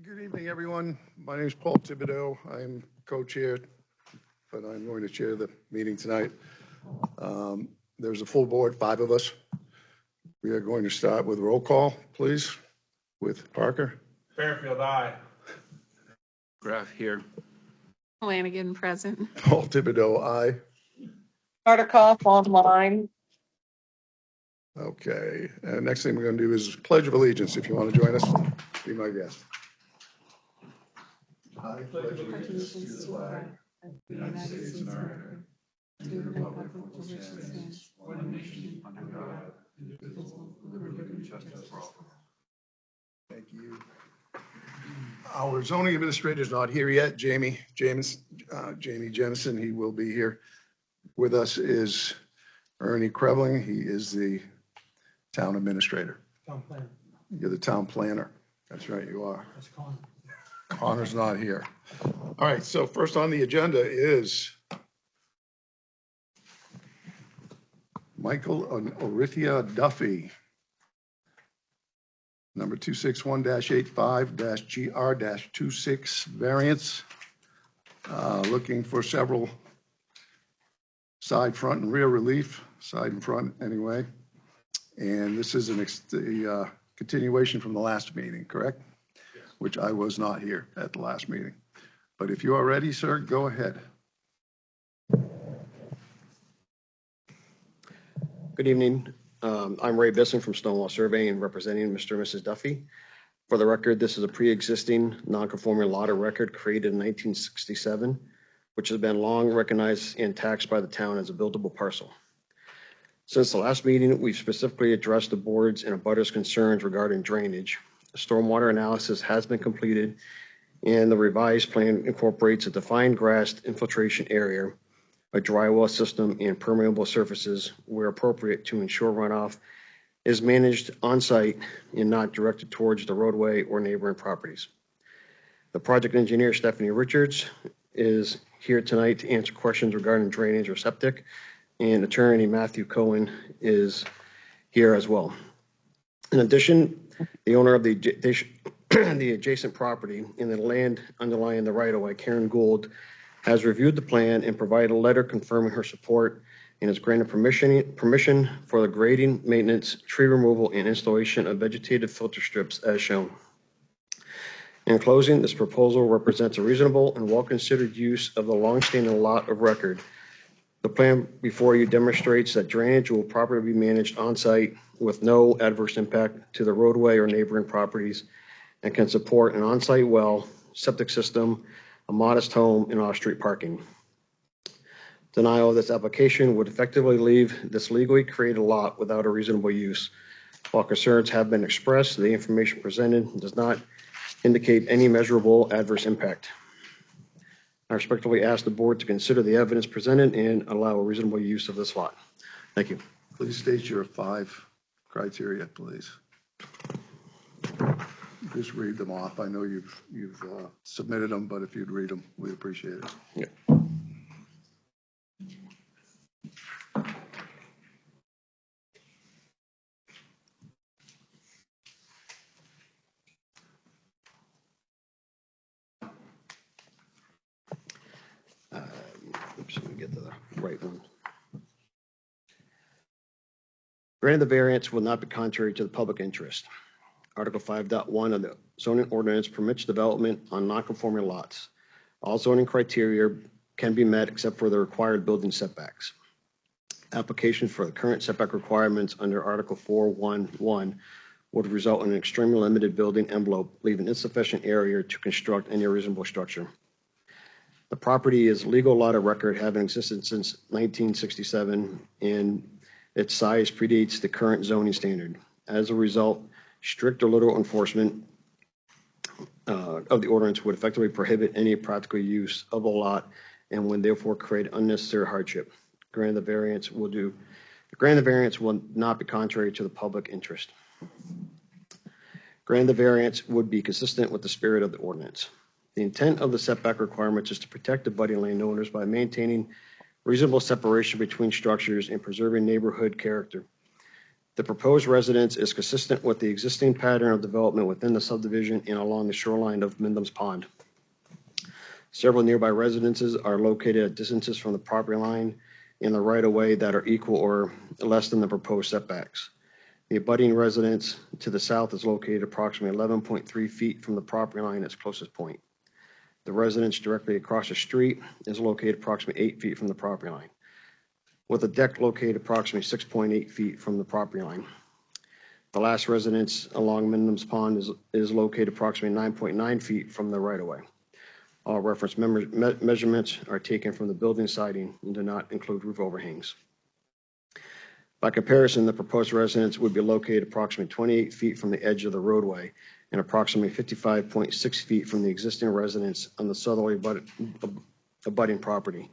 Good evening, everyone. My name is Paul Thibodeau. I'm co-chair, but I'm going to chair the meeting tonight. There's a full board, 5 of us. We are going to start with roll call, please, with Parker. Fairfield, aye. Graf here. Flanagan present. Paul Thibodeau, aye. Hardikoff online. Okay, next thing we're going to do is Pledge of Allegiance. If you want to join us, be my guest. I pledge allegiance to the flag of the United States of America, and to the republic for which it stands, one nation, under God, indivisible, with liberty and justice for all. Thank you. Our zoning administrator is not here yet, Jamie Jennison. He will be here. With us is Ernie Krevling. He is the town administrator. Town planner. You're the town planner. That's right, you are. That's Connor. Connor's not here. All right, so first on the agenda is Michael Orithia Duffy, number 261-85-GR-26 variance, looking for several side, front, and rear relief, side and front anyway. And this is a continuation from the last meeting, correct? Yes. Which I was not here at the last meeting. But if you are ready, sir, go ahead. Good evening. I'm Ray Bisson from Stonewall Surveying, representing Mr. and Mrs. Duffy. For the record, this is a pre-existing non-conforming lot of record created in 1967, which has been long recognized and taxed by the town as a buildable parcel. Since the last meeting, we've specifically addressed the board's and abutters' concerns regarding drainage. A stormwater analysis has been completed, and the revised plan incorporates a defined grassed infiltration area, a dry well system, and permeable surfaces where appropriate to ensure runoff is managed on-site and not directed towards the roadway or neighboring properties. The project engineer, Stephanie Richards, is here tonight to answer questions regarding drainage or septic, and attorney Matthew Cohen is here as well. In addition, the owner of the adjacent property and the land underlying the right-of-way, Karen Gould, has reviewed the plan and provided a letter confirming her support and has granted permission for the grading, maintenance, tree removal, and installation of vegetative filter strips as shown. In closing, this proposal represents a reasonable and well-considered use of the long-standing lot of record. The plan before you demonstrates that drainage will properly be managed on-site with no adverse impact to the roadway or neighboring properties and can support an on-site well, septic system, a modest home, and off-street parking. Denial of this application would effectively leave this legally created lot without a reasonable use. While concerns have been expressed, the information presented does not indicate any measurable adverse impact. I respectfully ask the board to consider the evidence presented and allow a reasonable use of this lot. Thank you. Please state your 5 criteria, please. Just read them off. I know you've submitted them, but if you'd read them, we'd appreciate it. Yeah. Oops, let me get to the right one. Granted, the variance will not be contrary to the public interest. Article 5.1 of the zoning ordinance permits development on non-conforming lots. All zoning criteria can be met except for the required building setbacks. Application for the current setback requirements under Article 4.1.1 would result in an extremely limited building envelope, leaving insufficient area to construct any reasonable structure. The property is legal lot of record, having existed since 1967, and its size predates the current zoning standard. As a result, strict or literal enforcement of the ordinance would effectively prohibit any practical use of a lot and would therefore create unnecessary hardship. Granted, the variance will not be contrary to the public interest. Granted, the variance would be consistent with the spirit of the ordinance. The intent of the setback requirements is to protect the budding landowners by maintaining reasonable separation between structures and preserving neighborhood character. The proposed residence is consistent with the existing pattern of development within the subdivision and along the shoreline of Wyndham's Pond. Several nearby residences are located at distances from the property line in the right-of-way that are equal or less than the proposed setbacks. The abutting residence to the south is located approximately 11.3 feet from the property line at its closest point. The residence directly across the street is located approximately 8 feet from the property line, with a deck located approximately 6.8 feet from the property line. The last residence along Wyndham's Pond is located approximately 9.9 feet from the right-of-way. All reference measurements are taken from the building siding and do not include roof overhangs. By comparison, the proposed residence would be located approximately 28 feet from the edge of the roadway and approximately 55.6 feet from the existing residence on the southerly abutting property.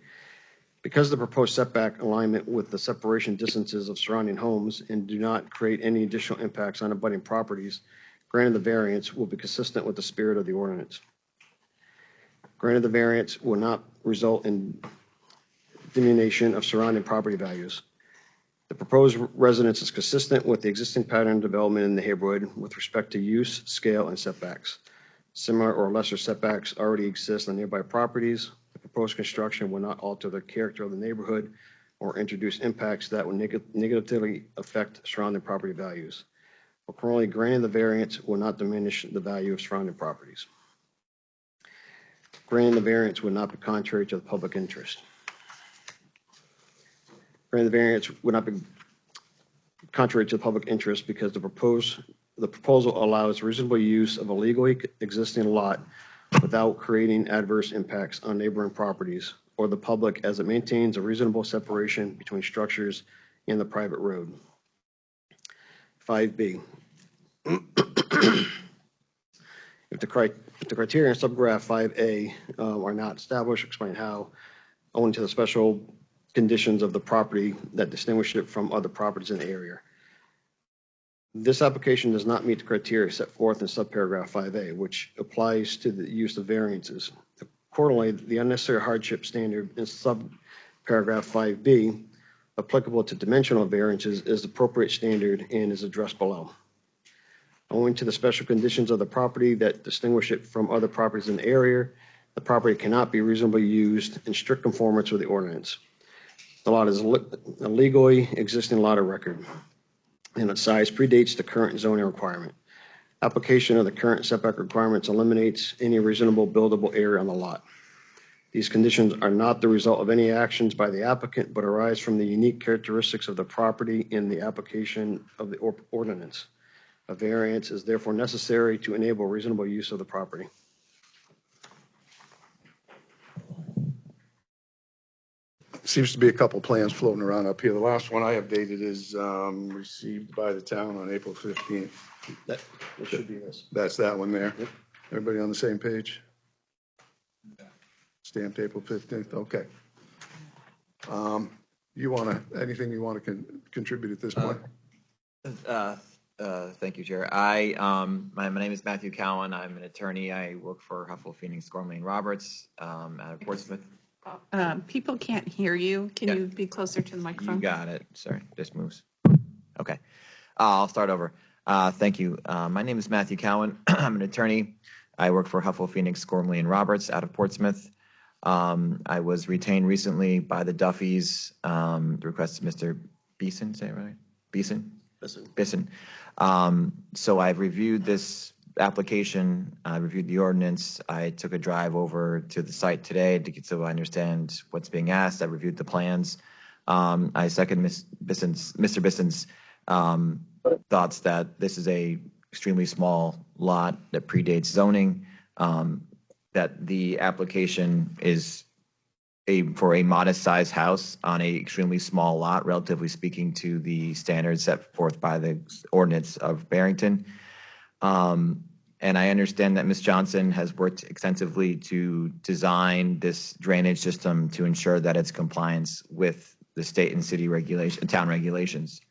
Because the proposed setback alignment with the separation distances of surrounding homes and do not create any additional impacts on abutting properties, granted the variance will be consistent with the spirit of the ordinance. Granted, the variance will not result in diminution of surrounding property values. The proposed residence is consistent with the existing pattern of development in the neighborhood with respect to use, scale, and setbacks. Similar or lesser setbacks already exist on nearby properties. The proposed construction will not alter the character of the neighborhood or introduce impacts that will negatively affect surrounding property values. Accordingly, granting the variance will not diminish the value of surrounding properties. Granting the variance would not be contrary to the public interest. Granting the variance would not be contrary to the public interest because the proposal allows reasonable use of a legally existing lot without creating adverse impacts on neighboring properties or the public, as it maintains a reasonable separation between structures and the private road. 5B. If the criteria in subgraph 5A are not established, explain how, owing to the special conditions of the property that distinguish it from other properties in the area. This application does not meet the criteria set forth in subparagraph 5A, which applies to the use of variances. Accordingly, the unnecessary hardship standard in subparagraph 5B, applicable to dimensional variances, is the appropriate standard and is addressed below. Owing to the special conditions of the property that distinguish it from other properties in the area, the property cannot be reasonably used in strict conformance with the ordinance. The lot is a legally existing lot of record, and its size predates the current zoning requirement. Application of the current setback requirements eliminates any reasonable buildable area on the lot. These conditions are not the result of any actions by the applicant, but arise from the unique characteristics of the property in the application of the ordinance. A variance is therefore necessary to enable reasonable use of the property. Seems to be a couple plans floating around up here. The last one I updated is received by the town on April 15th. That should be this. That's that one there. Yep. Everybody on the same page? Stamped April 15th, okay. Anything you want to contribute at this point? Thank you, Chair. My name is Matthew Cowan. I'm an attorney. I work for Huffle, Phoenix, Gormley, and Roberts out of Portsmouth. People can't hear you. Can you be closer to the microphone? You got it. Sorry, this moves. Okay. I'll start over. Thank you. My name is Matthew Cowan. I'm an attorney. I work for Huffle, Phoenix, Gormley, and Roberts out of Portsmouth. I was retained recently by the Duffys. The request of Mr. Beeson, say it right? Beeson? Bisson. So I've reviewed this application, I reviewed the ordinance. I took a drive over to the site today so I understand what's being asked. I reviewed the plans. I second Mr. Bisson's thoughts that this is a extremely small lot that predates zoning, that the application is for a modest sized house on a extremely small lot, relatively speaking to the standards set forth by the ordinance of Barrington. And I understand that Ms. Johnson has worked extensively to design this drainage system to ensure that it's compliance with the state and city regulation, town regulations.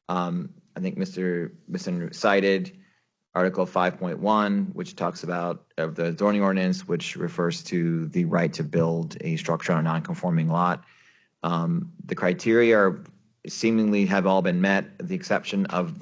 I think Mr. Bisson cited Article 5.1, which talks about of the zoning ordinance, which refers to the right to build a structure on a non-conforming lot. The criteria are seemingly have all been met, with the exception of with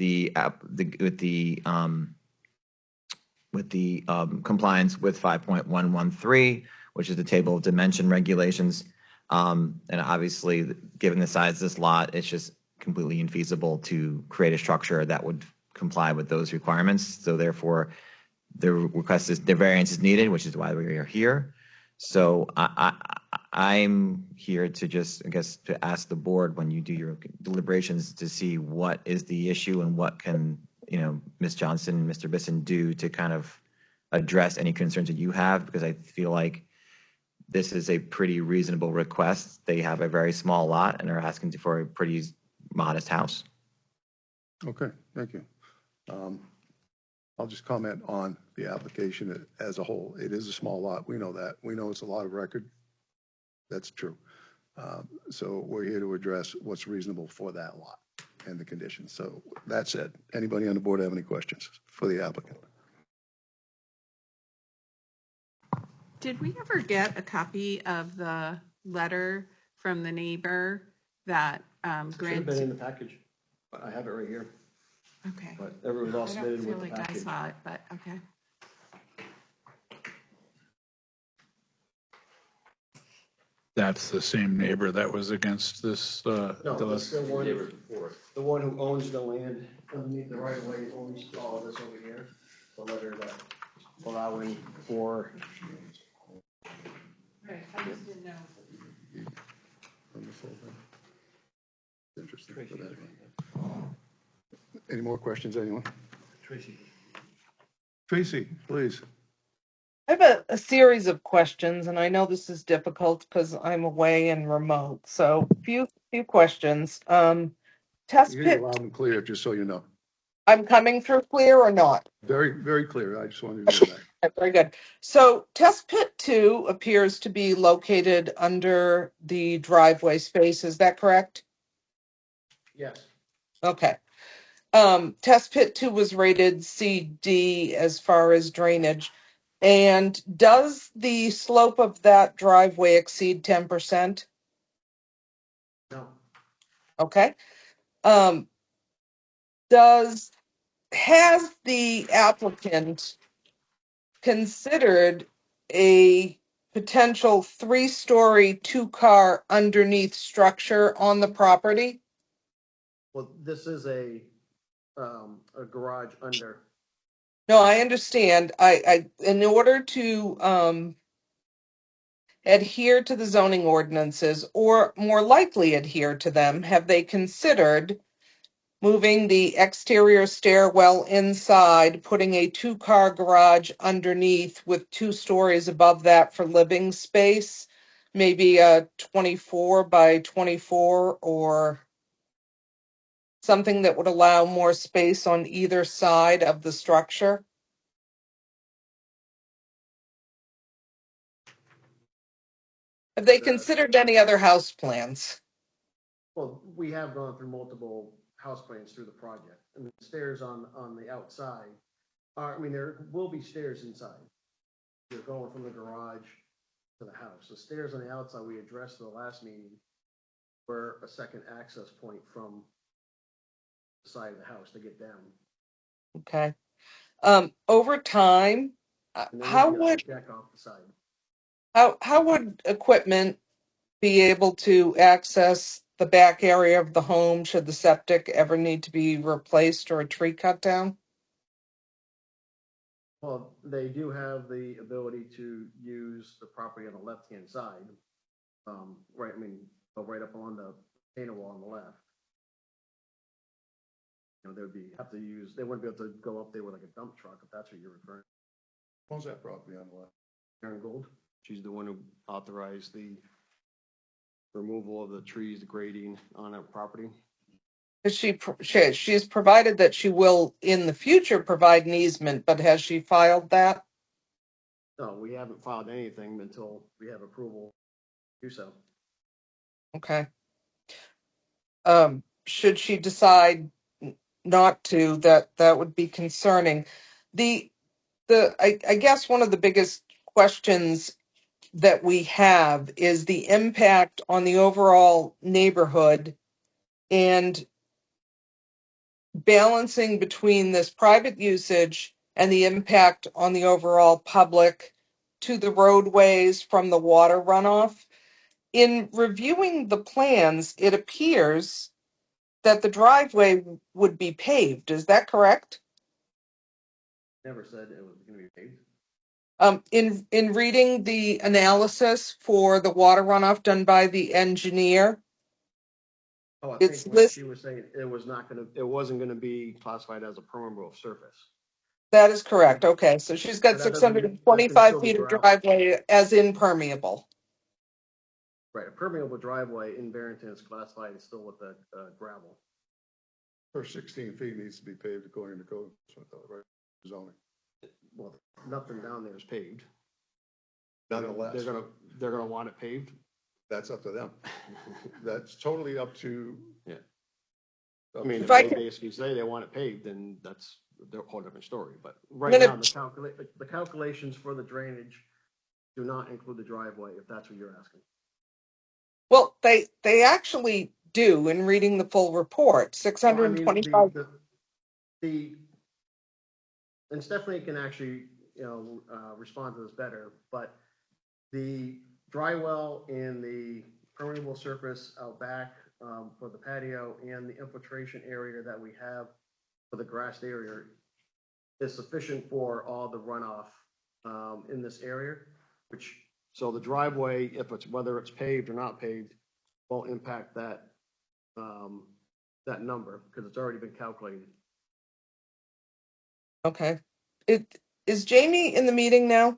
the compliance with 5.113, which is the table of dimension regulations. And obviously, given the size of this lot, it's just completely infeasible to create a structure that would comply with those requirements. So therefore, the variance is needed, which is why we are here. So I'm here to just, I guess, to ask the board, when you do your deliberations, to see what is the issue and what can, Ms. Johnson and Mr. Bisson do to kind of address any concerns that you have, because I feel like this is a pretty reasonable request. They have a very small lot and are asking for a pretty modest house. Okay, thank you. I'll just comment on the application as a whole. It is a small lot. We know that. We know it's a lot of record. That's true. So we're here to address what's reasonable for that lot and the conditions. So that said, anybody on the board have any questions for the applicant? Did we ever get a copy of the letter from the neighbor that Should have been in granted? the package, but I have it right here. Okay. But everyone was all I don't submitted feel with the like I package. saw it, but okay. That's the same neighbor that was against this, No, it's the one who owns the land underneath the right of way, owns all of this over here. The letter that allowing for. Right, I just didn't know. Interesting. For that. Any more questions, anyone? Tracy, please. I have a series of questions, and I know this is difficult because I'm away and remote. So few questions. Test You hear pit, you loud and clear, just so you know. I'm coming through clear or not? Very, very clear. I just wanted to hear that. Very good. So test pit 2 appears to be located under the driveway space. Is that correct? Yes. Okay. Test pit 2 was rated CD as far as drainage. And does the slope of that driveway exceed 10%? No. Okay. Has the applicant considered a potential 3-story, 2-car underneath structure on the property? Well, this is a garage under. No, I understand. I in order to adhere to the zoning ordinances, or more likely adhere to them, have they considered moving the exterior stairwell inside, putting a 2-car garage underneath with 2 stories above that for living space? Maybe a 24 by 24 or something that would allow more space on either side of the structure? Have they considered any other house plans? Well, we have gone through multiple house plans through the project, and the stairs on the outside are, there will be stairs inside. You're going from the garage to the house. The stairs on the outside we addressed in the last meeting were a second access point from the side of the house to get down. Okay. Over time, And there how would be a would deck off the side. how would equipment be able to access the back area of the home should the septic ever need to be replaced or a tree cut down? Well, they do have the ability to use the property on the left-hand side. Right, go right up on the painter wall on the left. They wouldn't be able to go up there with like a dump truck, if that's what you're referring to. Owns that property on the left? Karen Gold, she's the one who authorized the removal of the trees, the grading on that property. She's provided that she will in the future provide an easement, but has she filed that? No, we haven't filed anything until we have approval to do so. Okay. Should she decide not to, that would be concerning. I guess one of the biggest questions that we have is the impact on the overall neighborhood and balancing between this private usage and the impact on the overall public to the roadways from the water runoff. In reviewing the plans, it appears that the driveway would be paved. Is that correct? Never said it was going to be paved. In reading the analysis for the water runoff done by the engineer, Oh, I It's think what list- she was saying, it wasn't gonna be classified as a permeable surface. that is correct. Okay, so she's got But that doesn't mean- that can 625 still be feet of gravel. driveway as impermeable. Right, a permeable driveway in Barrington is classified still with the gravel. First 16 feet needs to be paved according to code, right, zoning. Well, nothing down there is paved. Nonetheless, They're gonna want it paved? that's up to them. That's totally up to. Yeah. up I mean, to if If I they could- basically say they want it paved, then that's a whole different story. But right gonna- now, the calculations for the drainage do not include the driveway, if that's what you're asking. Well, they actually do in reading the full report, Well, I mean, 625. and Stephanie can actually, respond to this better, but the dry well and the permeable surface out back, for the patio and the infiltration area that we have for the grassed area is sufficient for all the runoff, in this area, so the driveway, whether it's paved or not paved, won't impact that, that number, because it's already been calculated. Okay. Is Jamie in the meeting now?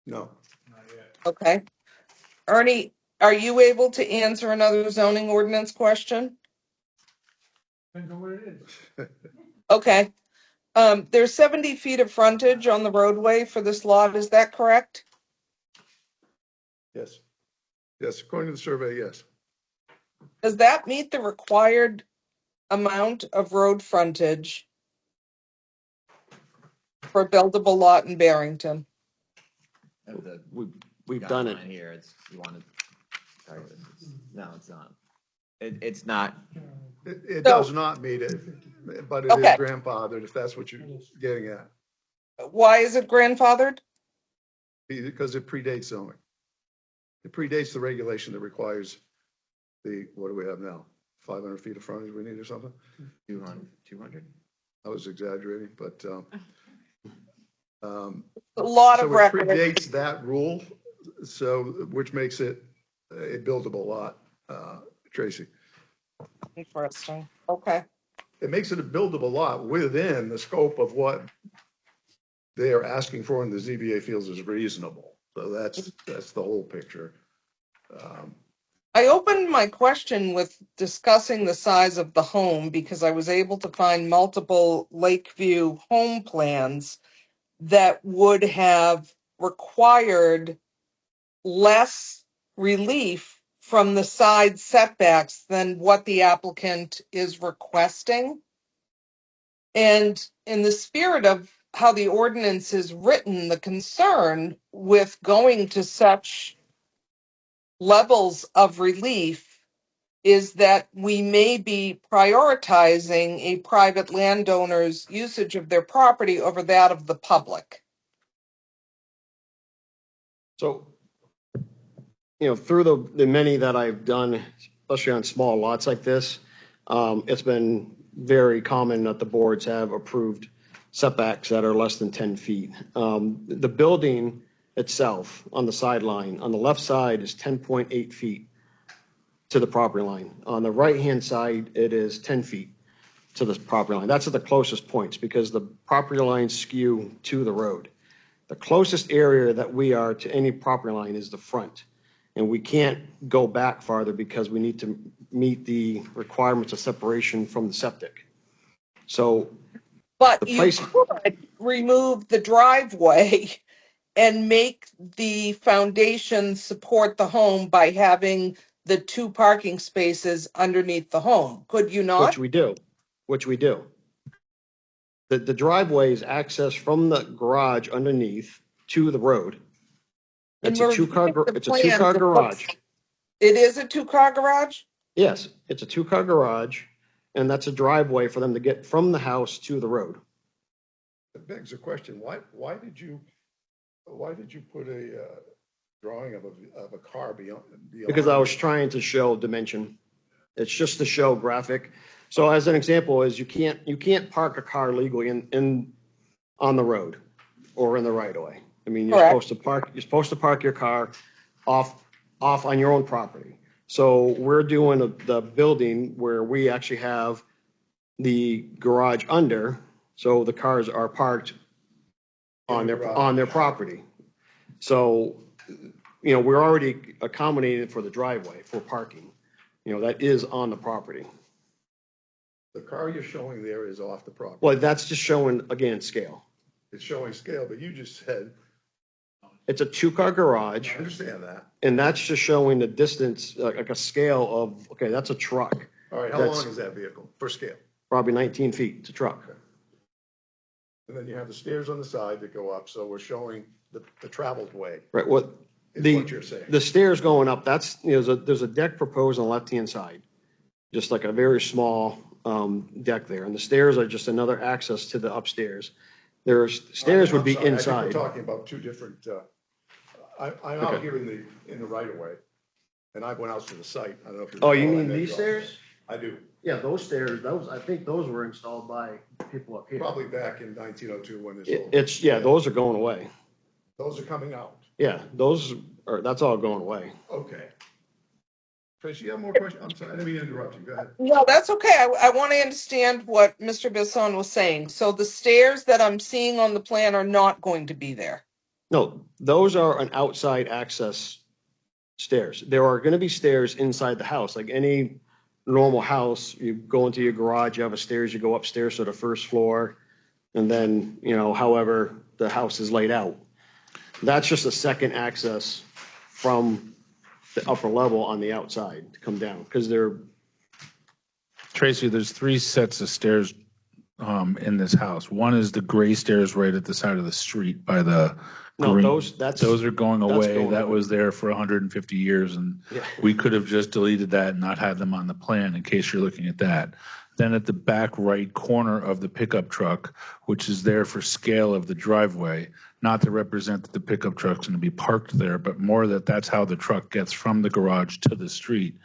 No, Okay. Ernie, are you able to answer another zoning ordinance question? Depends on what it is. Okay. There's 70 feet of frontage on the roadway for this lot, is that correct? yes. Yes, according to the survey, yes. Does that meet the required amount of road frontage for a buildable lot in Barrington? We've done it. Guideline here, it's, you want to, sorry, no, it's not. It's not, It So- does not meet it, but it is Okay. grandfathered, if that's what you're getting at, Why is it grandfathered? because it predates zoning. It predates the regulation that requires what do we have now? 500 feet of frontage we need or something? 200? I was exaggerating, but, A lot so of it record. predates that rule, so, which makes it a buildable lot, Tracy. Interesting. Okay. It makes it a buildable lot within the scope of what they are asking for and the ZBA feels is reasonable. So that's the whole picture. I opened my question with discussing the size of the home because I was able to find multiple Lakeview home plans that would have required less relief from the side setbacks than what the applicant is requesting. And in the spirit of how the ordinance is written, the concern with going to such levels of relief is that we may be prioritizing a private landowner's usage of their property over that of the public. So, through the many that I've done, especially on small lots like this, it's been very common that the boards have approved setbacks that are less than 10 feet. The building itself on the sideline, on the left side is 10.8 feet to the property line. On the right-hand side, it is 10 feet to the property line. That's at the closest points because the property lines skew to the road. The closest area that we are to any property line is the front. And we can't go back farther because we need to meet the requirements of separation from the septic. So, But The you place- could remove the driveway and make the foundation support the home by having the 2 parking spaces underneath the home. Could you not? which we do. The driveway is accessed from the garage underneath to the road. It's And a we're two-car, looking at the it's a two-car plans, it looks- garage. It is a 2-car garage? Yes, it's a 2-car garage, and that's a driveway for them to get from the house to the road. It begs the question, why did you put a drawing of a car beyond? Because I was trying to show dimension. It's just to show graphic. So as an example is you can't park a car legally on the road or in the right of way. I mean, you're Correct. supposed to park your car off on your own property. So we're doing the building where we actually have the garage under, so the cars are parked on their property. So, we're already accommodated for the driveway for parking. That is on the property. The car you're showing there is off the property. Well, that's just showing, again, scale. It's showing scale, but you just said, It's a 2-car garage, I understand that. and that's just showing the distance, like a scale of, okay, that's a truck. All right, how That's long is that vehicle for scale? Probably 19 feet. It's a truck. And then you have the stairs on the side that go up, so we're showing the traveled way, Right, is what you're saying. the stairs going up, that's, there's a deck proposed on the left-hand side. Just like a very small deck there. And the stairs are just another access to the upstairs. Stairs would be I'm sorry, I inside. think we're talking about two different, I'm out Okay. here in the right of way, and I went out to the site. I don't know if you. Oh, you recall mean that these drawing. stairs? I do, Yeah, those stairs, I think those were installed by people up here. probably back in 1902 when this. Those are going away. Those are coming out. Yeah, that's all going away. Okay. Tracy, you have more questions? I'm sorry, I didn't mean to interrupt you. Go ahead. No, that's okay. I want to understand what Mr. Bisson was saying. So the stairs that I'm seeing on the plan are not going to be there. No, those are an outside access stairs. There are gonna be stairs inside the house, like any normal house. You go into your garage, you have a stairs, you go upstairs to the first floor, and then, however the house is laid out. That's just a second access from the upper level on the outside to come down, because Tracy, there's 3 sets of stairs in this house. One is the gray stairs right at the side of the street by the no, green. those are going that's away. going That away. was there for 150 years, and Yeah. we could have just deleted that and not had them on the plan in case you're looking at that. Then at the back right corner of the pickup truck, which is there for scale of the driveway, not to represent that the pickup truck's going to be parked there, but more that that's how the truck gets from the garage to the street.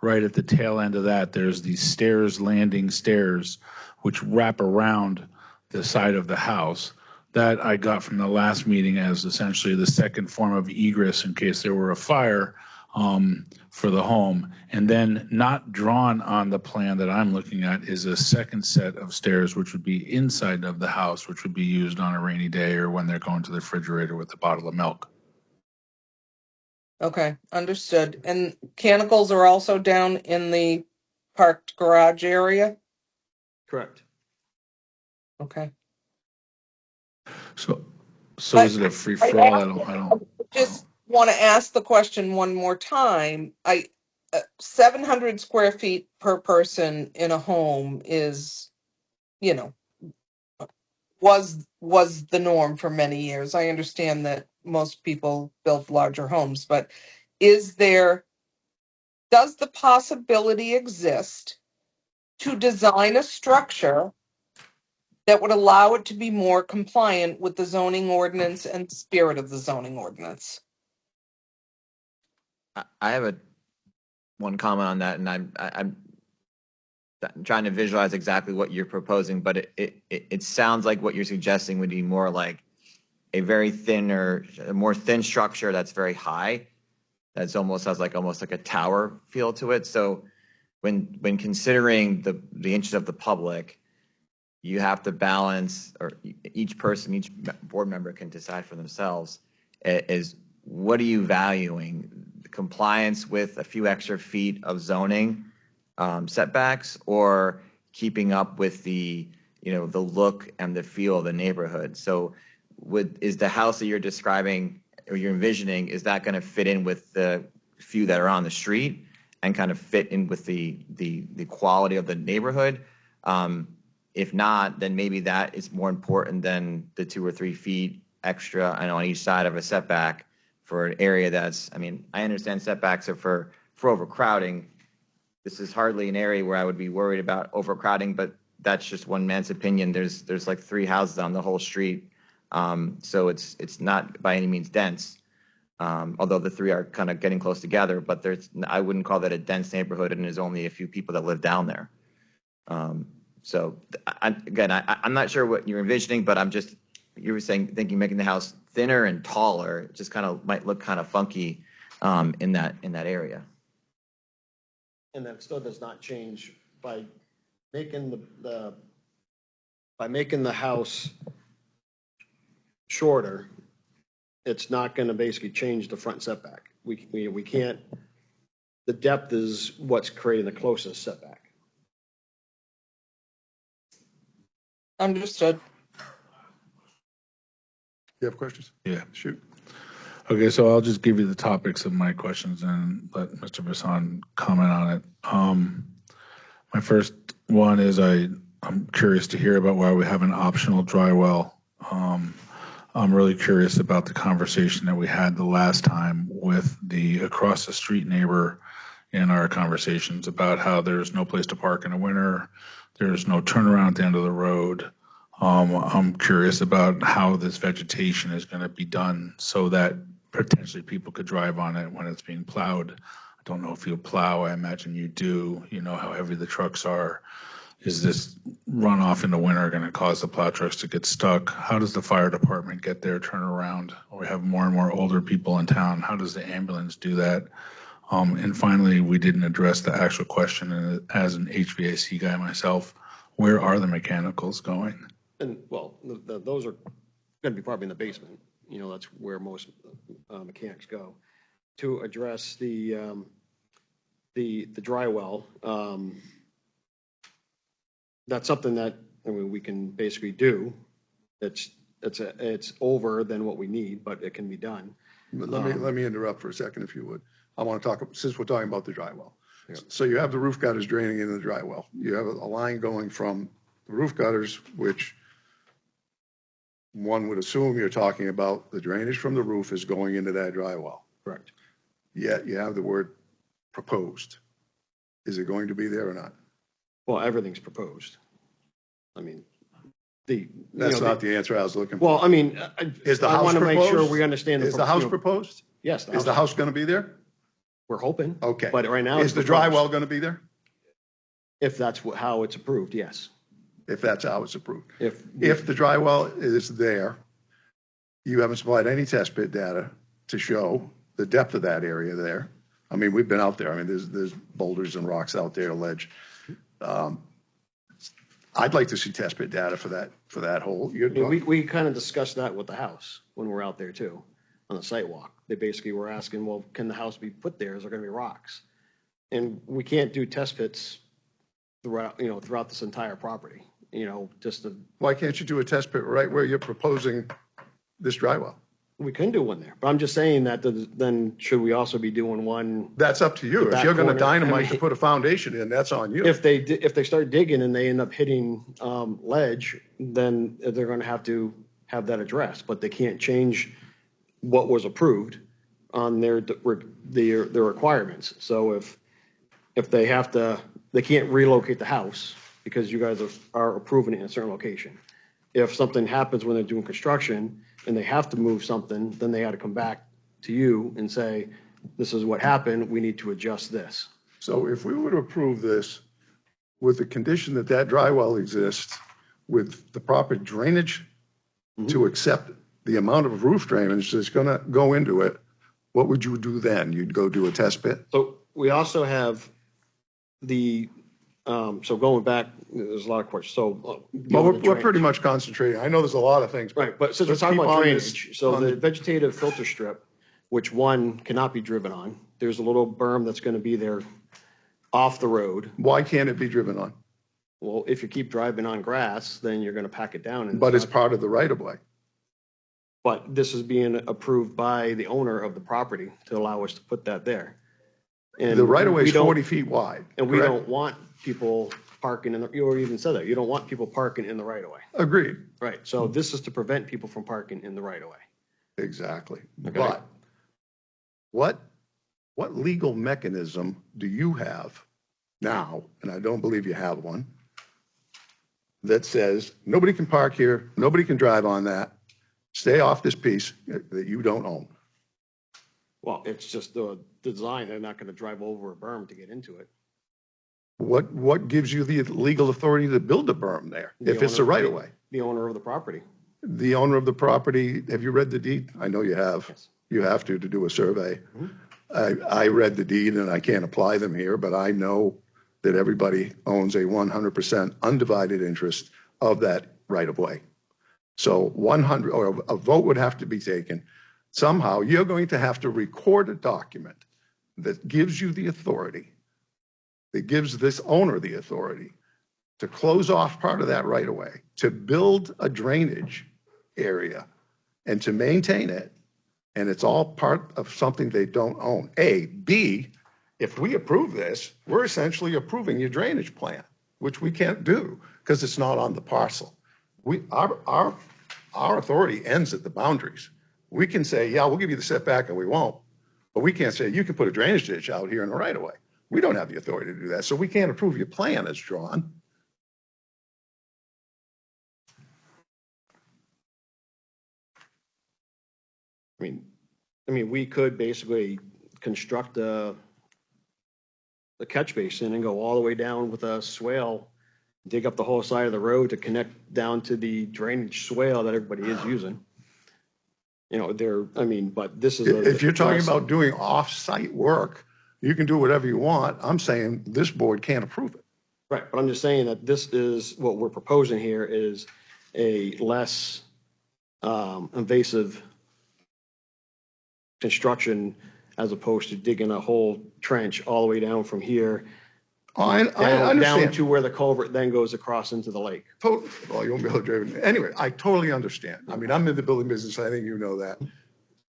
Right at the tail end of that, there's these stairs, landing stairs, which wrap around the side of the house. That I got from the last meeting as essentially the second form of egress in case there were a fire for the home. And then not drawn on the plan that I'm looking at is a second set of stairs, which would be inside of the house, which would be used on a rainy day or when they're going to the refrigerator with a bottle of milk. Okay, understood. And mechanicals are also down in the parked garage area? correct. Okay. So is it a free for all? I don't. Just want to ask the question one more time. 700 square feet per person in a home is, was the norm for many years. I understand that most people build larger homes, but does the possibility exist to design a structure that would allow it to be more compliant with the zoning ordinance and spirit of the zoning ordinance? I have one comment on that, and I'm trying to visualize exactly what you're proposing, but it sounds like what you're suggesting would be more like a very thin or a more thin structure that's very high. That's almost has almost like a tower feel to it. So when considering the interest of the public, you have to balance, or each board member can decide for themselves, is what are you valuing? Compliance with a few extra feet of zoning setbacks, or keeping up with the look and the feel of the neighborhood? So is the house that you're describing or you're envisioning, is that going to fit in with the few that are on the street and kind of fit in with the quality of the neighborhood? If not, then maybe that is more important than the 2 or 3 feet extra, on each side of a setback for an area that's, I understand setbacks are for overcrowding, this is hardly an area where I would be worried about overcrowding, but that's just one man's opinion. There's like 3 houses on the whole street. So it's not by any means dense. Although the 3 are kind of getting close together, but I wouldn't call that a dense neighborhood, and there's only a few people that live down there. So I'm not sure what you're envisioning, but you were thinking making the house thinner and taller, it just kind of might look kind of funky in that area. And that still does not change by making the house shorter. It's not going to basically change the front setback. We can't. The depth is what's creating the closest setback. Understood. You have questions? Yeah. Shoot. Okay, so I'll just give you the topics of my questions and let Mr. Bassan comment on it. My first one is I'm curious to hear about why we have an optional dry well. I'm really curious about the conversation that we had the last time with the across the street neighbor in our conversations about how there's no place to park in the winter, there's no turnaround at the end of the road. I'm curious about how this vegetation is going to be done so that potentially people could drive on it when it's being plowed. I don't know if you plow. I imagine you do. You know how heavy the trucks are. Is this runoff in the winter going to cause the plow trucks to get stuck? How does the fire department get there, turn around? We have more and more older people in town. How does the ambulance do that? And finally, we didn't address the actual question, and as an HVAC guy myself, where are the mechanicals going? And well, those are going to be probably in the basement. You know, that's where most mechanics go. To address the dry well, that's something that we can basically do. It's over than what we need, but it can be done. Let me interrupt for a second, if you would. I want to talk, since we're talking about the dry well. Yeah. So you have the roof gutters draining into the dry well. You have a line going from the roof gutters, which one would assume you're talking about the drainage from the roof is going into that dry well. Correct. Yet you have the word proposed. Is it going to be there or not? Well, everything's proposed. I mean, that's not the answer I was looking for. Well, I mean, is the I house want to proposed? make sure we understand. Is the house proposed? Yes. Is the house going to be there? We're hoping. Okay. But right now, is the dry well going to be there? If that's how it's approved, yes. If that's how it's approved. If the dry well is there, you haven't supplied any test pit data to show the depth of that area there. I mean, we've been out there. I mean, there's boulders and rocks out there, ledge. I'd like to see test pit data for that hole. We kind of discussed that with the house when we're out there too, on the site walk. They basically were asking, well, can the house be put there? Is there going to be rocks? And we can't do test pits throughout this entire property. Why can't you do a test pit right where you're proposing this dry well? We can do one there, but I'm just saying that then should we also be doing one? That's up to you. If you're going to dynamite to put a foundation in, that's on you. If they start digging and they end up hitting ledge, then they're going to have that addressed. But they can't change what was approved on their requirements. So if they can't relocate the house because you guys are approving it in a certain location. If something happens when they're doing construction and they have to move something, then they had to come back to you and say, this is what happened, we need to adjust this. So if we were to approve this with the condition that dry well exists, with the proper drainage to accept the amount of roof drainage that's going to go into it, what would you do then? You'd go do a test pit? So we also have so going back, there's a lot of questions. So we're pretty much concentrating. I know there's a lot of things. Right, but since we're talking about drainage, so the vegetative filter strip, which one cannot be driven on, there's a little berm that's going to be there off the road. Why can't it be driven on? Well, if you keep driving on grass, then you're going to pack it down. But it's part of the right of way. But this is being approved by the owner of the property to allow us to put that there. And the right of way is 40 feet wide. And we don't want people parking you already even said that. You don't want people parking in the right of way. Agreed. Right. So this is to prevent people from parking in the right of way. Exactly. Okay. But what legal mechanism do you have now, and I don't believe you have one, that says nobody can park here, nobody can drive on that, stay off this piece that you don't own. Well, it's just the design. They're not going to drive over a berm to get into it. What gives you the legal authority to build a berm there if it's a right of way? The owner of the property. The owner of the property, have you read the deed? I know you have. Yes. You have to do a survey. I read the deed and I can't apply them here, but I know that everybody owns a 100% undivided interest of that right of way. So 100, or a vote would have to be taken. Somehow you're going to have to record a document that gives you the authority, that gives this owner the authority to close off part of that right of way, to build a drainage area and to maintain it. And it's all part of something they don't own. A. B, if we approve this, we're essentially approving your drainage plan, which we can't do because it's not on the parcel. Our authority ends at the boundaries. We can say, yeah, we'll give you the setback, and we won't. But we can't say, you can put a drainage ditch out here in the right of way. We don't have the authority to do that. So we can't approve your plan as drawn. I mean, we could basically construct a catch basin and go all the way down with a swale, dig up the whole side of the road to connect down to the drainage swale that everybody is using. You know, but this is. If you're talking about doing off-site work, you can do whatever you want. I'm saying this board can't approve it. Right, but I'm just saying that this is, what we're proposing here is a less invasive construction as opposed to digging a whole trench all the way down from here. I understand. Down to where the culvert then goes across into the lake. Well, you won't be able to drive it. Anyway, I totally understand. I mean, I'm in the building business. I think you know that.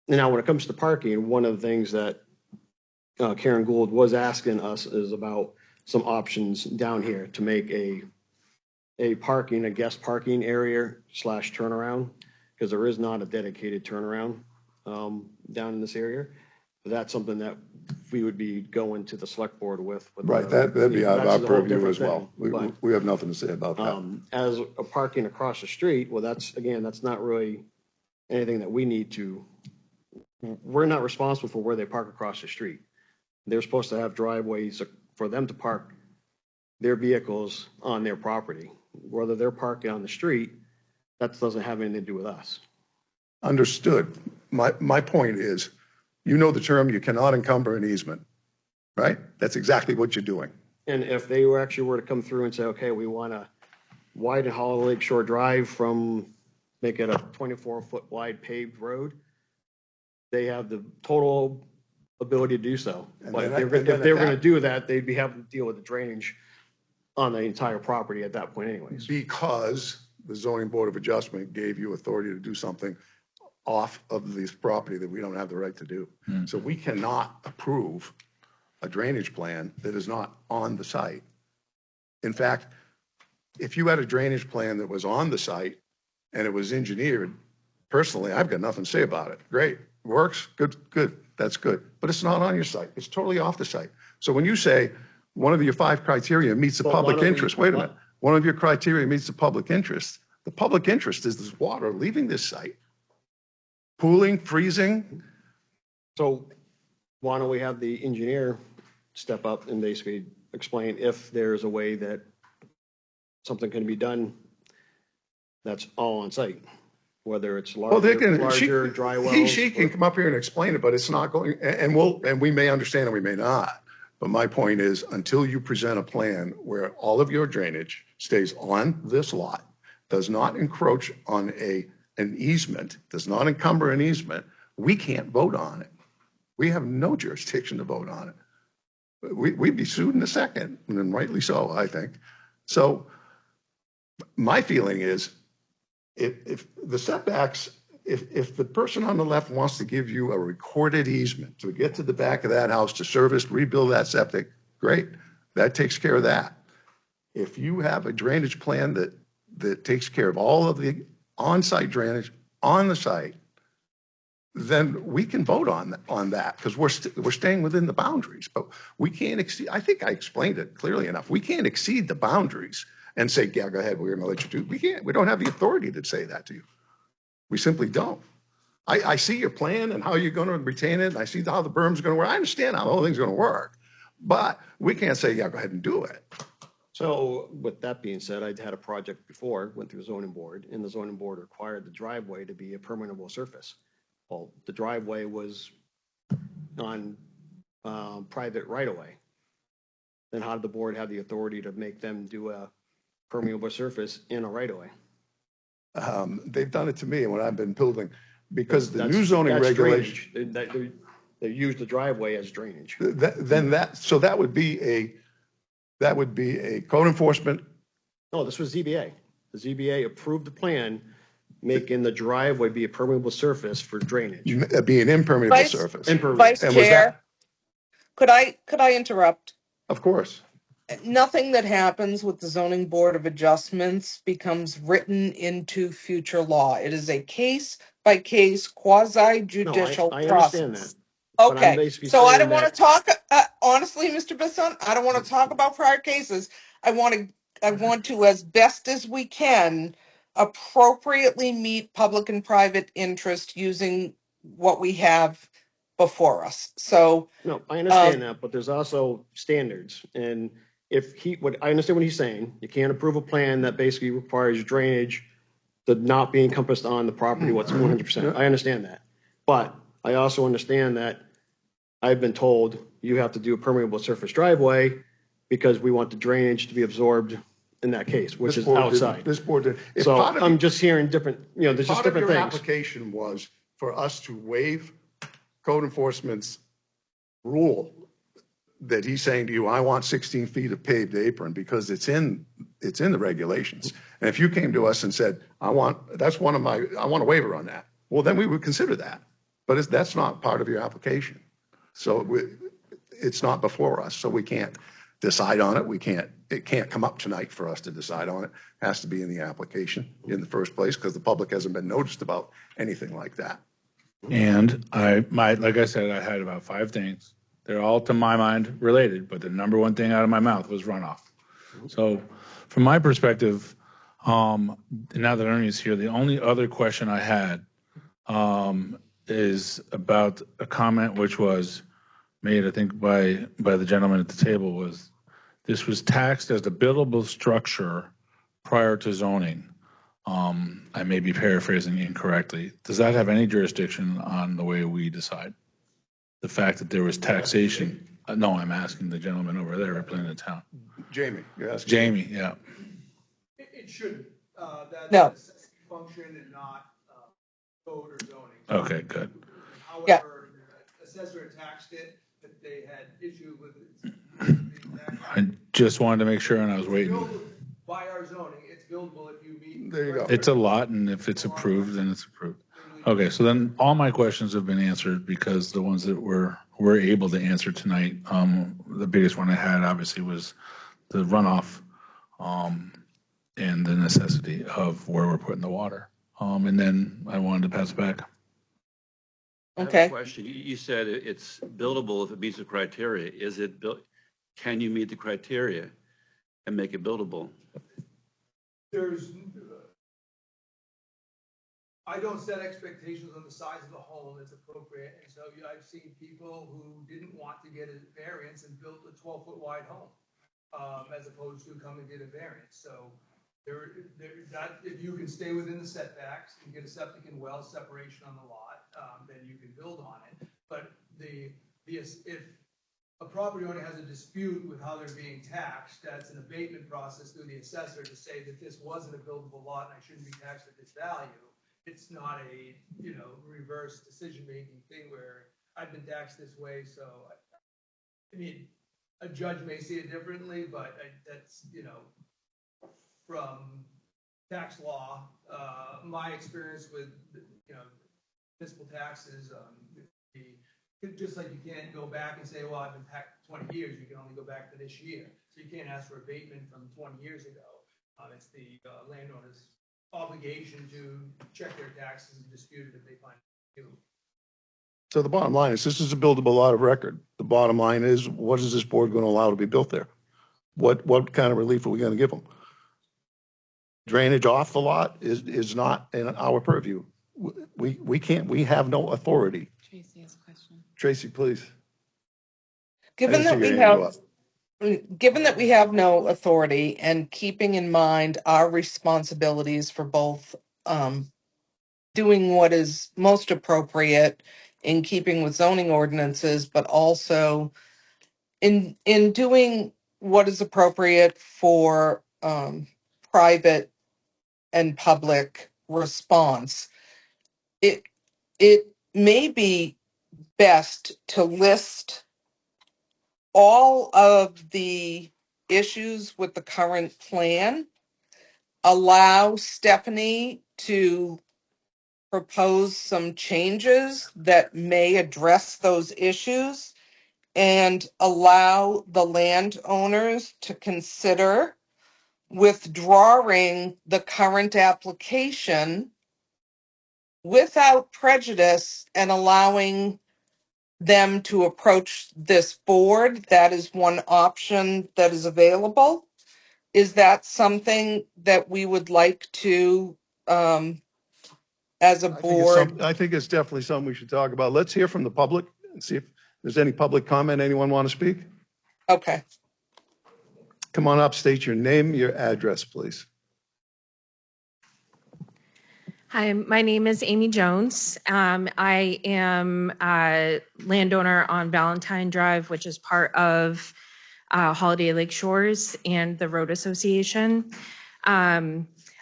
Now, when it comes to parking, one of the things that Karen Gould was asking us is about some options down here to make a guest parking area / turnaround, because there is not a dedicated turnaround down in this area. But that's something that we would be going to the select board with. Right, that'd be out of our that's a whole purview different as well. thing. We have nothing to say about that. As a parking across the street, well, that's not really anything that we need to, we're not responsible for where they park across the street. They're supposed to have driveways for them to park their vehicles on their property. Whether they're parking on the street, that doesn't have anything to do with us. Understood. My point is, you know the term, you cannot encumber an easement, right? That's exactly what you're doing. And if they were to come through and say, okay, we want to widen Hollow Lake Shore Drive make it a 24-foot wide paved road, they have the total ability to do so. But if they're going to do that, they'd be having to deal with the drainage on the entire property at that point anyways. Because the zoning board of adjustment gave you authority to do something off of this property that we don't have the right to do. So we cannot approve a drainage plan that is not on the site. In fact, if you had a drainage plan that was on the site and it was engineered, personally, I've got nothing to say about it. Great, works, good, that's good. But it's not on your site. It's totally off the site. So when you say one of your 5 criteria meets the public interest, wait a minute, one of your criteria meets the public interest is this water leaving this site, pooling, freezing. So why don't we have the engineer step up and basically explain if there's a way that something can be done that's all on site, whether it's larger dry wells. She can come up here and explain it, but it's not going, and we may understand and we may not. But my point is, until you present a plan where all of your drainage stays on this lot, does not encroach on an easement, does not encumber an easement, we can't vote on it. We have no jurisdiction to vote on it. We'd be sued in a second, and rightly so, I think. So my feeling is, if the setbacks, if the person on the left wants to give you a recorded easement to get to the back of that house to service, rebuild that septic, great. That takes care of that. If you have a drainage plan that takes care of all of the on-site drainage on the site, then we can vote on that because we're staying within the boundaries. But we can't exceed. I think I explained it clearly enough. We can't exceed the boundaries and say, yeah, go ahead. We're going to let you do. We can't. We don't have the authority to say that to you. We simply don't. I see your plan and how you're going to retain it. And I see how the berm's going to work. I understand how the whole thing's going to work, but we can't say, yeah, go ahead and do it. So with that being said, I'd had a project before, went through the zoning board, and the zoning board required the driveway to be a permeable surface. Well, the driveway was on private right-of-way. Then how did the board have the authority to make them do a permeable surface in a right-of-way? They've done it to me when I've been building because the new That's- zoning that's regulation. drainage. They use the driveway as drainage. Then that would be a code enforcement. No, this was ZBA. The ZBA approved the plan making the driveway be a permeable surface for drainage. Be an impermeable Vice- surface. Vice And was Chair, that- could I interrupt? Of course. Nothing that happens with the zoning board of adjustments becomes written into future law. It is a case by case quasi judicial I process. understand that. But I'm Okay, basically so I saying don't want to that- talk, honestly, Mr. Bisson, I don't want to talk about prior cases. I want to, as best as we can, appropriately meet public and private interest using what we have before us. So, No, I understand that, but there's also standards. And I understand what he's saying. You can't approve a plan that basically requires drainage to not be encompassed on the property what's 100%. I understand that. But I also understand that I've been told you have to do a permeable surface driveway because we want the drainage to be absorbed in that case, which is outside. This board did. If So part of I'm just hearing different, there's just part of different your things. application was for us to waive code enforcement's rule that he's saying to you, I want 16 feet of paved apron because it's in the regulations. And if you came to us and said, I want a waiver on that, well, then we would consider that. But that's not part of your application. So it's not before us. So we can't decide on it. It can't come up tonight for us to decide on it. It has to be in the application in the first place because the public hasn't been noticed about anything like that. And like I said, I had about 5 things. They're all, to my mind, related, but the number one thing out of my mouth was runoff. So from my perspective, now that Ernie's here, the only other question I had is about a comment which was made, I think, by the gentleman at the table, was this was taxed as a buildable structure prior to zoning. I may be paraphrasing incorrectly. Does that have any jurisdiction on the way we decide? The fact that there was taxation? No, I'm asking the gentleman over there representing the town. Jamie, you're asking. Jamie, yeah. It shouldn't. That's No. a necessity function and not code or zoning. Okay, good. However, the assessor taxed it, but they had issue with it being taxed. I just wanted to make sure, and I was waiting. Billed by our zoning, it's buildable if you meet. There you go. It's a lot, and if it's approved, then it's approved. Okay, so then all my questions have been answered because the ones that we're able to answer tonight, the biggest one I had obviously was the runoff and the necessity of where we're putting the water. And then I wanted to pass it back. I have a okay. question. You said it's buildable if it meets the criteria. Is it built? Can you meet the criteria and make it buildable? I don't set expectations on the size of the home that's appropriate, and so I've seen people who didn't want to get a variance and built a 12-foot wide home, as opposed to coming to get a variance. So if you can stay within the setbacks and get a septic and well separation on the lot, then you can build on it. But if a property owner has a dispute with how they're being taxed, that's an abatement process through the assessor to say that this wasn't a buildable lot and I shouldn't be taxed at this value. It's not a, reverse decision-making thing where I've been taxed this way, so, I mean, a judge may see it differently, but that's, from tax law, my experience with, municipal taxes, just like you can't go back and say, well, I've been taxed 20 years, you can only go back to this year. So you can't ask for abatement from 20 years ago. It's the landowner's obligation to check their taxes and dispute it if they find it due. So the bottom line is, this is a buildable lot of record. The bottom line is, what is this board going to allow to be built there? What kind of relief are we going to give them? Drainage off the lot is not in our purview. We can't, we have no authority. Tracy has a question. Tracy, please. Given that we given that we have no authority and keeping in mind our responsibilities for both doing what is most appropriate in keeping with zoning ordinances, but also in doing what is appropriate for private and public response, it may be best to list all of the issues with the current plan, allow Stephanie to propose some changes that may address those issues, and allow the landowners to consider withdrawing the current application without prejudice and allowing them to approach this board. That is one option that is available. Is that something that we would like to, as a board? I think it's definitely something we should talk about. Let's hear from the public and see if there's any public comment. Anyone want to speak? Okay. Come on up, state your name, your address, please. Hi, my name is Amy Jones. I am a landowner on Valentine Drive, which is part of Holiday Lake Shores and the Road Association.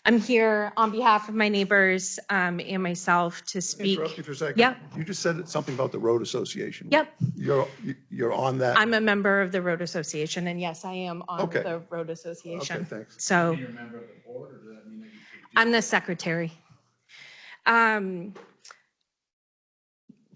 I'm here on behalf of my neighbors and myself to speak. Interrupt you for a second. Yep. You just said something about the road association. Yep. You're on that. I'm a member of the Road Association, and yes, I am on Okay. the Road Association. Okay, thanks. So You're a member of the board, or does that mean that you should? I'm the secretary.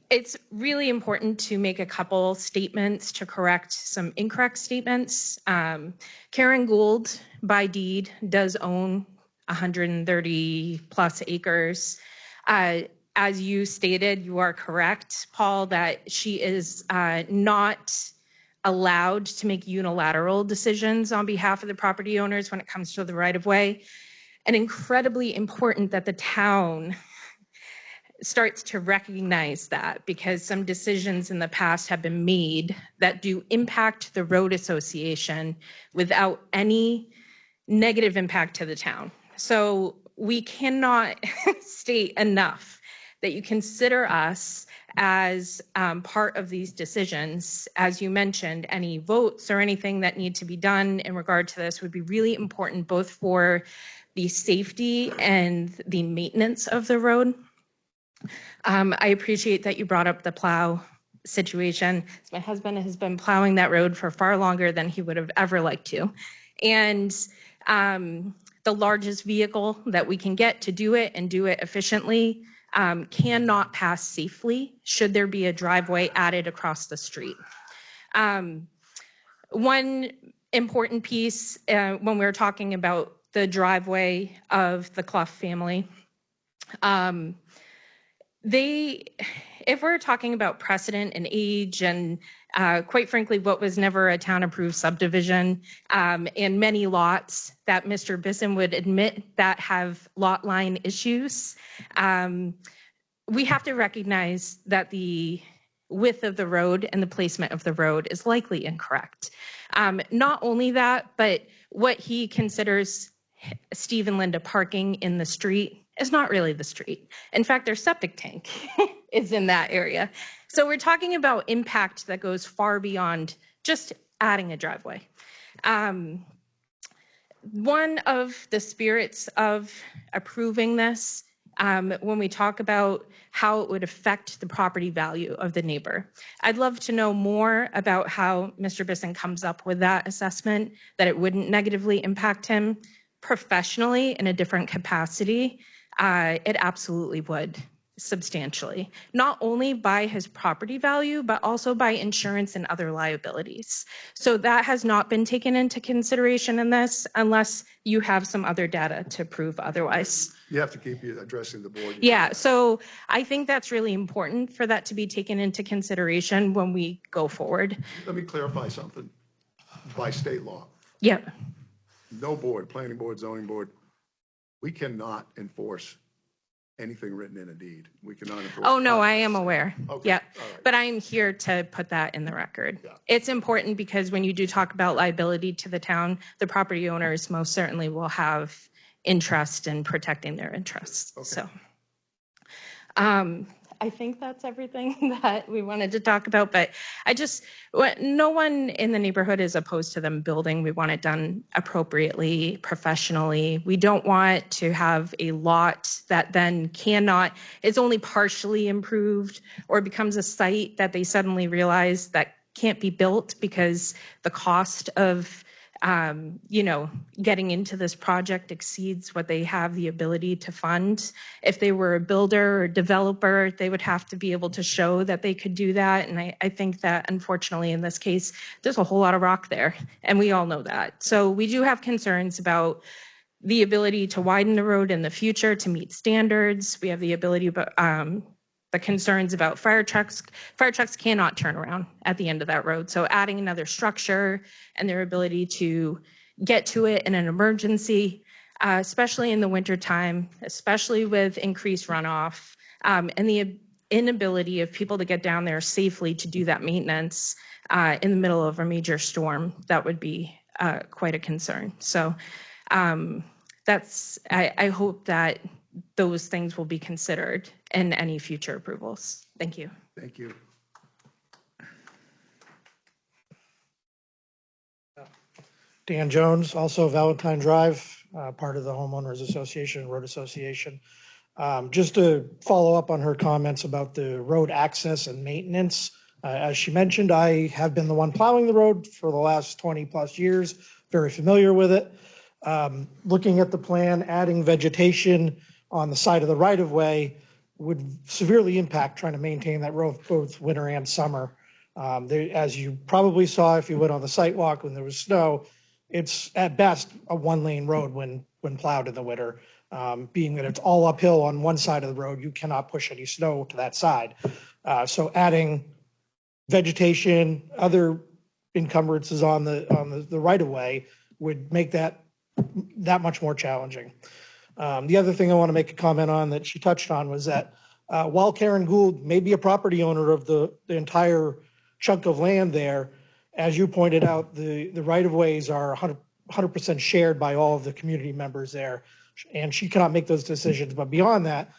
It's really important to make a couple statements to correct some incorrect statements. Karen Gould, by deed, does own 130 plus acres. As you stated, you are correct, Paul, that she is not allowed to make unilateral decisions on behalf of the property owners when it comes to the right-of-way. And incredibly important that the town starts to recognize that, because some decisions in the past have been made that do impact the road association without any negative impact to the town. So we cannot state enough that you consider us as part of these decisions. As you mentioned, any votes or anything that need to be done in regard to this would be really important, both for the safety and the maintenance of the road. I appreciate that you brought up the plow situation. My husband has been plowing that road for far longer than he would have ever liked to. And the largest vehicle that we can get to do it and do it efficiently cannot pass safely should there be a driveway added across the street. One important piece when we're talking about the driveway of the Clough family, if we're talking about precedent and age and quite frankly, what was never a town approved subdivision and many lots that Mr. Bisson would admit that have lot line issues, we have to recognize that the width of the road and the placement of the road is likely incorrect. Not only that, but what he considers Steve and Linda parking in the street is not really the street. In fact, their septic tank is in that area. So we're talking about impact that goes far beyond just adding a driveway. One of the spirits of approving this, when we talk about how it would affect the property value of the neighbor, I'd love to know more about how Mr. Bisson comes up with that assessment, that it wouldn't negatively impact him professionally in a different capacity. It absolutely would, substantially, not only by his property value, but also by insurance and other liabilities. So that has not been taken into consideration in this, unless you have some other data to prove otherwise. You have to keep addressing the board. Yeah, so I think that's really important for that to be taken into consideration when we go forward. Let me clarify something. By state law, Yep. no board, planning board, zoning board, we cannot enforce anything written in a deed. We cannot enforce. Oh, no, I contracts. am aware. Okay, Yeah, all right. but I'm here to put that in the record. Yeah. It's important because when you do talk about liability to the town, the property owners most certainly will have interest in protecting their interests. Okay. So I think that's everything that we wanted to talk about, but no one in the neighborhood is opposed to them building. We want it done appropriately, professionally. We don't want to have a lot that then it's only partially improved or becomes a site that they suddenly realize that can't be built because the cost of getting into this project exceeds what they have the ability to fund. If they were a builder or developer, they would have to be able to show that they could do that. And I think that unfortunately in this case, there's a whole lot of rock there, and we all know that. So we do have concerns about the ability to widen the road in the future to meet standards. We have the ability, the concerns about fire trucks. Fire trucks cannot turn around at the end of that road. So adding another structure and their ability to get to it in an emergency, especially in the wintertime, especially with increased runoff, and the inability of people to get down there safely to do that maintenance in the middle of a major storm, that would be quite a concern. So I hope that those things will be considered in any future approvals. Thank you. Thank you. Dan Jones, also Valentine Drive, part of the Homeowners Association, Road Association. Just to follow up on her comments about the road access and maintenance, as she mentioned, I have been the one plowing the road for the last 20 plus years, very familiar with it. Looking at the plan, adding vegetation on the side of the right-of-way would severely impact trying to maintain that road both winter and summer. As you probably saw if you went on the site walk when there was snow, it's at best a one-lane road when plowed in the winter. Being that it's all uphill on one side of the road, you cannot push any snow to that side. So adding vegetation, other encumbrances on the right-of-way would make that much more challenging. The other thing I want to make a comment on that she touched on was that while Karen Gould may be a property owner of the entire chunk of land there, as you pointed out, the right-of-ways are 100% shared by all of the community members there, and she cannot make those decisions. But beyond that,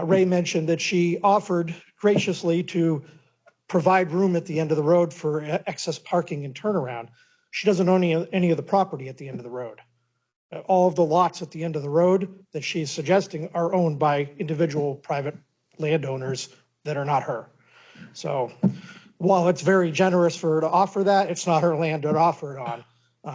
Ray mentioned that she offered graciously to provide room at the end of the road for excess parking and turnaround. She doesn't own any of the property at the end of the road. All of the lots at the end of the road that she's suggesting are owned by individual private landowners that are not her. So while it's very generous for her to offer that, it's not her land to offer it on,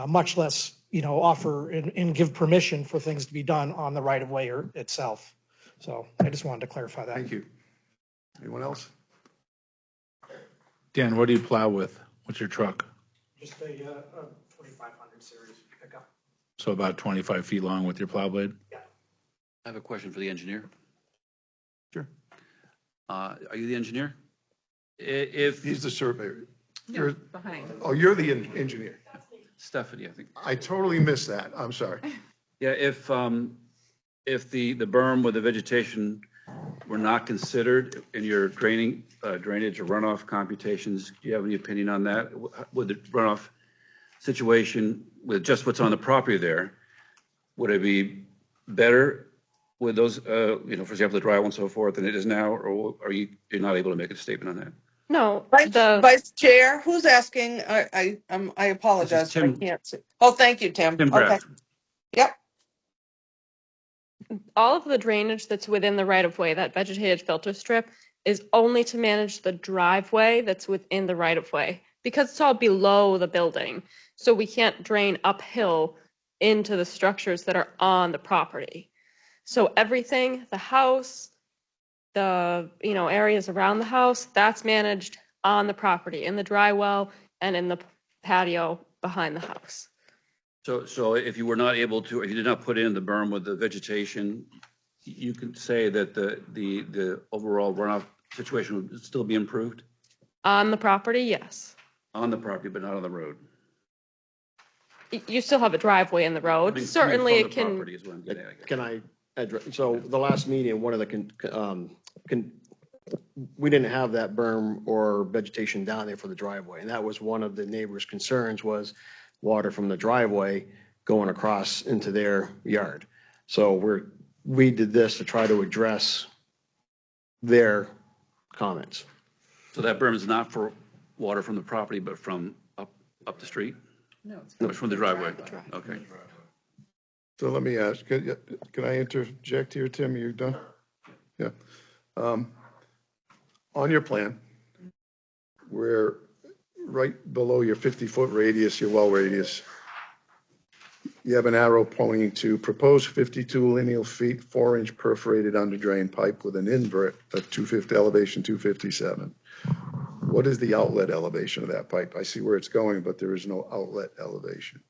much less, offer and give permission for things to be done on the right of way itself. So I just wanted to clarify that. Thank you. Anyone else? Dan, what do you plow with? What's your truck? Just a 2500 series pickup. So about 25 feet long with your plow blade? Yeah. I have a question for the engineer. Sure. Are you the engineer? If He's the surveyor. Yeah, behind. You're the engineer. Stephanie, I think. I totally missed that. I'm sorry. Yeah, if the berm with the vegetation were not considered in your drainage or runoff computations, do you have any opinion on that? Would the runoff situation with just what's on the property there, would it be better with those, for example, the drywall and so forth than it is now, or you're not able to make a statement on that? No, Vice Chair, who's asking? I apologize. This is Tim. I can't see. Oh, thank you, Tim. Tim Okay. Graff. Yep. all of the drainage that's within the right of way, that vegetated filter strip, is only to manage the driveway that's within the right of way because it's all below the building. So we can't drain uphill into the structures that are on the property. So everything, the house, the areas around the house, that's managed on the property, in the dry well and in the patio behind the house. So if you were not able to, if you did not put in the berm with the vegetation, you could say that the overall runoff situation would still be improved On the property, yes. on the property, but not on the road. You still have a driveway in the road. Coming Certainly from it the can, property is what I'm getting at. Can I address, so the last meeting, one of the, we didn't have that berm or vegetation down there for the driveway. And that was one of the neighbors' concerns, was water from the driveway going across into their yard. So we did this to try to address their comments. So that berm is not for water from the property, but from up the street? No, it's No, it's from the driveway. Okay. So let me ask, can I interject here, Tim? You done? Yeah. On your plan, where right below your 50-foot radius, your well radius, you have an arrow pointing to proposed 52 lineal feet, 4-inch perforated under drain pipe with an invert of 250 elevation 257. What is the outlet elevation of that pipe? I see where it's going, but there is no outlet elevation.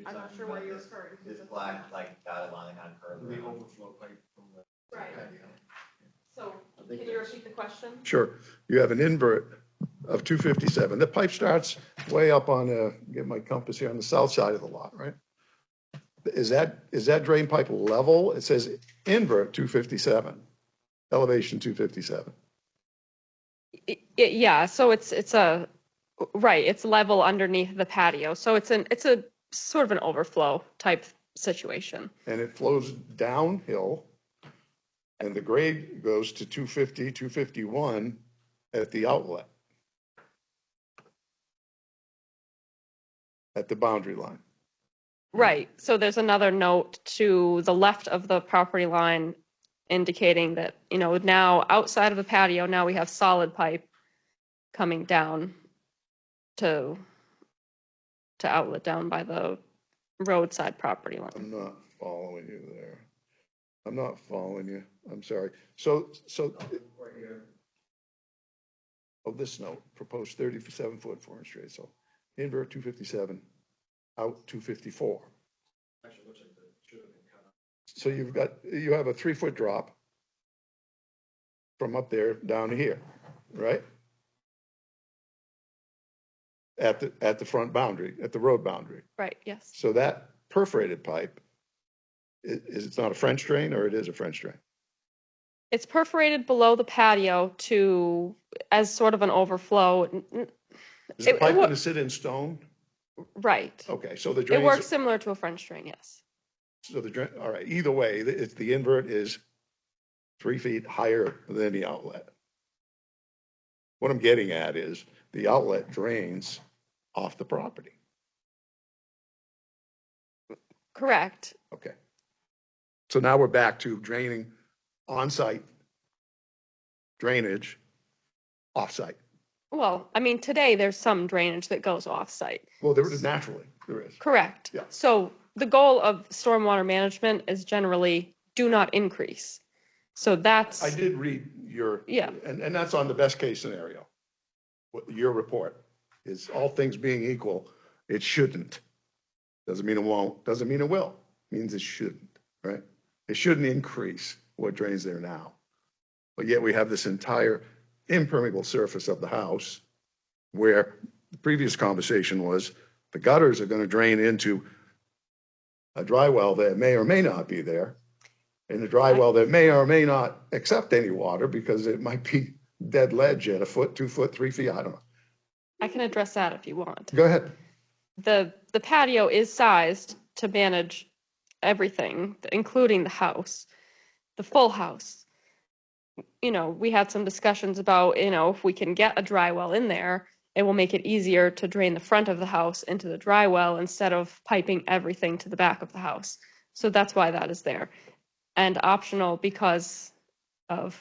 I'm not sure what you're referring to. This black, like, dotted line that kind of curves around. overflow pipe from the. Right. So can you repeat the question? Sure. You have an invert of 257. The pipe starts way up on, get my compass here, on the south side of the lot, right? Is that drain pipe level? It says invert 257, elevation 257. Yeah, so it's right, it's level underneath the patio. So it's a sort of an overflow type situation. And it flows downhill, and the grade goes to 250, 251 at the outlet, at the boundary line. Right. So there's another note to the left of the property line indicating that, now outside of the patio, now we have solid pipe coming down to outlet down by the roadside property line. I'm not following you there. I'm not following you. I'm sorry. So, this note, proposed 37-foot 4-inch straight, so invert 257, out 254. Actually, looks like that should have been cut off. So you have a 3-foot drop from up there down to here, right? At the front boundary, at the road boundary. Right, yes. So that perforated pipe, it's not a French drain, or it is a French drain? It's perforated below the patio as sort of an overflow. Is the pipe going to sit in stone? Right. Okay, so the It drain. works similar to a French drain, yes. So the drain, all right, either way, the invert is 3 feet higher than the outlet. What I'm getting at is the outlet drains off the property. Correct. Okay. So now we're back to draining on-site drainage off-site. Well, I mean, today there's some drainage that goes off-site. Well, there is naturally, there is. Correct. Yeah. So the goal of stormwater management is generally do not increase. So that's. I did read your. Yeah. And that's on the best case scenario. What your report is, all things being equal, it shouldn't. Doesn't mean it won't, doesn't mean it will, means it shouldn't, right? It shouldn't increase what drains there now. But yet we have this entire impermeable surface of the house where the previous conversation was the gutters are going to drain into a dry well that may or may not be there, and a dry well that may or may not accept any water because it might be dead ledge at 1 foot, 2 foot, 3 feet, I don't know. I can address that if you want. Go ahead. The patio is sized to manage everything, including the house, the full house. We had some discussions about, if we can get a dry well in there, it will make it easier to drain the front of the house into the dry well instead of piping everything to the back of the house. So that's why that is there. And optional because of,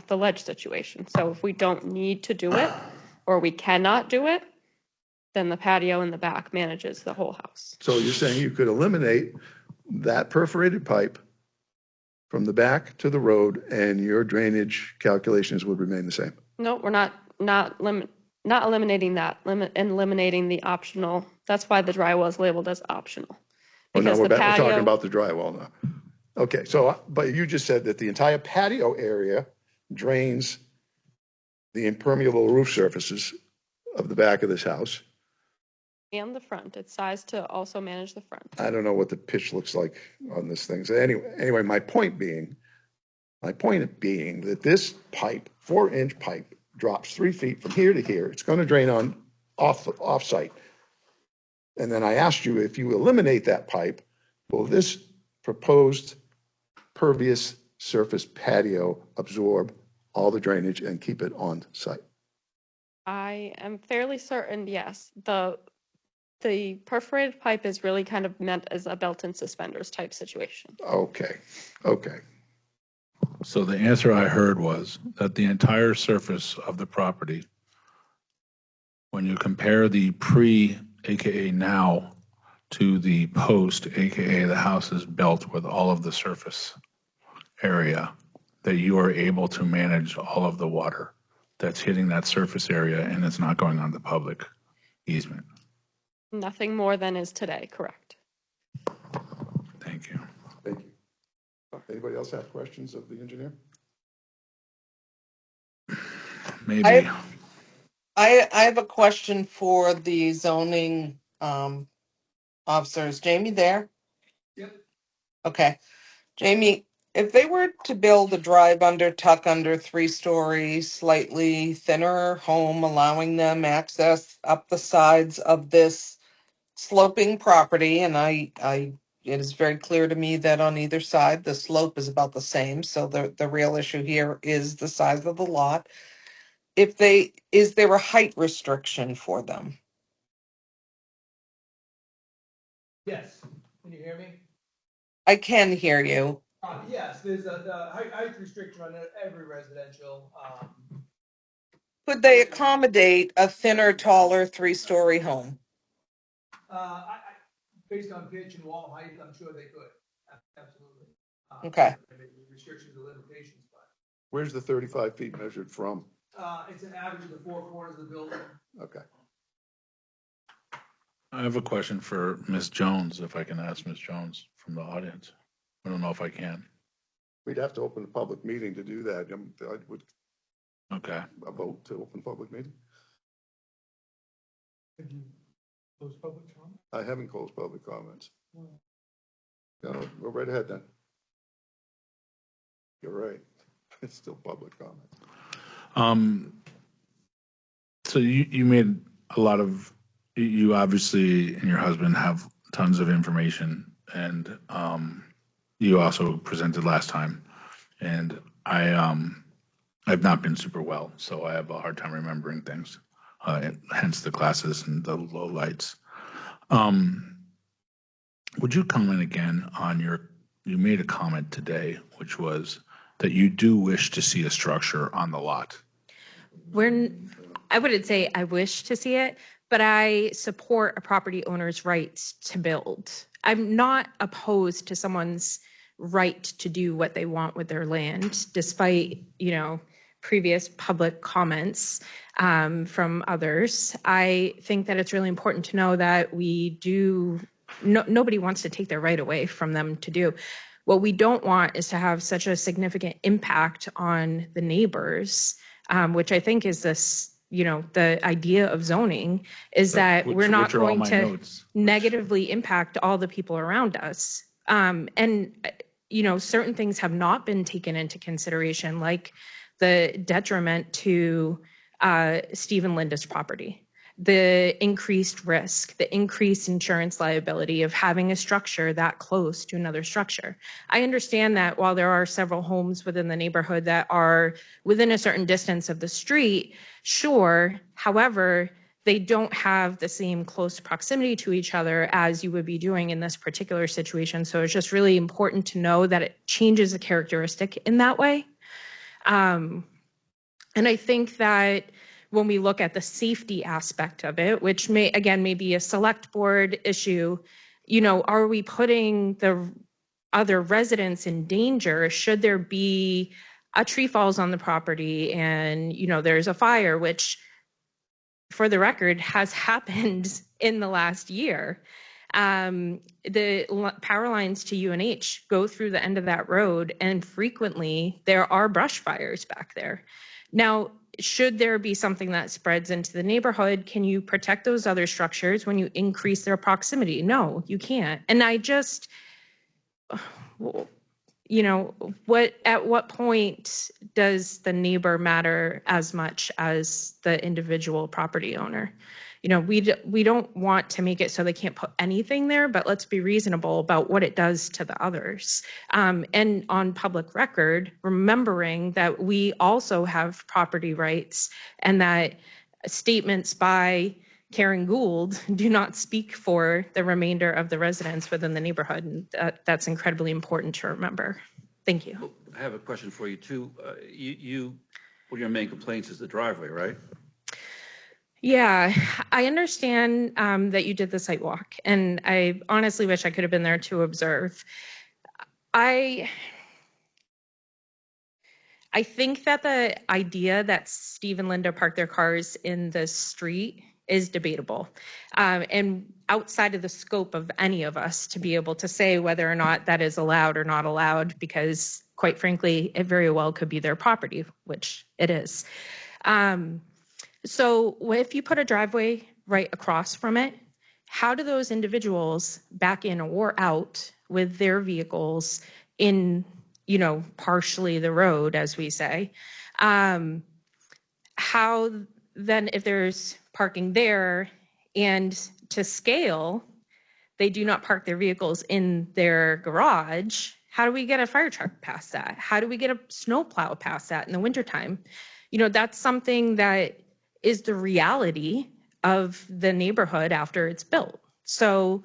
the ledge situation. So if we don't need to do it or we cannot do it, then the patio in the back manages the whole house. So you're saying you could eliminate that perforated pipe from the back to the road and your drainage calculations would remain the same? No, we're not not eliminating that, eliminating the optional. That's why the drywall is labeled as optional. Oh, no, Because we're the back, we're talking patio, about the drywall now. Okay, so, but you just said that the entire patio area drains the impermeable roof surfaces of the back of this house. and the front, it's sized to also manage the front. I don't know what the pitch looks like on this thing. So anyway, my point being that this pipe, 4-inch pipe, drops 3 feet from here to here. It's going to drain on off-site. And then I asked you, if you eliminate that pipe, will this proposed pervious surface patio absorb all the drainage and keep it on site? I am fairly certain, yes. The perforated pipe is really kind of meant as a belt and suspenders type situation. Okay, okay. So the answer I heard was that the entire surface of the property, when you compare the pre, AKA now, to the post, AKA the house is built with all of the surface area, that you are able to manage all of the water that's hitting that surface area and it's not going on the public easement. Nothing more than is today, correct? Thank you. Thank you. Anybody else have questions of the engineer? Maybe. I have a question for the zoning officers. Jamie there? Yep. Okay. Jamie, if they were to build a drive under, tuck under, 3-story, slightly thinner home, allowing them access up the sides of this sloping property, and it is very clear to me that on either side, the slope is about the same. So the real issue here is the size of the lot. Is there a height restriction for them? Yes, can you hear me? I can hear you. Yes, there's a height restriction on every residential. Could they accommodate a thinner, taller, 3-story home? Based on pitch and wall height, I'm sure they could, absolutely. Okay. Restrictions or limitations, but. Where's the 35 feet measured from? It's an average of the 4 corners of the building. Okay. I have a question for Ms. Jones, if I can ask Ms. Jones from the audience. I don't know if I can. We'd have to open a public meeting to do that. I would Okay. vote to open public meeting. Could you close public comment? I haven't closed public comments. No, go right ahead then. You're right. It's still public comment. So you made a lot of, you obviously and your husband have tons of information, and you also presented last time, and I've not been super well, so I have a hard time remembering things, hence the glasses and the low lights. Would you comment again on you made a comment today, which was that you do wish to see a structure on the lot. I wouldn't say I wish to see it, but I support a property owner's rights to build. I'm not opposed to someone's right to do what they want with their land, despite, previous public comments from others. I think that it's really important to know that nobody wants to take their right away from them to do. What we don't want is to have such a significant impact on the neighbors, which I think is this, the idea of zoning is that we're not going to negatively impact all the people around us. And certain things have not been taken into consideration, like the detriment to Steve and Linda's property, the increased risk, the increased insurance liability of having a structure that close to another structure. I understand that while there are several homes within the neighborhood that are within a certain distance of the street, sure. However, they don't have the same close proximity to each other as you would be doing in this particular situation. So it's just really important to know that it changes a characteristic in that way. And I think that when we look at the safety aspect of it, which may be a select board issue, are we putting the other residents in danger? Should there be a tree falls on the property and, there's a fire, which for the record, has happened in the last year. The power lines to UNH go through the end of that road, and frequently there are brush fires back there. Now, should there be something that spreads into the neighborhood, can you protect those other structures when you increase their proximity? No, you can't. And I just, you know, at what point does the neighbor matter as much as the individual property owner? You know, we don't want to make it so they can't put anything there, but let's be reasonable about what it does to the others. And on public record, remembering that we also have property rights and that statements by Karen Gould do not speak for the remainder of the residents within the neighborhood. And that's incredibly important to remember. Thank you. I have a question for you too. One of your main complaints is the driveway, right? Yeah, I understand that you did the site walk, and I honestly wish I could have been there to observe. I think that the idea that Steve and Linda park their cars in the street is debatable, and outside of the scope of any of us to be able to say whether or not that is allowed or not allowed, because quite frankly, it very well could be their property, which it is. So if you put a driveway right across from it, how do those individuals back in or out with their vehicles in, you know, partially the road, as we say? How then, if there's parking there and to scale, they do not park their vehicles in their garage, how do we get a fire truck past that? How do we get a snowplow past that in the wintertime? You know, that's something that is the reality of the neighborhood after it's built. So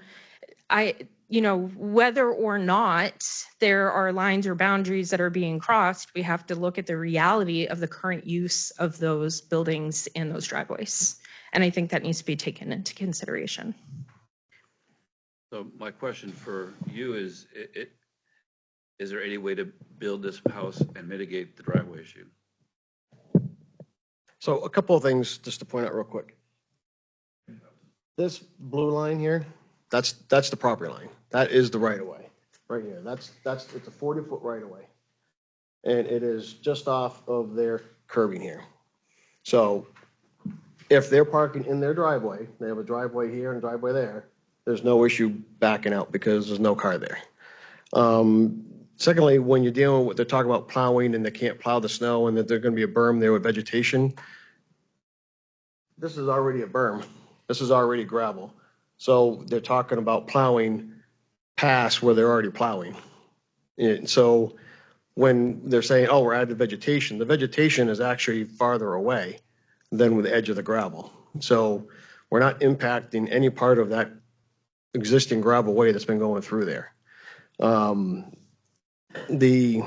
you know, whether or not there are lines or boundaries that are being crossed, we have to look at the reality of the current use of those buildings and those driveways. And I think that needs to be taken into consideration. So my question for you is there any way to build this house and mitigate the driveway issue? So a couple of things just to point out real quick. This blue line here, that's the property line. That is the right of way right here. It's a 40-foot right of way. And it is just off of their curbing here. So if they're parking in their driveway, they have a driveway here and a driveway there, there's no issue backing out because there's no car there. Secondly, when you're dealing with, they're talking about plowing and they can't plow the snow and that there's going to be a berm there with vegetation. This is already a berm. This is already gravel. So they're talking about plowing past where they're already plowing. And so when they're saying, oh, we're adding vegetation, the vegetation is actually farther away than with the edge of the gravel. So we're not impacting any part of that existing gravel way that's been going through there. The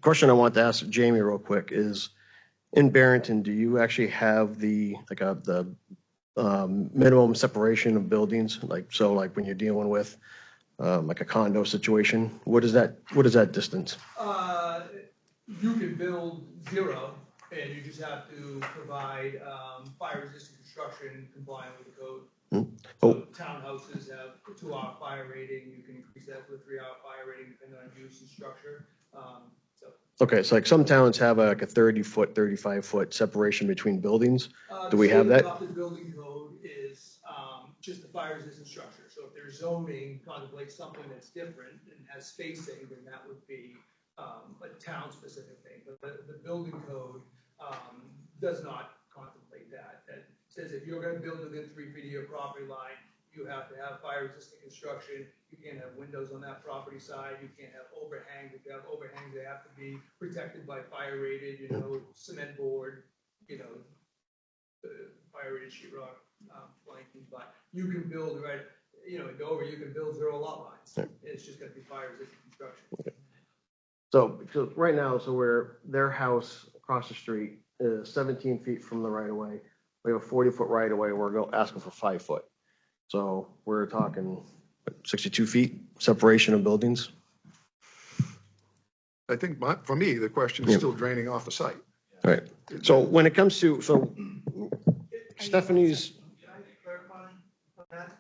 question I want to ask Jamie real quick is, in Barrington, do you actually have the minimum separation of buildings? Like when you're dealing with like a condo situation, what is that distance? You can build 0, and you just have to provide fire-resistant construction compliant with the code. So townhouses have a 2-hour fire rating. You can increase that to a 3-hour fire rating depending on use and structure. Okay, so like some towns have like a 30-foot, 35-foot separation between buildings. Do we have that? The building code is just the fire-resistant structure. So if there's zoning contemplates something that's different and has spacing, then that would be a town-specific thing. But the building code does not contemplate that. That says if you're going to build within 3 feet of your property line, you have to have fire-resistant construction. You can't have windows on that property side. You can't have overhangs. If you have overhangs, they have to be protected by fire-rated, cement board, fire-rated sheetrock flanking. But you can build in Dover, you can build 0 lot lines. It's just going to be fire-resistant construction. Okay. So right now, their house across the street is 17 feet from the right of way. We have a 40-foot right of way. We're asking for 5 foot. So we're talking 62 feet separation of buildings. I think for me, the question is still draining off the site. All right. So when it comes to, so Stephanie's, Can I clarify on that?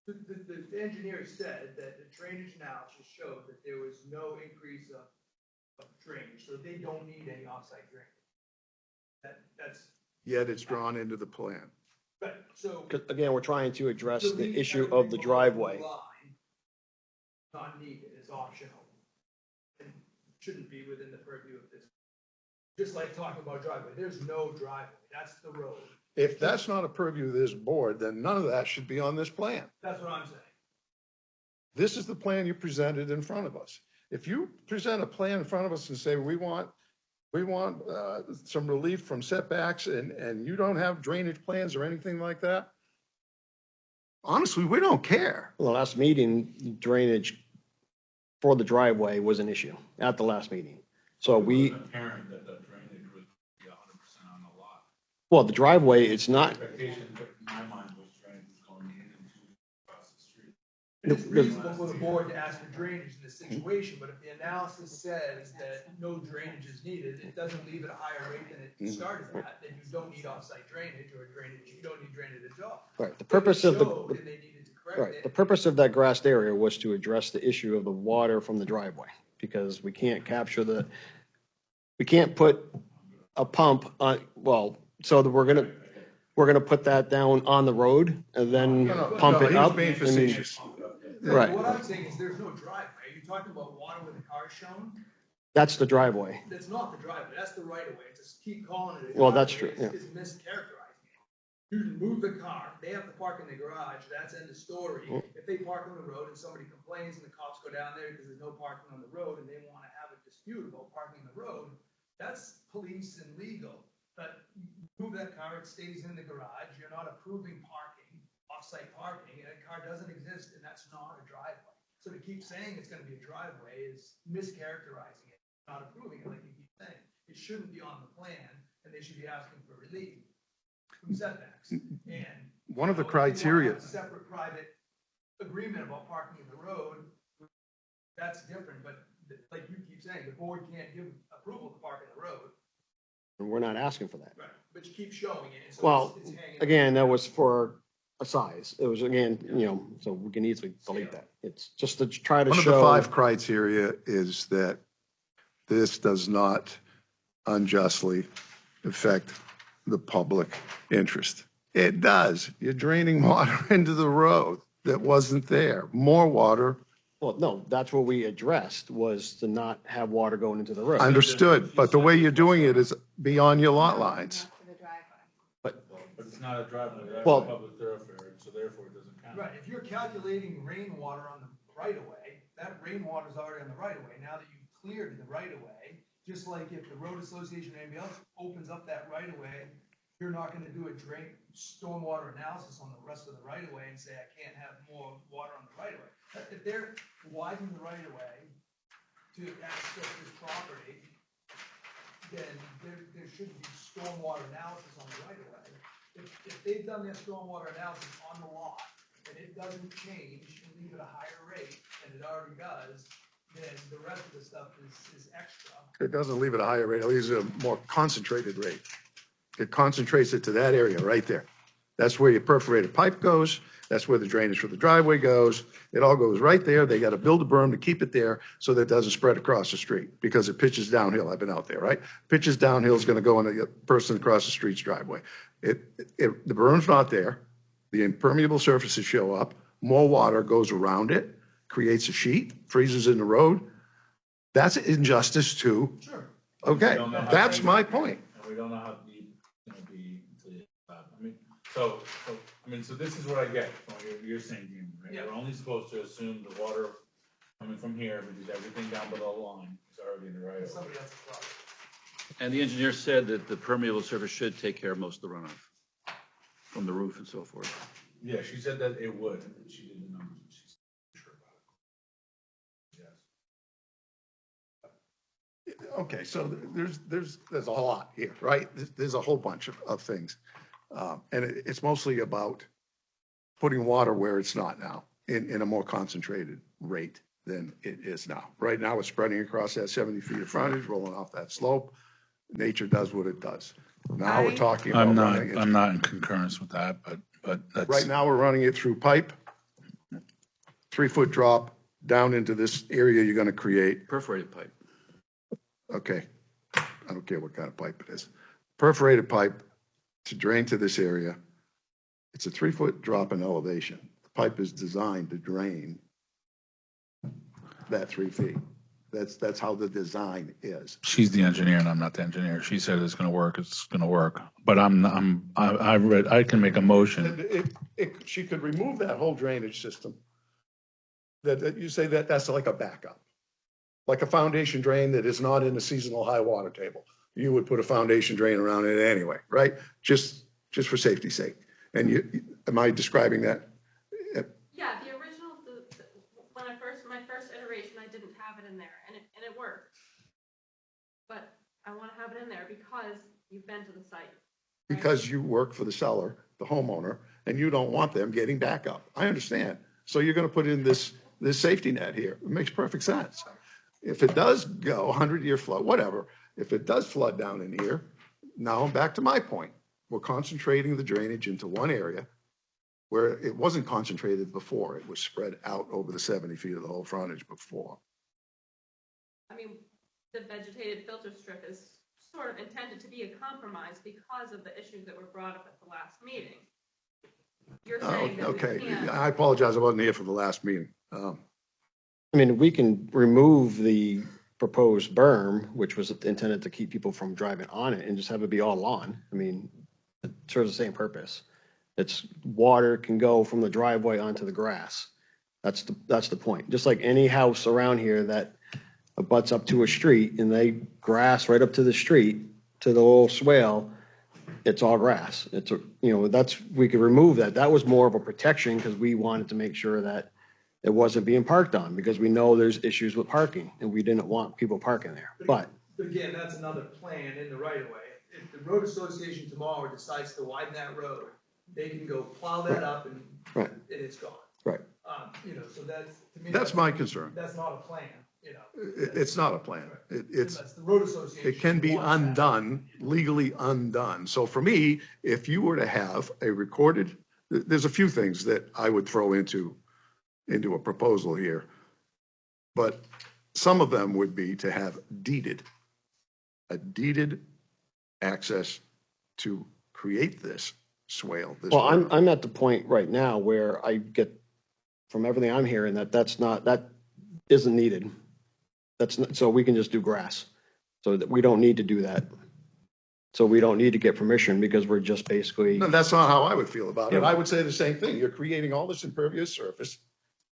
The engineer said that the drainage analysis showed that there was no increase of drainage, so they don't need any offsite drainage. That's, Yet it's drawn into the plan. right, so. 'cause again, we're trying to address the delete issue of everything the below driveway. line, not needed, it's optional. And shouldn't be within the purview of this. Just like talking about driveway, there's no driveway, that's the road. If that's not a purview of this board, then none of that should be on this plan. That's what I'm saying. This is the plan you presented in front of us. If you present a plan in front of us and say, we want some relief from setbacks and you don't have drainage plans or anything like that, honestly, we don't care. Well, the last meeting, drainage for the driveway was an issue at the last meeting. So we, Apparent that the drainage would be 100% on the lot. well, the driveway, it's not, Expectation in my mind was drainage going in and across the street. It's reasonable for the board to ask for drainage in this situation, but if the analysis says that no drainage is needed, it doesn't leave at a higher rate than it started at, then you don't need offsite drainage or drainage, you don't need drainage at all. right, the purpose of Showed the, and they needed to correct right, it. the purpose of that grassed area was to address the issue of the water from the driveway. Because we can't capture we can't put a pump on, well, so that we're gonna put that down on the road and then pump it he was up. being I mean, facetious. Right. What I'm saying is there's no driveway. Are you talking about water with the car shown? That's the driveway. That's not the driveway, that's the right of way. Just keep calling it a Well, that's driveway true, is mischaracterizing it. You move the car, they have to park in the garage, that's end of story. If they park on the road and somebody complains and the cops go down there because there's no parking on the road and they want to have a dispute about parking on the road, that's police and legal. But you move that car, it stays in the garage, you're not approving parking, off-site parking, and a car doesn't exist and that's not a driveway. So to keep saying it's gonna be a driveway is mischaracterizing it, not approving it like you keep saying. It shouldn't be on the plan and they should be asking for relief from setbacks. And One of the if you wanna have criteria, a separate private agreement about parking in the road, that's different, but like you keep saying, the board can't give approval to park in the road. And we're not asking for that. Right. But you keep showing it, and so Well, it's hanging. again, that was for a size. It was, again, so we can easily delete that. It's just to try to one of the show. 5 criteria is that this does not unjustly affect the public interest. It does. You're draining water into the road that wasn't there. More water. Well, no, that's what we addressed, was to not have water going into the road. Understood, but the way you're doing it is beyond your lot lines. But, But it's not a driveway, that's a Well- public thoroughfare, so therefore it doesn't count. Right, if you're calculating rainwater on the right of way, that rainwater's already on the right of way. Now that you've cleared the right of way, just like if the road association or anybody else opens up that right of way, you're not gonna do a stormwater analysis on the rest of the right of way and say, I can't have more water on the right of way. If they're widening the right of way to access this property, then there shouldn't be stormwater analysis on the right of way. If they've done their stormwater analysis on the lot and it doesn't change and leave it a higher rate, and it already does, then the rest of the stuff is extra. It doesn't leave it a higher rate, it leaves it a more concentrated rate. It concentrates it to that area right there. That's where your perforated pipe goes. That's where the drainage for the driveway goes. It all goes right there. They got to build a berm to keep it there so that it doesn't spread across the street because it pitches downhill. I've been out there, right? Pitches downhill is going to go on the person across the street's driveway. The berm's not there. The impermeable surfaces show up. More water goes around it, creates a sheet, freezes in the road. That's injustice too. Sure. Okay, that's my point. And we don't know how deep it's gonna be until you, so this is what I get from what you're saying, Jim, right? Yeah. We're only supposed to assume the water coming from here, because everything down below the line is already in the right of way. Somebody else's property. And the engineer said that the permeable surface should take care of most of the runoff from the roof and so forth. Yeah, she said that it would, and she did the numbers, and she's sure about it. Yes. Okay, so there's a lot here, right? There's a whole bunch of things. And it's mostly about putting water where it's not now, in a more concentrated rate than it is now. Right now, it's spreading across that 70 feet of frontage, rolling off that slope. nature does what it does. Now we're talking about I'm running it. I'm not in concurrence with that, but that's. Right now, we're running it through pipe, 3-foot drop down into this area you're gonna create. Perforated pipe. Okay, I don't care what kind of pipe it is. Perforated pipe to drain to this area. It's a 3-foot drop in elevation. The pipe is designed to drain that 3 feet. That's how the design is. She's the engineer and I'm not the engineer. She said it's gonna work, it's gonna work. But I can make a motion. She could remove that whole drainage system. That you say that's like a backup. Like a foundation drain that is not in the seasonal high water table. You would put a foundation drain around it anyway, right? Just for safety's sake. And am I describing that? Yeah, the original, when my first iteration, I didn't have it in there, and it worked. But I want to have it in there because you've been to the site. Right? Because you work for the seller, the homeowner, and you don't want them getting backup. I understand. So you're going to put in this safety net here. It makes perfect sense. If it does go 100-year flood, whatever, if it does flood down in here, now I'm back to my point. We're concentrating the drainage into one area where it wasn't concentrated before. It was spread out over the 70 feet of the whole frontage before. I mean, the vegetated filter strip is sort of intended to be a compromise because of the issues that were brought up at the last meeting. You're saying that Okay, we can't. I apologize. I wasn't here for the last meeting. I mean, we can remove the proposed berm, which was intended to keep people from driving on it, and just have it be all lawn. I mean, it serves the same purpose. It's water can go from the driveway onto the grass. That's the point. Just like any house around here that abuts up to a street and they grass right up to the street, to the little swale, it's all grass. It's we could remove that. That was more of a protection because we wanted to make sure that it wasn't being parked on, because we know there's issues with parking and we didn't want people parking there. But again, that's another plan in the right of way. If the road association tomorrow decides to widen that road, they can go plow that up and it's gone. Right. So that's, to me. That's my concern. That's not a plan, It's not a plan. That's the road association. It can be wants that. undone, legally undone. So for me, if you were to have a recorded, there's a few things that I would throw into a proposal here. But some of them would be to have a deeded access to create this swale. well, I'm at the point right now where I get, from everything I'm hearing, that isn't needed. So we can just do grass. So that we don't need to do that. So we don't need to get permission because we're just basically. No, that's not how I would feel about it. Yeah. I would say the same thing. You're creating all this impervious surface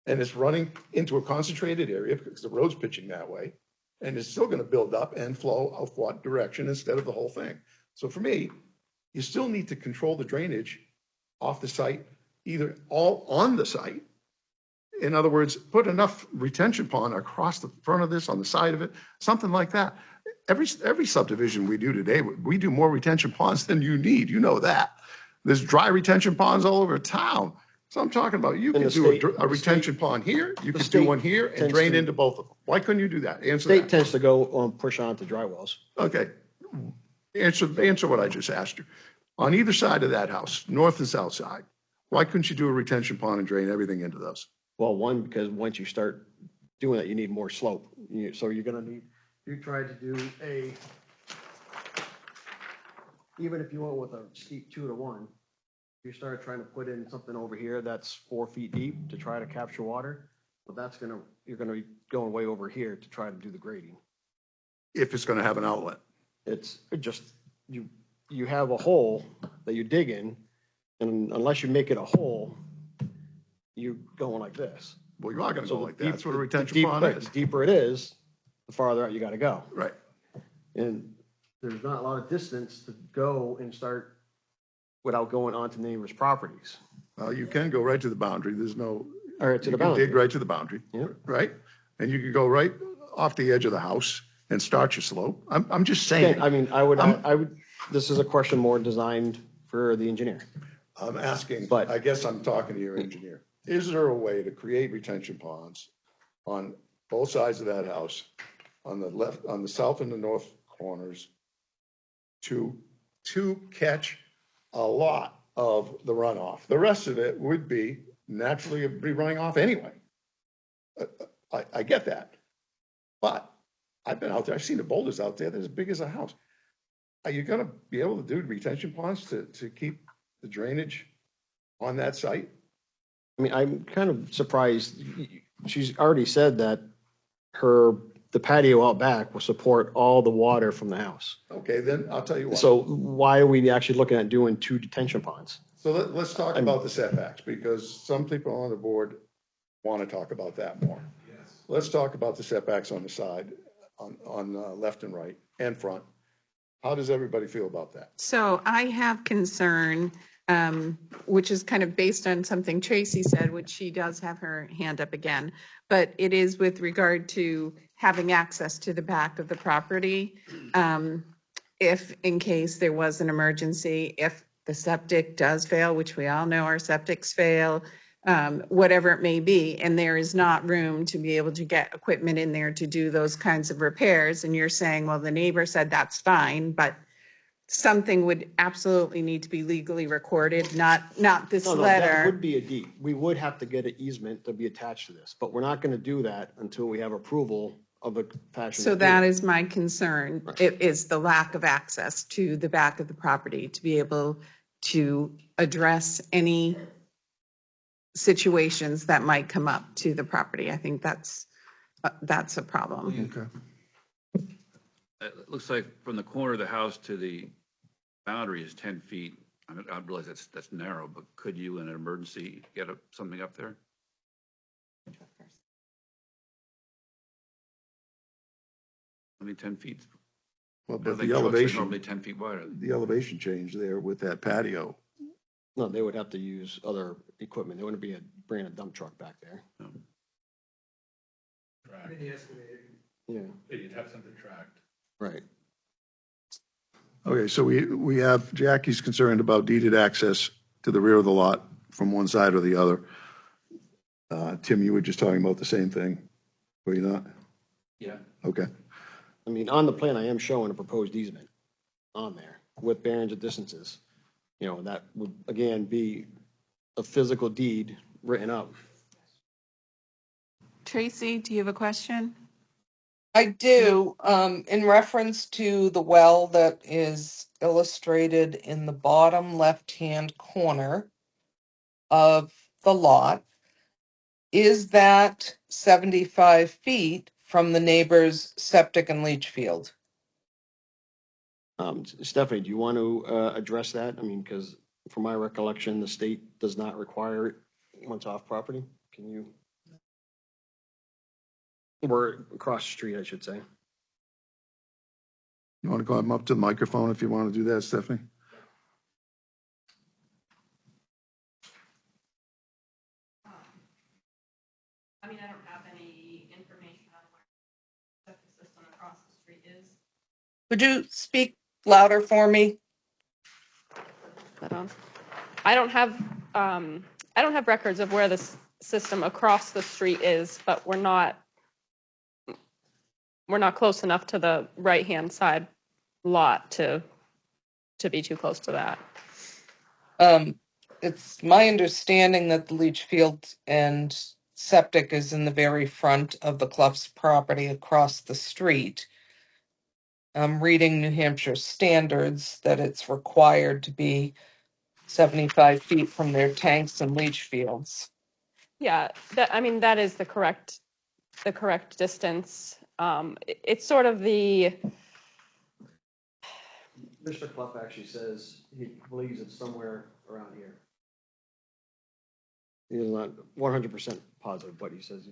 and it's running into a concentrated area because the road's pitching that way. And it's still going to build up and flow out what direction instead of the whole thing. So for me, you still need to control the drainage off the site, either all on the site. In other words, put enough retention pond across the front of this, on the side of it, something like that. Every subdivision we do today, we do more retention ponds than you need. You know that. There's dry retention ponds all over town. So I'm talking about, you can do a retention pond here, you could do one here and drain into both of them. Why couldn't you do that? Answer State that. tends to go push on to dry wells. Okay. Answer what I just asked you. On either side of that house, north and south side, why couldn't you do a retention pond and drain everything into those? Well, one, because once you start doing that, you need more slope. So you're gonna need, you tried to do even if you went with a steep 2-to-1, you started trying to put in something over here that's 4 feet deep to try to capture water. Well, you're gonna be going way over here to try to do the grading. If it's gonna have an outlet. It's just, you have a hole that you dig in, and unless you make it a hole, you're going like this. Well, you are gonna So go like that. That's what a the retention pond is. The deeper it is, the farther out you gotta go. Right. And there's not a lot of distance to go and start without going onto neighbors' properties. You can go right to the boundary. There's no. All right, to you the can boundary. dig right to the boundary. Yeah. Right? And you can go right off the edge of the house and start your slope. I'm just saying. I mean, I would, this is a question more designed for the engineer. I'm asking, But- I guess I'm talking to your engineer. Is there a way to create retention ponds on both sides of that house, on the left, on the south and the north corners, to catch a lot of the runoff. The rest of it would be naturally be running off anyway. I get that. But I've been out there, I've seen the boulders out there, they're as big as a house. Are you gonna be able to do retention ponds to keep the drainage on that site? I mean, I'm kind of surprised. She's already said that the patio out back will support all the water from the house. Okay, then I'll tell you what. So why are we actually looking at doing 2 detention ponds? So let's talk about the setbacks, because some people on the board want to talk about that more. Yes. Let's talk about the setbacks on the side, on left and right and front. How does everybody feel about that? So I have concern, which is kind of based on something Tracy said, which she does have her hand up again, but it is with regard to having access to the back of the property. If in case there was an emergency, if the septic does fail, which we all know our septics fail, whatever it may be, and there is not room to be able to get equipment in there to do those kinds of repairs, and you're saying, well, the neighbor said that's fine, but something would absolutely need to be legally recorded, not this No, that letter. would be a deed. We would have to get an easement to be attached to this, but we're not going to do that until we have approval of a fashion. So that is my concern, it is the lack of access to the back of the property to be able to address any situations that might come up to the property. I think that's a problem. Okay. It looks like from the corner of the house to the boundary is 10 feet. I mean, I realize that's narrow, but could you in an emergency get something up there? I mean, 10 feet. Well, I but think the trucks are elevation, normally 10 feet wider. the elevation change there with that patio. No, they would have to use other equipment. There wouldn't be bringing a dump truck back there. Mini excavator. Yeah, You'd have something tracked. right. Okay, so we have, Jackie's concerned about deeded access to the rear of the lot from one side or the other. Tim, you were just talking about the same thing, were you not? Yeah. Okay. I mean, on the plan, I am showing a proposed easement on there with bearings and distances. You know, that would, again, be a physical deed written up. Tracy, do you have a question? I do, in reference to the well that is illustrated in the bottom left-hand corner of the lot. Is that 75 feet from the neighbor's septic and leach field? Stephanie, do you want to address that? I mean, because from my recollection, the state does not require it once off property. Can you? We're across the street, I should say. You want to go up to the microphone if you want to do that, Stephanie? I mean, I don't have any information on where the septic system across the street is. Would you speak louder for me? But, I don't have records of where this system across the street is, but we're not close enough to the right-hand side lot to be too close to that. It's my understanding that the leach field and septic is in the very front of the Clough's property across the street. I'm reading New Hampshire standards that it's required to be 75 feet from their tanks and leach fields. Yeah, that is the correct distance. It's sort of the, Mr. Clough actually says he believes it's somewhere around here. He's not 100% positive, but he says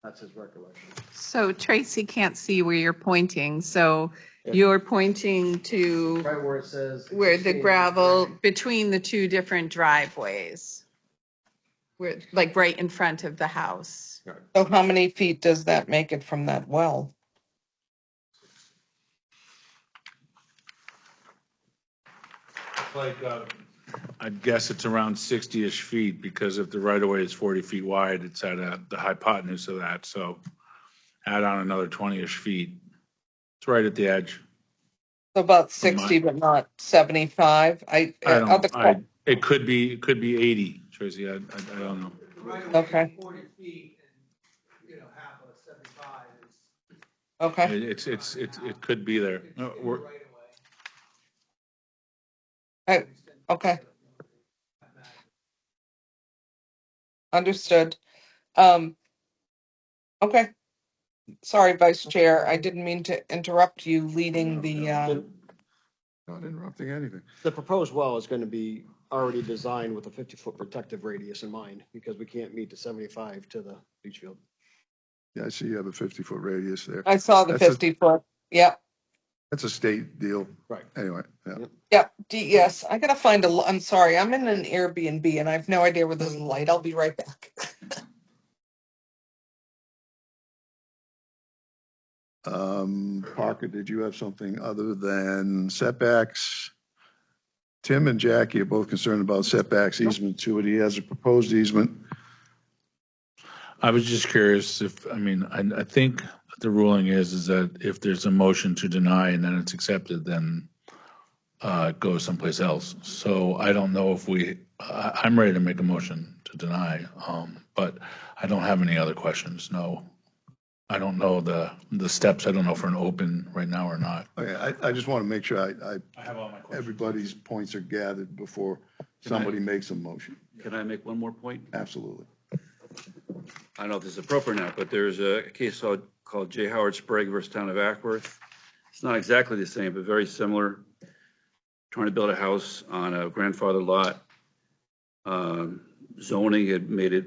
that's his recollection. So Tracy can't see where you're pointing, so Yeah. you're pointing to Right where it says. where the gravel between the two different driveways. Where, like right in front of the house. So how many feet does that make it from that well? Like, I'd guess it's around 60-ish feet, because if the right-of-way is 40 feet wide, it's at the hypotenuse of that, so add on another 20-ish feet. It's right at the edge. So about From my- 60, but not 75. I Other, don't, it could be 80, Tracy, I don't know. Okay. 40 feet and, half of 75 is. okay, It could be there. It's No, in the we're- right of way. okay, understood. Okay. Sorry, Vice Chair, I didn't mean to interrupt you leading the, Not interrupting anything. The proposed well is going to be already designed with a 50-foot protective radius in mind because we can't meet the 75 to the leach field. Yeah, I see you have a 50-foot radius there. I saw the That's a- 50-foot. Yep, That's a state deal. Right. Anyway, yeah. Yep. yep, DES. I gotta find I'm sorry, I'm in an Airbnb and I have no idea where there's a light. I'll be right back. Parker, did you have something other than setbacks? Tim and Jackie are both concerned about setbacks, easement to it. He has a proposed easement. I was just curious if, I think the ruling is that if there's a motion to deny and then it's accepted, then it goes someplace else. So I don't know if I'm ready to make a motion to deny, but I don't have any other questions, no. I don't know the steps. I don't know if we're an open right now or not. Okay, I just want to make sure I have all my questions. everybody's points are gathered before somebody makes a motion. Can I make one more point? Absolutely. I don't know if this is appropriate or not, but there's a case called J. Howard Sprague versus Town of Ackworth. It's not exactly the same, but very similar. Trying to build a house on a grandfather lot. Zoning had made it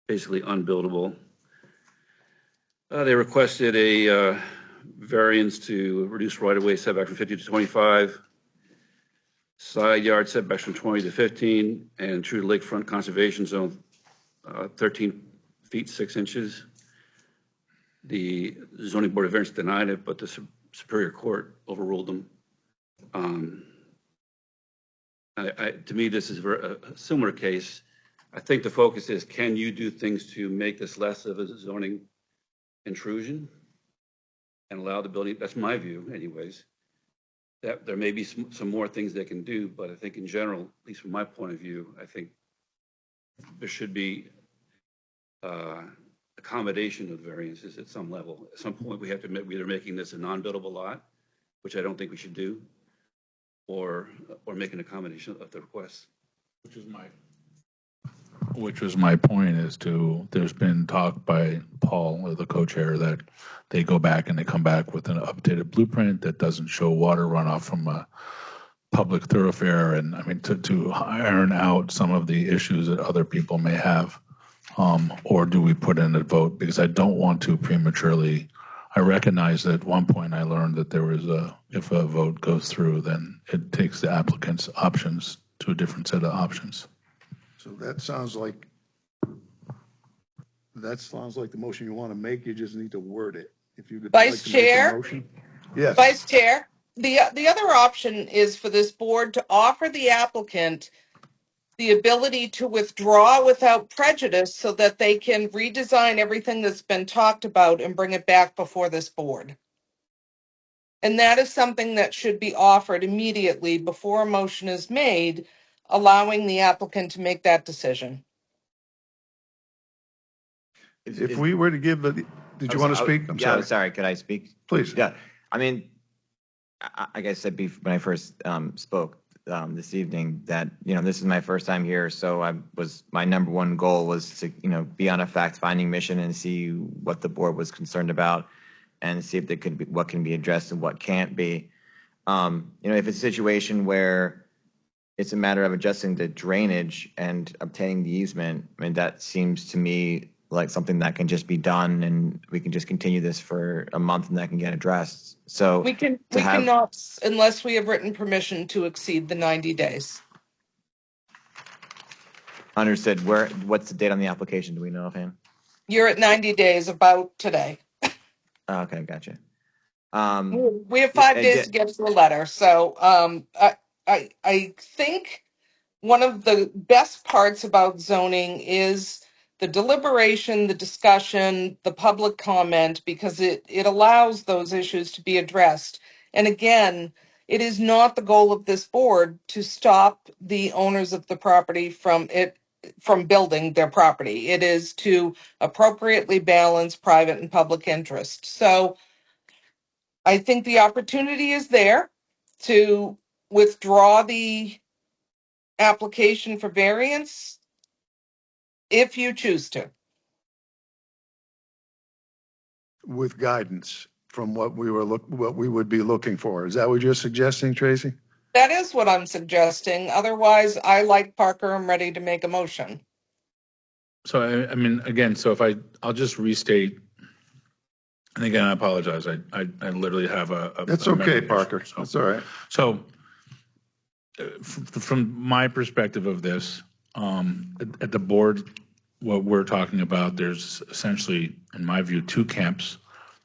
basically unbuildable. They requested a variance to reduce right-of-way setback from 50 to 25, side yard setbacks from 20 to 15, and true lakefront conservation zone 13 feet 6 inches. The zoning board of variance denied it, but the Superior Court overruled them. To me, this is a similar case. I think the focus is, can you do things to make this less of a zoning intrusion and allow the building? That's my view anyways. That there may be some more things they can do, but I think in general, at least from my point of view, I think there should be accommodation of variances at some level. At some point, we have to admit we're either making this a non-buildable lot, which I don't think we should do, or make an accommodation of the request. Which was my point there's been talk by Paul, the co-chair, that they go back and they come back with an updated blueprint that doesn't show water runoff from a public thoroughfare. And to iron out some of the issues that other people may have. Or do we put in a vote? Because I don't want to prematurely. I recognize that at one point I learned that there was if a vote goes through, then it takes the applicant's options to a different set of options. So that sounds like the motion you want to make. You just need to word it. If you could Vice like to make a Chair? motion. Yes. Vice Chair, the other option is for this board to offer the applicant the ability to withdraw without prejudice so that they can redesign everything that's been talked about and bring it back before this board. And that is something that should be offered immediately before a motion is made, allowing the applicant to make that decision. If we were to give did you want to speak? I'm sorry. Sorry. Could I speak? Please. Yeah. Like I said when I first spoke this evening, that this is my first time here, so my number one goal was to be on a fact-finding mission and see what the board was concerned about, and see if there could be what can be addressed and what can't be. If it's a situation where it's a matter of adjusting the drainage and obtaining the easement, that seems to me like something that can just be done, and we can just continue this for a month and that can get addressed. So we cannot, unless we have written permission to exceed the 90 days. Understood. What's the date on the application? Do we know offhand? You're at 90 days about today. Okay, gotcha. We have 5 days to get to the letter. So I think one of the best parts about zoning is the deliberation, the discussion, the public comment, because it allows those issues to be addressed. And again, it is not the goal of this board to stop the owners of the property from building their property. It is to appropriately balance private and public interest. So I think the opportunity is there to withdraw the application for variance if you choose to. With guidance from what what we would be looking for. Is that what you're suggesting, Tracy? That is what I'm suggesting. Otherwise, I, like Parker, am ready to make a motion. So I mean, again, so if I'll just restate, and again, I apologize. I literally have a. That's a okay, memory issue, Parker. so. That's all right. So from my perspective of this, at the board, what we're talking about, there's essentially, in my view, two camps.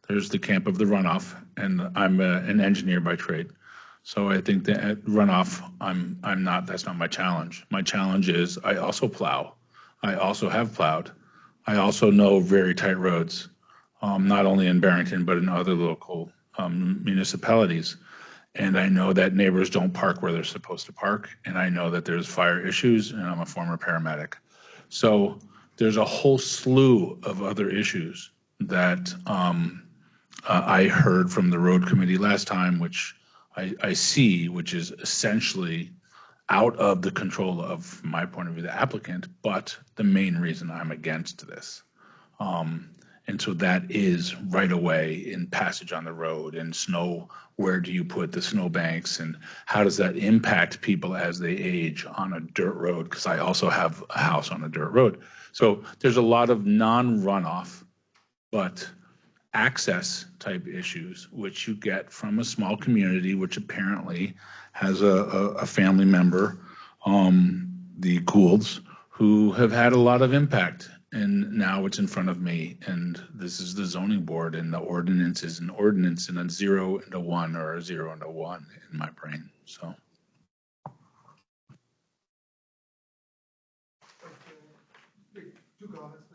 There's the camp of the runoff, and I'm an engineer by trade. So I think that at runoff, I'm not, that's not my challenge. My challenge is I also plow. I also have plowed. I also know very tight roads, not only in Barrington, but in other local municipalities. And I know that neighbors don't park where they're supposed to park. And I know that there's fire issues, and I'm a former paramedic. So there's a whole slew of other issues that I heard from the road committee last time, which I see, which is essentially out of the control of, from my point of view, the applicant, but the main reason I'm against this. And so that is right away in passage on the road and snow, where do you put the snow banks and how does that impact people as they age on a dirt road? Because I also have a house on a dirt road. So there's a lot of non-runoff, but access type issues, which you get from a small community, which apparently has a family member, the Goulds, who have had a lot of impact. And now it's in front of me, and this is the zoning board, and the ordinance is an ordinance and a 0 and a 1 or a 0 and a 1 in my brain, so.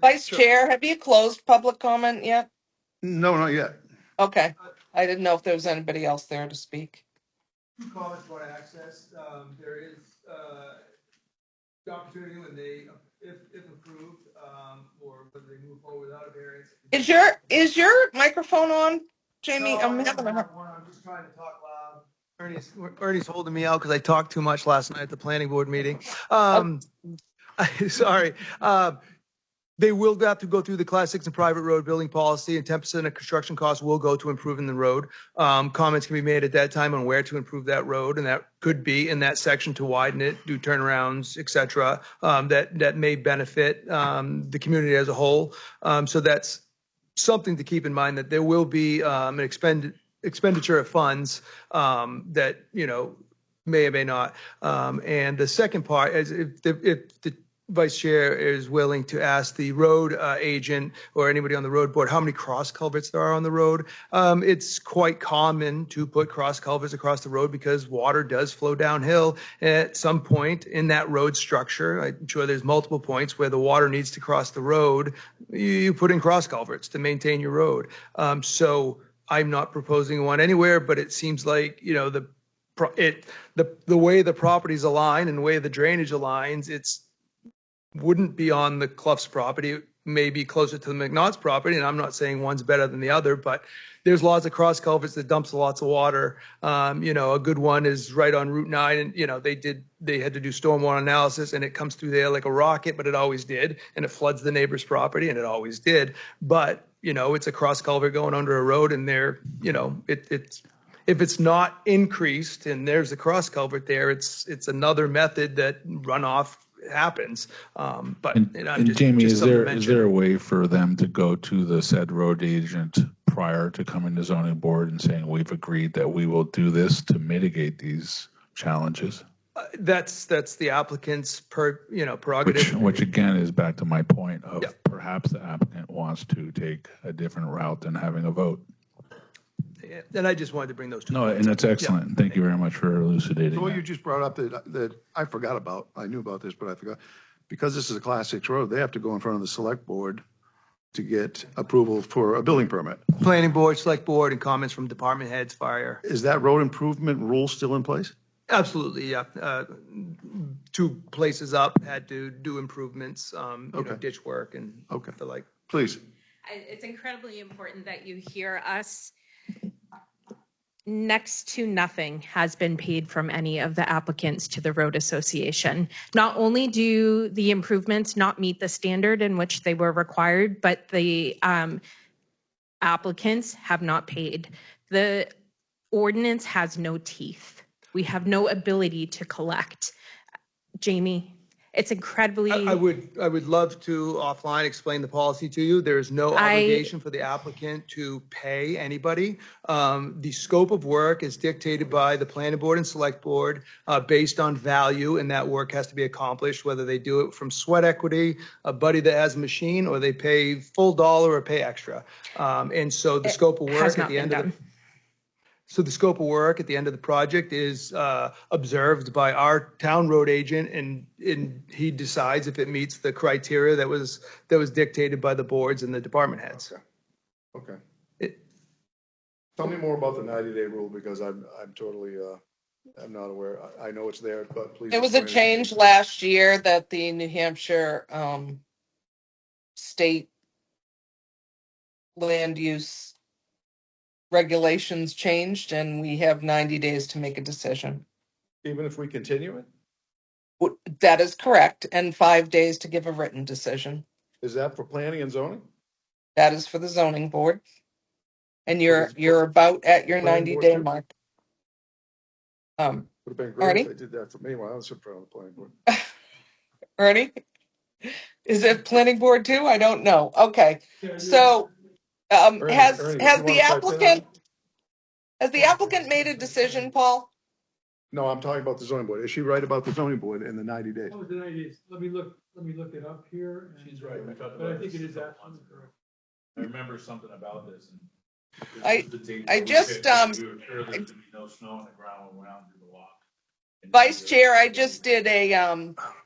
Vice Chair, have you closed public comment yet? No, not yet. Okay. I didn't know if there was anybody else there to speak. Two comments about access. There is the opportunity when they, if approved, or whether they move forward without a variance. Is your microphone on, Jamie? No, I'm having a hard. I'm just trying to talk loud. Ernie's holding me out because I talked too much last night at the planning board meeting. Sorry. They will have to go through the Class 6 and private road building policy, and 10% of construction costs will go to improving the road. Comments can be made at that time on where to improve that road, and that could be in that section to widen it, do turnarounds, et cetera, that may benefit the community as a whole. So that's something to keep in mind, that there will be an expenditure of funds that, you know, may or may not. And the second part is if the Vice Chair is willing to ask the road agent or anybody on the road board how many cross culverts there are on the road. It's quite common to put cross culverts across the road because water does flow downhill at some point in that road structure. I'm sure there's multiple points where the water needs to cross the road. You put in cross culverts to maintain your road. So I'm not proposing one anywhere, but it seems like, you know, the way the properties align and the way the drainage aligns, wouldn't be on the Clough's property, maybe closer to the McNaught's property. And I'm not saying one's better than the other, but there's lots of cross culverts that dumps lots of water. You know, a good one is right on Route 9, and you know they had to do stormwater analysis, and it comes through there like a rocket, but it always did, and it floods the neighbor's property, and it always did. But you know, it's a cross culvert going under a road, and there, you know, it's. If it's not increased and there's a cross culvert there, it's another method that runoff happens. But and Jamie, is there a way for them to go to the said road agent prior to coming to zoning board and saying, we've agreed that we will do this to mitigate these challenges? That's the applicant's prerogative. Which again is back to my point of perhaps the applicant wants to take a different route than having a vote. And I just wanted to bring those two. No, and that's excellent. Yeah. Thank you very much for elucidating. Well, you just brought up that I forgot about. I knew about this, but I forgot. Because this is a Class 6 road, they have to go in front of the select board to get approval for a building permit. Planning board, select board, and comments from department heads, fire. Is that road improvement rule still in place? Absolutely, yeah. 2 places up had to do improvements, Okay. ditch work and Okay. the like. Please. It's incredibly important that you hear us. Next to nothing has been paid from any of the applicants to the road association. Not only do the improvements not meet the standard in which they were required, but the applicants have not paid. The ordinance has no teeth. We have no ability to collect. Jamie, it's incredibly. I would love to offline explain the policy to you. There is no obligation for the applicant to pay anybody. The scope of work is dictated by the planning board and select board based on value, and that work has to be accomplished, whether they do it from sweat equity, a buddy that has a machine, or they pay full dollar or pay extra. And so the scope of work at the end of the So the scope of work at the end of the project is observed by our town road agent, and he decides if it meets the criteria that was dictated by the boards and the department heads. Okay. Tell me more about the 90-day rule, because I'm totally, I'm not aware. I know it's there, but please. There was a explain it to me. change last year that the New Hampshire state land use regulations changed, and we have 90 days to make a decision. Even if we continue it? That is correct, and 5 days to give a written decision. Is that for planning and zoning? That is for the zoning board. And you're about at your Planning board 90-day too? mark. Would have been great Ernie? if they did that for me while I was in front of the planning board. Ernie? Is it planning board too? I don't know. Okay, so Ernie, has Ernie, has you the wanna pipe in on applicant has the applicant made a decision, Paul? No, I'm talking about the zoning board. Is she right about the zoning board in the 90 days? Oh, the 90 days. Let me look it up here. She's right. We talked But I about think this it is a couple absolutely months ago. correct. I remember something about this. And I this was the date I that we just, picked, and we were sure there would be no snow on the ground when we went out and did the walk. And Vice we were- Chair, I just did a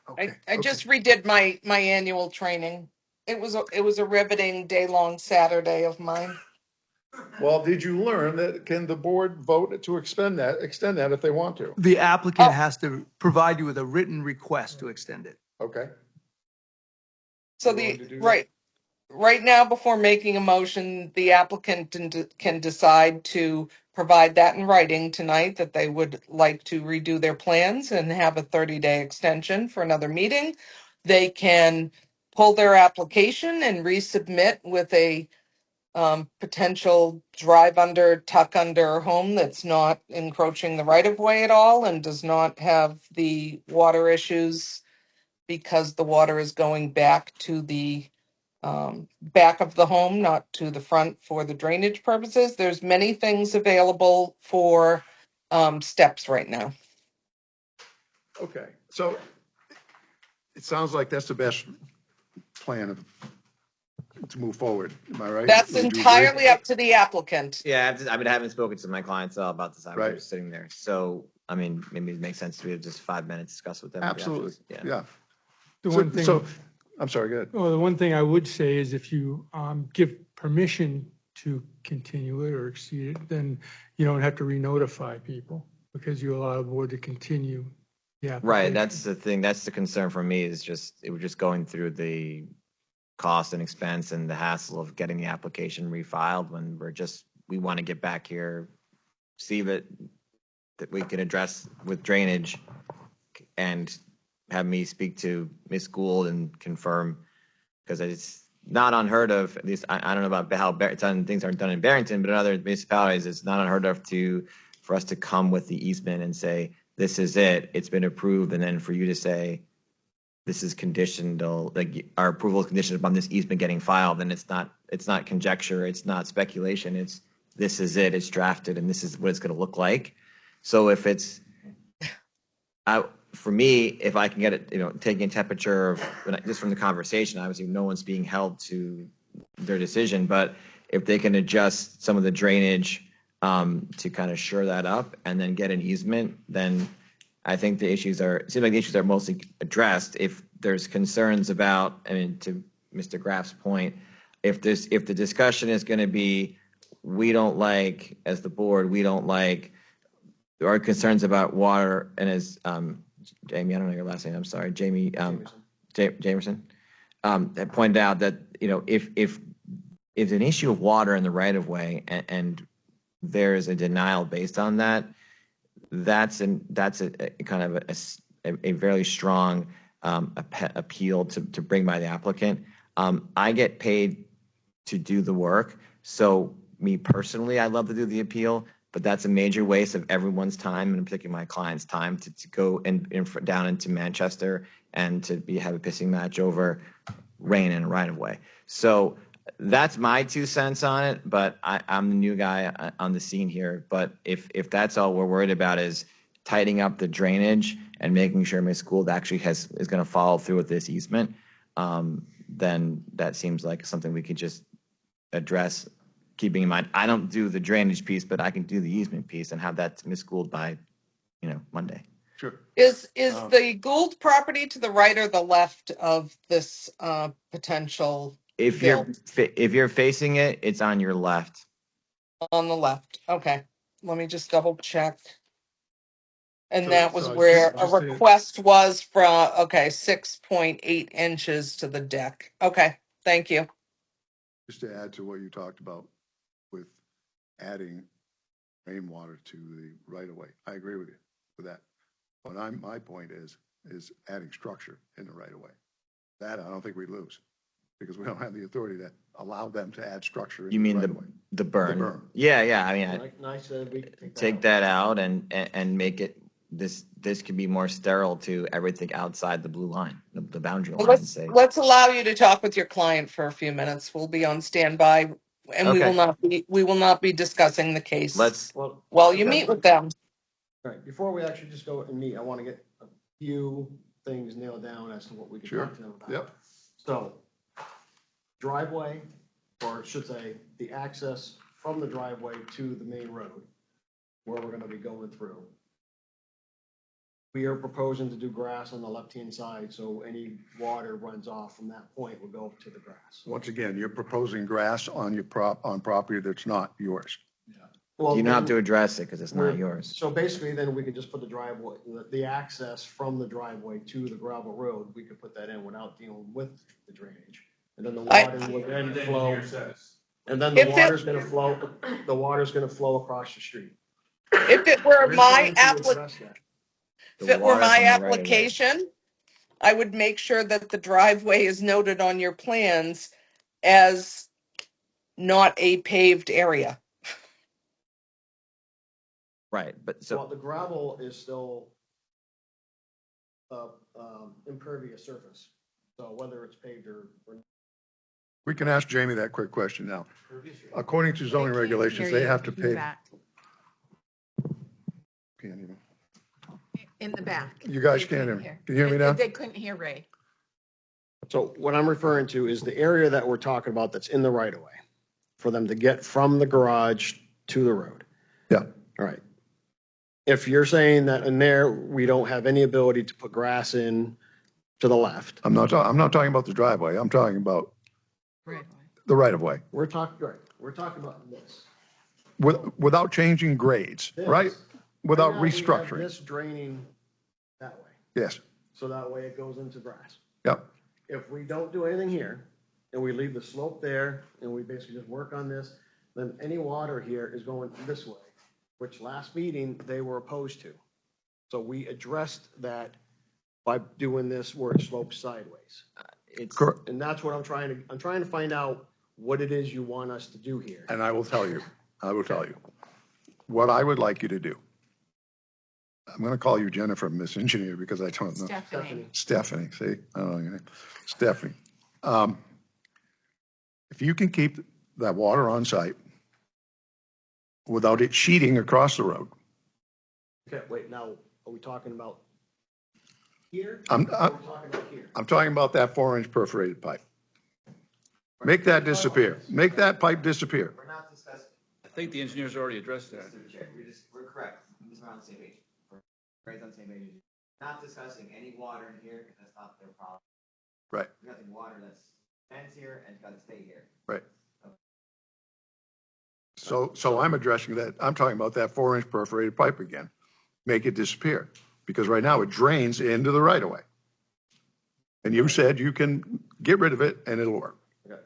Okay. I just redid my annual training. It was a riveting day-long Saturday of mine. Well, did you learn that, can the board vote to extend that if they want to? The applicant Oh. has to provide you with a written request to extend it. Okay. So You willing to do that? right now, before making a motion, the applicant can decide to provide that in writing tonight, that they would like to redo their plans and have a 30-day extension for another meeting. They can pull their application and resubmit with a potential drive under, tuck under home that's not encroaching the right of way at all and does not have the water issues because the water is going back to the back of the home, not to the front for the drainage purposes. There's many things available for steps right now. Okay, so it sounds like that's the best plan to move forward. Am I right? That's Would you agree? entirely up to the applicant. Yeah, I haven't spoken to my clients about this. I was Right. just sitting there. So, I mean, maybe it makes sense to have just 5 minutes discuss with them. the Absolutely, options. yeah. The So- one thing. So, I'm sorry, go ahead. Well, the one thing I would say is if you give permission to continue it or exceed it, then you don't have to re-notify people because you allow the board to continue the application. Right, that's the thing. That's the concern for me is it was just going through the cost and expense and the hassle of getting the application refiled when we want to get back here, see that we can address with drainage and have me speak to Ms. Gould and confirm, because it's not unheard of, at least I don't know about how things aren't done in Barrington, but in other municipalities, it's not unheard of for us to come with the easement and say, this is it, it's been approved, and then for you to say, this is conditioned, like our approval is conditioned upon this easement getting filed, and it's not conjecture, it's not speculation, this is it, it's drafted, and this is what it's going to look like. So if for me, if I can get it, taking a temperature of just from the conversation, obviously no one's being held to their decision, but if they can adjust some of the drainage to kind of shore that up and then get an easement, then I think it seems like the issues are mostly addressed. If there's concerns about, to Mr. Graff's point, if the discussion is going to be, we don't like, as the board, we don't like, there are concerns about water, and as Jamie, I don't know your last name, I'm sorry, Jamie, Jamerson, had pointed out that, if an issue of water in the right of way and there is a denial based on that, that's a kind of a very strong appeal to bring by the applicant. I get paid to do the work, so me personally, I love to do the appeal, but that's a major waste of everyone's time, and in particular my client's time, to go down into Manchester and to have a pissing match over rain in a right of way. So that's my 2 cents on it, but I'm the new guy on the scene here. But if that's all we're worried about is tightening up the drainage and making sure my school actually is going to follow through with this easement, then that seems like something we could just address, keeping in mind I don't do the drainage piece, but I can do the easement piece and have that mis-schooled by, Monday. Sure. Is the Gould property to the right or the left of this potential If you're facing it, it's on your left. on the left? Okay, let me just double check. And So- that was so where just a to- request was from, 6.8 inches to the deck. Okay, thank you. Just to add to what you talked about with adding rainwater to the right of way, I agree with you with that. But my point is adding structure in the right of way. That I don't think we lose, because we don't have the authority to allow them to add structure in You the mean right of way. the berm? The berm. Yeah. I mean, Like I said, we can take that out and make it, this could be more sterile to everything outside the blue line, the boundary Well, line, say. let's allow you to talk with your client for a few minutes. We'll be on standby, and we Okay. will not be discussing the case Well, while you okay. meet with them. all right, before we actually just go and meet, I want to get a few things nailed down as to what we can Sure. talk to them about. Yep. So, driveway, or I should say, the access from the driveway to the main road, where we're gonna be going through. We are proposing to do grass on the left-hand side, so any water runs off from that point will go to the grass. Once again, you're proposing grass on your on property that's not yours. Well, You don't have then to address it because it's not we're- yours. So basically, then we could just put the driveway, the access from the driveway to the gravel road, we could put that in without dealing with the drainage. And then the water would then flow, and then the If it- water's gonna flow, the water's gonna flow across the street. If it were We're my trying to address that. if it were water my from the right of way. application, I would make sure that the driveway is noted on your plans as not a paved area. Right, but Well, the gravel is still impervious surface, so whether it's paved or We can ask Jamie that quick question now. According to zoning regulations, they have to pay. Can't even. In the back. You guys They can't couldn't hear me. Can you hear me now? They couldn't hear Ray. So what I'm referring to is the area that we're talking about that's in the right of way for them to get from the garage to the road. Yeah. All right. If you're saying that in there, we don't have any ability to put grass in to the left. I'm not talking about the driveway. I'm talking about the right of way We're talking about this. without changing grades, right? Without Right now, we have restructuring. this draining that way, Yes. so that way it goes into grass. Yep. If we don't do anything here, and we leave the slope there, and we basically just work on this, then any water here is going this way, which last meeting they were opposed to. So we addressed that by doing this where it slopes sideways. Correct. And that's what I'm trying to find out what it is you want us to do here. And I will tell you. What I would like you to do. I'm going to call you Jennifer, Miss Engineer, because I don't know. Stephanie, see, I don't know your name. Stephanie. If you can keep that water on site without it sheeting across the road. Okay, wait, now, are we talking about here? I'm Or are we talking about here? I'm talking about that 4-inch perforated pipe. Make that disappear. Make that pipe disappear. We're not discussing. I think the engineers already addressed that. We're correct. I'm just not on the same page. We're right on the same page. Not discussing any water in here because that's not their problem. Right. There's nothing water that's Ends here and it's got to stay here. Right. So I'm addressing that, I'm talking about that 4-inch perforated pipe again. Make it disappear, because right now it drains into the right of way. And you said you can get rid of it and it'll work. Okay.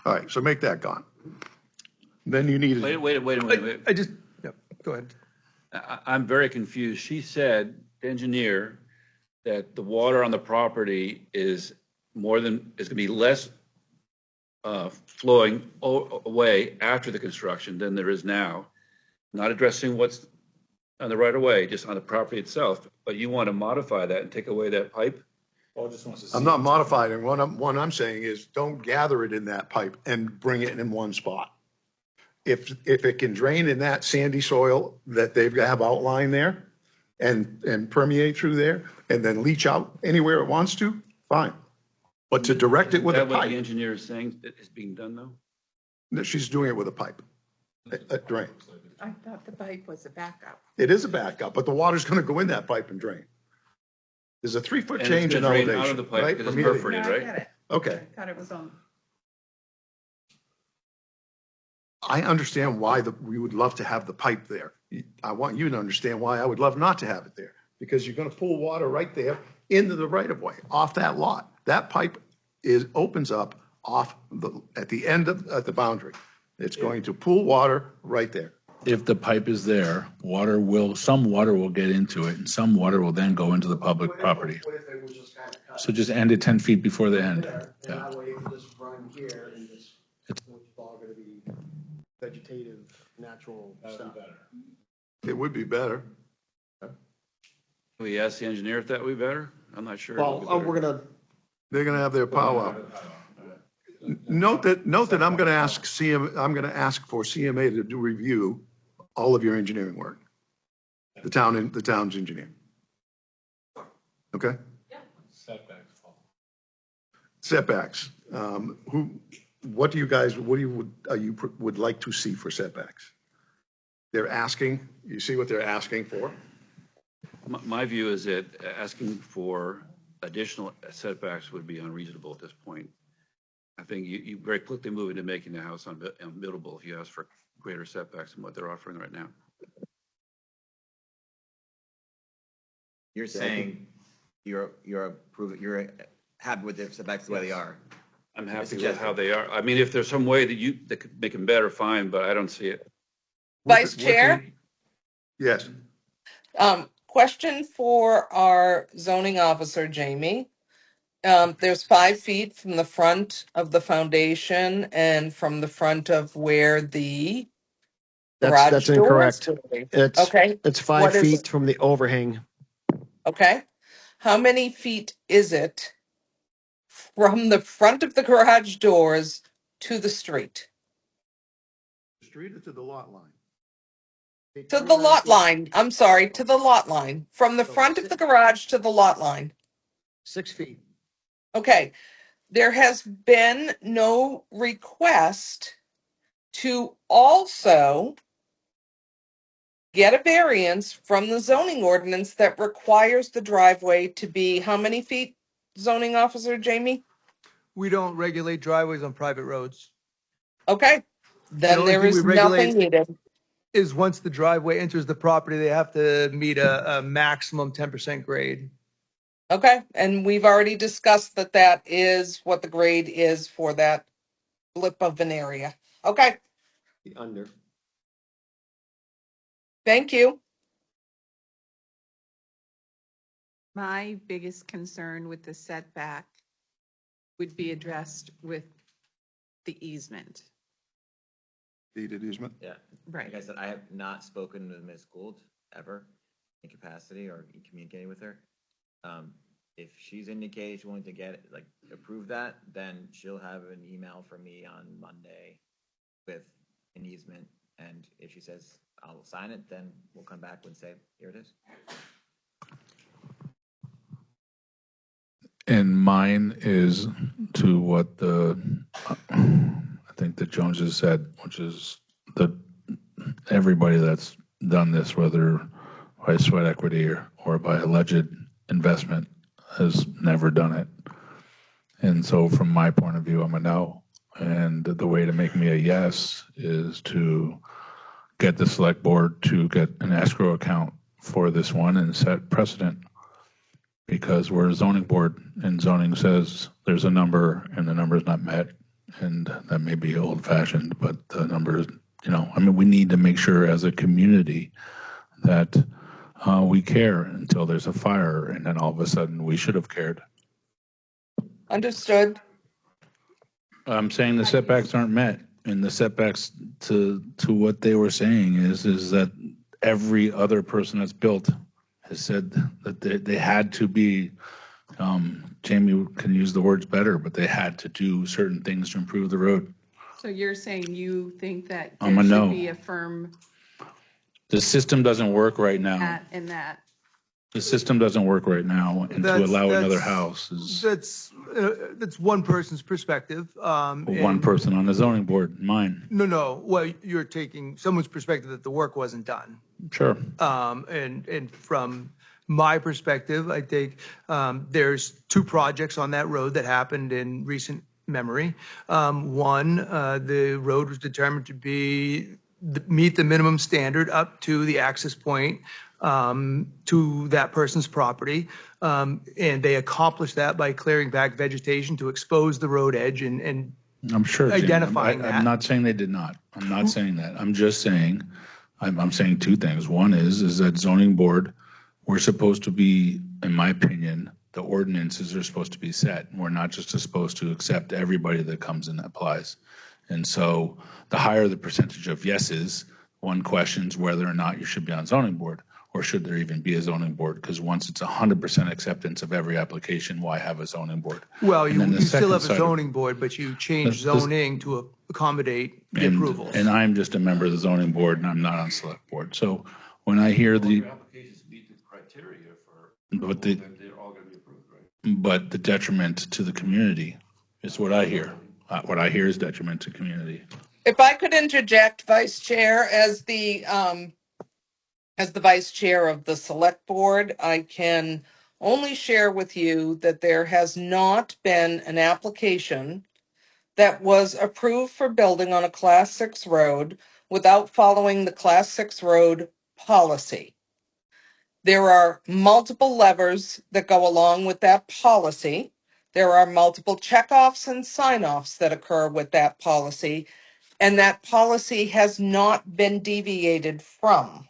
All right, so make that gone. Then you need. Wait a minute. I just, yep, go ahead. I'm very confused. She said, engineer, that the water on the property is going to be less flowing away after the construction than there is now. Not addressing what's on the right of way, just on the property itself. But you want to modify that and take away that pipe? I'm not modifying. What I'm saying is don't gather it in that pipe and bring it in one spot. If it can drain in that sandy soil that they have outlined there and permeate through there and then leach out anywhere it wants to, fine. But to direct it with a Is that what the pipe, engineer is saying is being done though? no, she's doing it with a pipe, a drain. I thought the pipe was a backup. It is a backup, but the water's going to go in that pipe and drain. There's a 3-foot And it's change in gonna drain elevation. out of the pipe right, because from it's here to perforated, No, I right? get it. Okay. I thought it was on. I understand why we would love to have the pipe there. I want you to understand why I would love not to have it there, because you're going to pull water right there into the right of way, off that lot. That pipe opens up at the end of the boundary. It's going to pool water right there. If the pipe is there, some water will get into it and some water will then go into the public property. What if it was just kind of cut? So just end it 10 feet before the end. And Yeah. that way it would just run here and just, it's all gonna be vegetative, natural stuff. It would be better. Can we ask the engineer if that would be better? I'm not sure. Well, we're gonna, They're going to have their powwow. Note that I'm going to ask for CMA to review all of your engineering work. The town's engineer. Okay? Setbacks. What do you would like to see for setbacks? They're asking, you see what they're asking for? My view is that asking for additional setbacks would be unreasonable at this point. I think you very quickly move into making the house unbuildable if you ask for greater setbacks than what they're offering right now. You're saying you're happy with the setbacks the way they are? I'm happy with how they are. I mean, if there's some way that could make them better, fine, but I don't see it. Vice Chair? Yes. Question for our zoning officer, Jamie. There's 5 feet from the front of the foundation and from the front of where the garage that's door is incorrect. going to be. It's, Okay, it's 5 What is feet it? from the overhang. Okay. How many feet is it from the front of the garage doors to the street? The street or to the lot line? To the lot line. I'm sorry, to the lot line. From the front of the garage to the lot line. 6 feet. Okay. There has been no request to also get a variance from the zoning ordinance that requires the driveway to be how many feet, zoning officer Jamie? We don't regulate driveways on private roads. Okay, then only there thing is we regulate- nothing needed. Is once the driveway enters the property, they have to meet a maximum 10% grade. Okay, and we've already discussed that is what the grade is for that blip of an area. Okay, The under. thank you. My biggest concern with the setback would be addressed with the easement. Deeded easement? Yeah. Right. Like I said, I have not spoken with Ms. Gould ever in capacity or communicating with her. If she's indicated she's willing to approve that, then she'll have an email from me on Monday with an easement. And if she says I'll sign it, then we'll come back and say, here it is. And mine is to what I think that Jones has said, which is that everybody that's done this, whether by sweat equity or by alleged investment, has never done it. And so from my point of view, I'm a no. And the way to make me a yes is to get the select board to get an escrow account for this one and set precedent. Because we're a zoning board and zoning says there's a number and the number is not met. And that may be old fashioned, but the number is, we need to make sure as a community that we care until there's a fire, and then all of a sudden we should have cared. Understood. I'm saying the setbacks aren't met, and the setbacks to what they were saying is that every other person that's built has said that they had to be, Jamie can use the words better, but they had to do certain things to improve the road. So you're saying you think that I'm there a should no. be a firm The system doesn't work right now. at in that? The system doesn't work right now, and to allow another house is That's one person's perspective. one person on the zoning board, mine. No, well, you're taking someone's perspective that the work wasn't done. Sure. And from my perspective, I think there's 2 projects on that road that happened in recent memory. One, the road was determined to meet the minimum standard up to the access point to that person's property. And they accomplished that by clearing back vegetation to expose the road edge and I'm sure. Jim, identifying that. I'm not saying they did not. I'm not saying that. I'm just saying, I'm saying 2 things. One is that zoning board, we're supposed to be, in my opinion, the ordinances are supposed to be set. We're not just supposed to accept everybody that comes in that applies. And so the higher the percentage of yeses, one questions whether or not you should be on zoning board, or should there even be a zoning board? Because once it's 100% acceptance of every application, why have a zoning board? Well, And then you the still have second a side of- zoning board, but you change zoning to accommodate the approvals. And I'm just a member of the zoning board, and I'm not on select board. So when I hear the, Applications meet the criteria for, but the, they're all going to be approved, right? but the detriment to the community is what I hear. What I hear is detriment to community. If I could interject, Vice Chair, as the Vice Chair of the Select Board, I can only share with you that there has not been an application that was approved for building on a Class 6 road without following the Class 6 road policy. There are multiple levers that go along with that policy. There are multiple checkoffs and sign-offs that occur with that policy, and that policy has not been deviated from.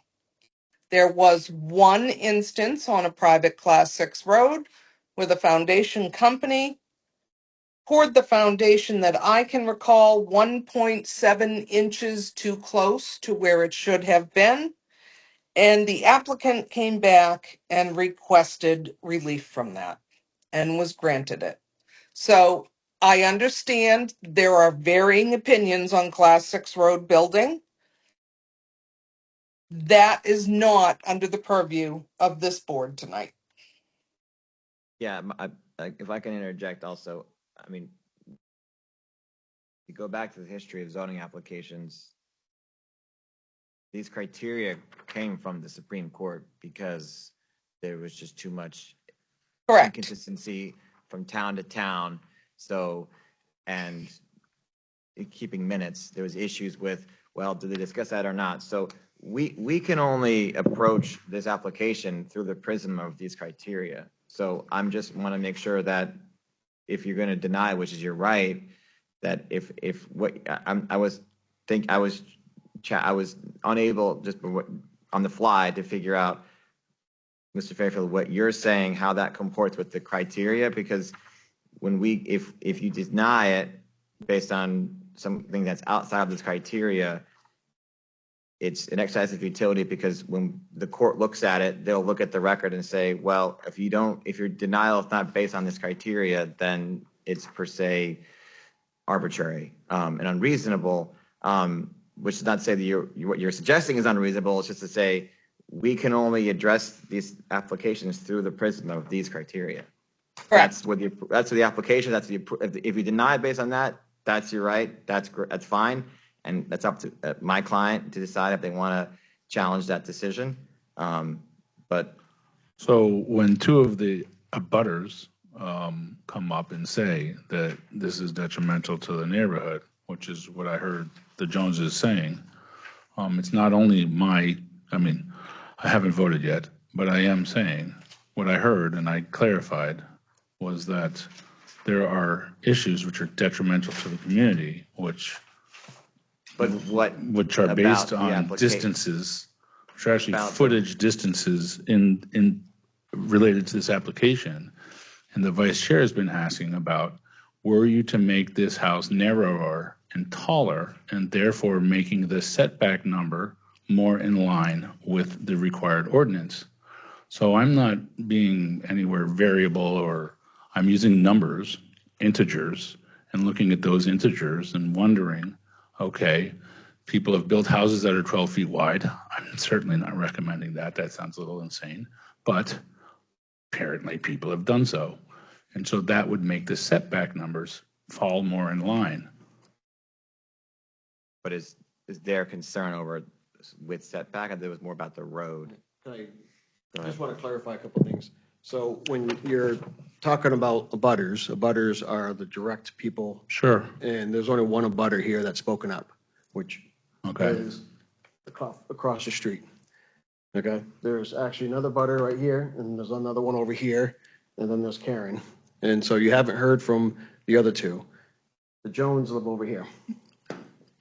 There was one instance on a private Class 6 road where the foundation company poured the foundation that I can recall 1.7 inches too close to where it should have been. And the applicant came back and requested relief from that and was granted it. So I understand there are varying opinions on Class 6 road building. That is not under the purview of this board tonight. Yeah, if I can interject also, I mean, you go back to the history of zoning applications, these criteria came from the Supreme Court because there was just too much Correct. inconsistency from town to town. So, and keeping minutes, there was issues with, well, did they discuss that or not? So we can only approach this application through the prism of these criteria. So I'm just want to make sure that if you're going to deny, which is your right, that if what I was unable just on the fly to figure out, Mr. Fairfield, what you're saying, how that comports with the criteria, because when if you deny it based on something that's outside of this criteria, it's an exercise of futility, because when the court looks at it, they'll look at the record and say, well, if your denial is not based on this criteria, then it's per se arbitrary and unreasonable, which is not to say that what you're suggesting is unreasonable. It's just to say we can only address these applications through the prism of these criteria. Correct. That's the application. If you deny it based on that, that's your right. That's fine. And that's up to my client to decide if they want to challenge that decision. But So when 2 of the abutters come up and say that this is detrimental to the neighborhood, which is what I heard the Joneses saying. It's not only I mean, I haven't voted yet, but I am saying what I heard and I clarified was that there are issues which are detrimental to the community, which But which are about based the on application? distances, which are actually About the- footage distances in related to this application. And the vice chair has been asking about, were you to make this house narrower and taller and therefore making the setback number more in line with the required ordinance? So I'm not being anywhere variable, or I'm using numbers, integers, and looking at those integers and wondering, okay, people have built houses that are 12 feet wide. I'm certainly not recommending that. That sounds a little insane. But apparently people have done so. And so that would make the setback numbers fall more in line. But is there concern over with setback? And there was more about the road. I just want to clarify a couple of things. So when you're talking about abutters are the direct people. Sure. And there's only one abutter here that's spoken up, which Okay. is across the street. Okay, there's actually another abutter right here, and there's another one over here, and then there's Karen. And so you haven't heard from the other two. The Jones live over here.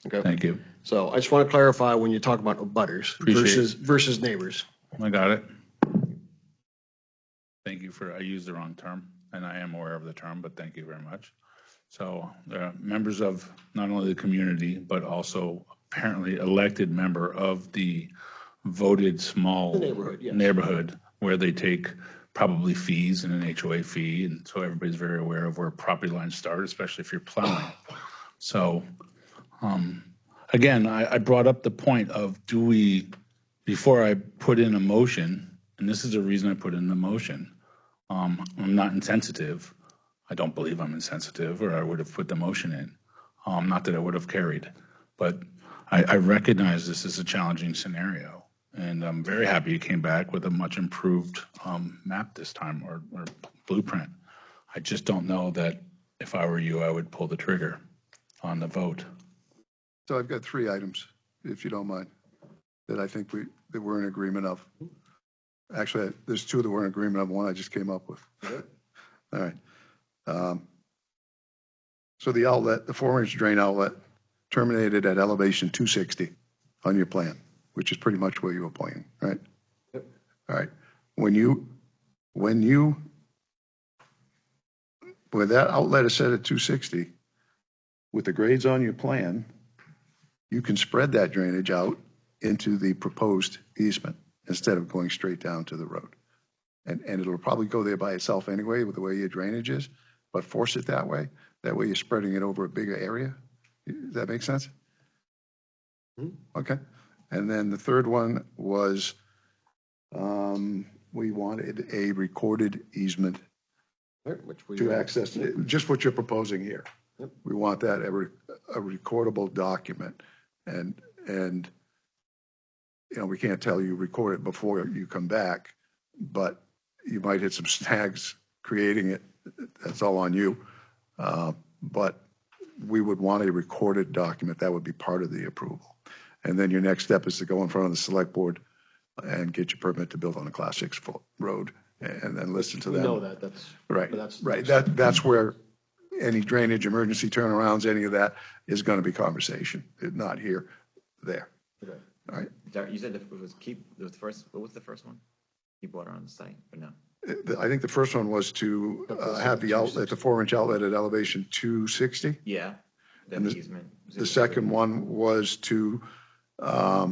Okay. Thank you. So I just want to clarify when you talk about abutters versus neighbors. I got it. Thank you I used the wrong term, and I am aware of the term, but thank you very much. So members of not only the community, but also apparently elected member of the voted small neighborhood, yes. neighborhood where they take probably fees and an HOA fee. And so everybody's very aware of where property lines start, especially if you're plowing. So again, I brought up the point of before I put in a motion, and this is the reason I put in the motion, I'm not insensitive. I don't believe I'm insensitive, or I would have put the motion in. Not that I would have carried, but I recognize this is a challenging scenario. And I'm very happy you came back with a much improved map this time, or blueprint. I just don't know that if I were you, I would pull the trigger on the vote. So I've got 3 items, if you don't mind, that I think that we're in agreement of. Actually, there's 2 that we're in agreement of, one I just came up with. All right. So the outlet, the 4-inch drain outlet terminated at elevation 260 on your plan, which is pretty much where you were playing, right? Yep. All right. When that outlet is set at 260, with the grades on your plan, you can spread that drainage out into the proposed easement instead of going straight down to the road. And it'll probably go there by itself anyway with the way your drainage is, but force it that way. That way you're spreading it over a bigger area. Does that make sense? Okay. And then the third one was we wanted a recorded easement to access, just what you're proposing here. Yep. We want that a recordable document. And you know, we can't tell you record it before you come back, but you might hit some snags creating it. That's all on you. But we would want a recorded document. That would be part of the approval. And then your next step is to go in front of the select board and get your permit to build on a Class 6 road, and then listen to them. We know that. That's right. That's right. That's where any drainage, emergency turnarounds, any of that is going to be conversation. Not here, there. Okay. All right. You said it was the first. What was the first one? Keep water on the site, or no? I think the first one was to have the outlet, the 4-inch outlet at elevation 260. Yeah. And the second one was to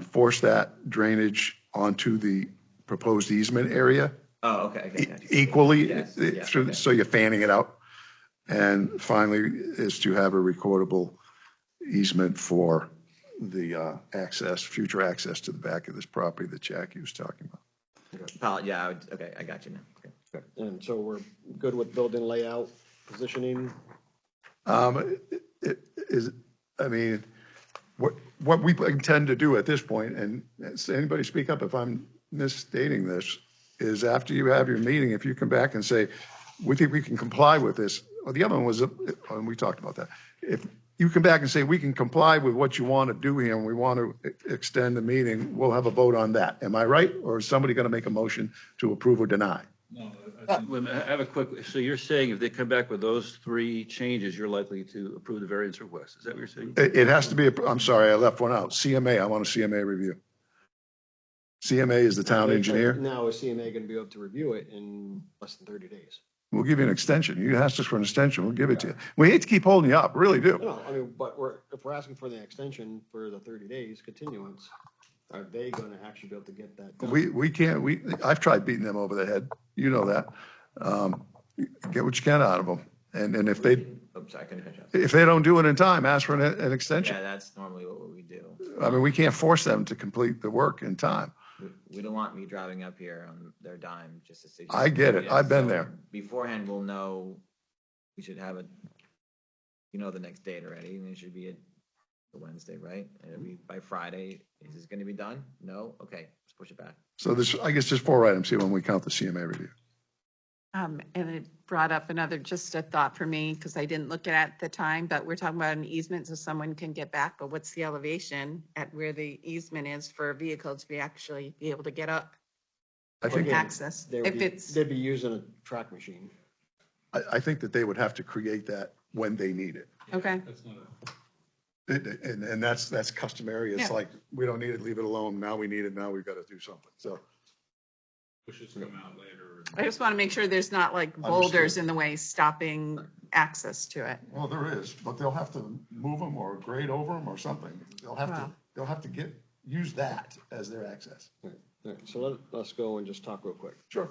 force that drainage onto the proposed easement area. Oh, okay. Equally, Yes, through, okay. so you're fanning it out. And finally is to have a recordable easement for the future access to the back of this property that Jackie was talking about. Yeah, okay, I got you now. Okay. And so we're good with building layout, positioning? What we intend to do at this point, and anybody speak up if I'm misstating this, is after you have your meeting, if you come back and say, we think we can comply with this. Well, the other one was, and we talked about that. If you come back and say, we can comply with what you want to do here and we want to extend the meeting, we'll have a vote on that. Am I right? Or is somebody going to make a motion to approve or deny? No, I have a quick, so you're saying if they come back with those three changes, you're likely to approve the variance request? Is that what you're saying? It has to be, I'm sorry, I left one out. CMA, I want a CMA review. CMA is the town engineer. Now is CMA going to be able to review it in less than 30 days? We'll give you an extension. You asked us for an extension, we'll give it to you. We hate to keep holding you up, really do. No, I mean, but if we're asking for the extension for the 30 days continuance, are they going to actually be able to get that done? We can't, I've tried beating them over the head. You know that. Get what you can out of them. And if they, Oops, I couldn't catch up. if they don't do it in time, ask for an extension. Yeah, that's normally what we do. I mean, we can't force them to complete the work in time. We don't want me driving up here on their dime just to say. I get it. I've been there. Beforehand, we'll know, we should have the next date already, and it should be the Wednesday, right? It'll be by Friday. Is this going to be done? No? Okay, let's push it back. So I guess there's 4 items here when we count the CMA review. And it brought up just a thought for me, because I didn't look at it at the time, but we're talking about an easement so someone can get back, but what's the elevation at where the easement is for a vehicle to be able to get up? I think Access, They'd be using a track machine. I think that they would have to create that when they need it. Okay. And that's customary. It's Yeah. like, we don't need it, leave it alone. Now we need it. Now we've got to do something. So Wishes come out later. I just want to make sure there's not like boulders in the way stopping access to it. well, there is, but they'll have to move them or grade over them or something. They'll have to use that as their access. All right, so let's go and just talk real quick. Sure.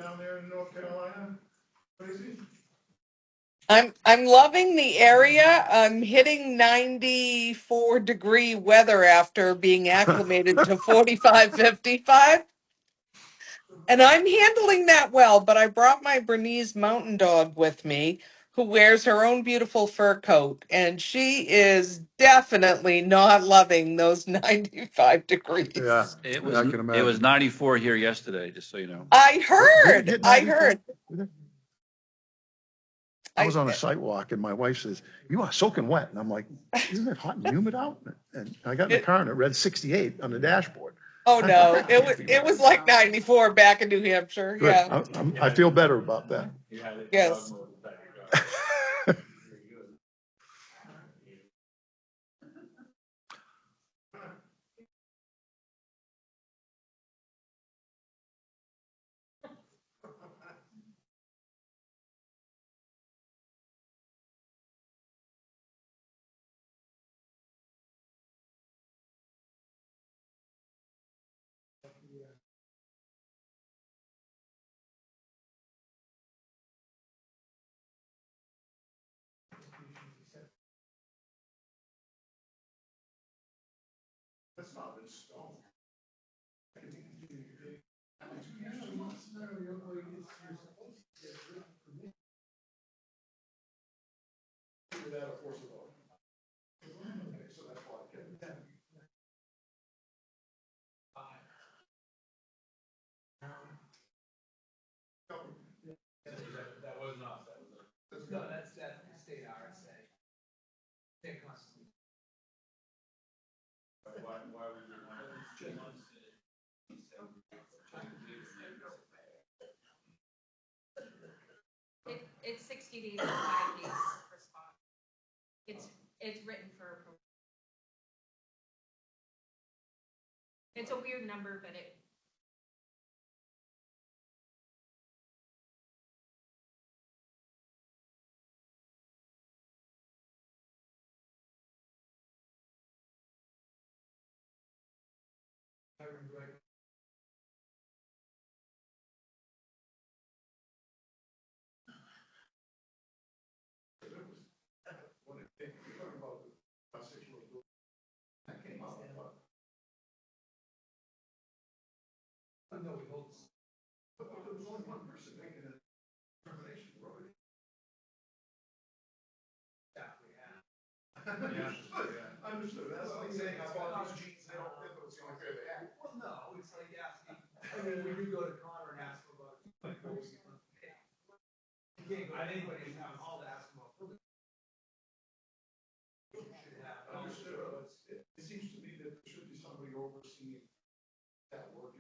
Down there in North Carolina, crazy. I'm loving the area. I'm hitting 94-degree weather after being acclimated to 45, 55. And I'm handling that well, but I brought my Bernese mountain dog with me, who wears her own beautiful fur coat, and she is definitely not loving those 95 degrees. Yeah, It I can imagine. It was 94 here yesterday, just so you know. I heard. I was on a site walk and my wife says, "You are soaking wet." And I'm like, "Isn't it hot and humid out?" And I got in the car and it read 68 on the dashboard. Oh no, it was like 94 back in New Hampshire. Good. Yeah. I feel better about that. Yes. That's not in stone. That was not, No, that's state RSA. State constitution. Why would you want to change? It's 60 days and 5 days per spot. It's written for approval. It's a weird number, but it. No, we hold. But there was only one person making a determination, right? Yeah, we have. Understood. That's like saying I bought these jeans, they don't fit, but it's the only pair they have. Well, no, it's like asking, I mean, when you go to Connor and ask for about, you can't go to anybody in town hall to ask them about. Understood. It seems to me that there should be somebody overseeing that work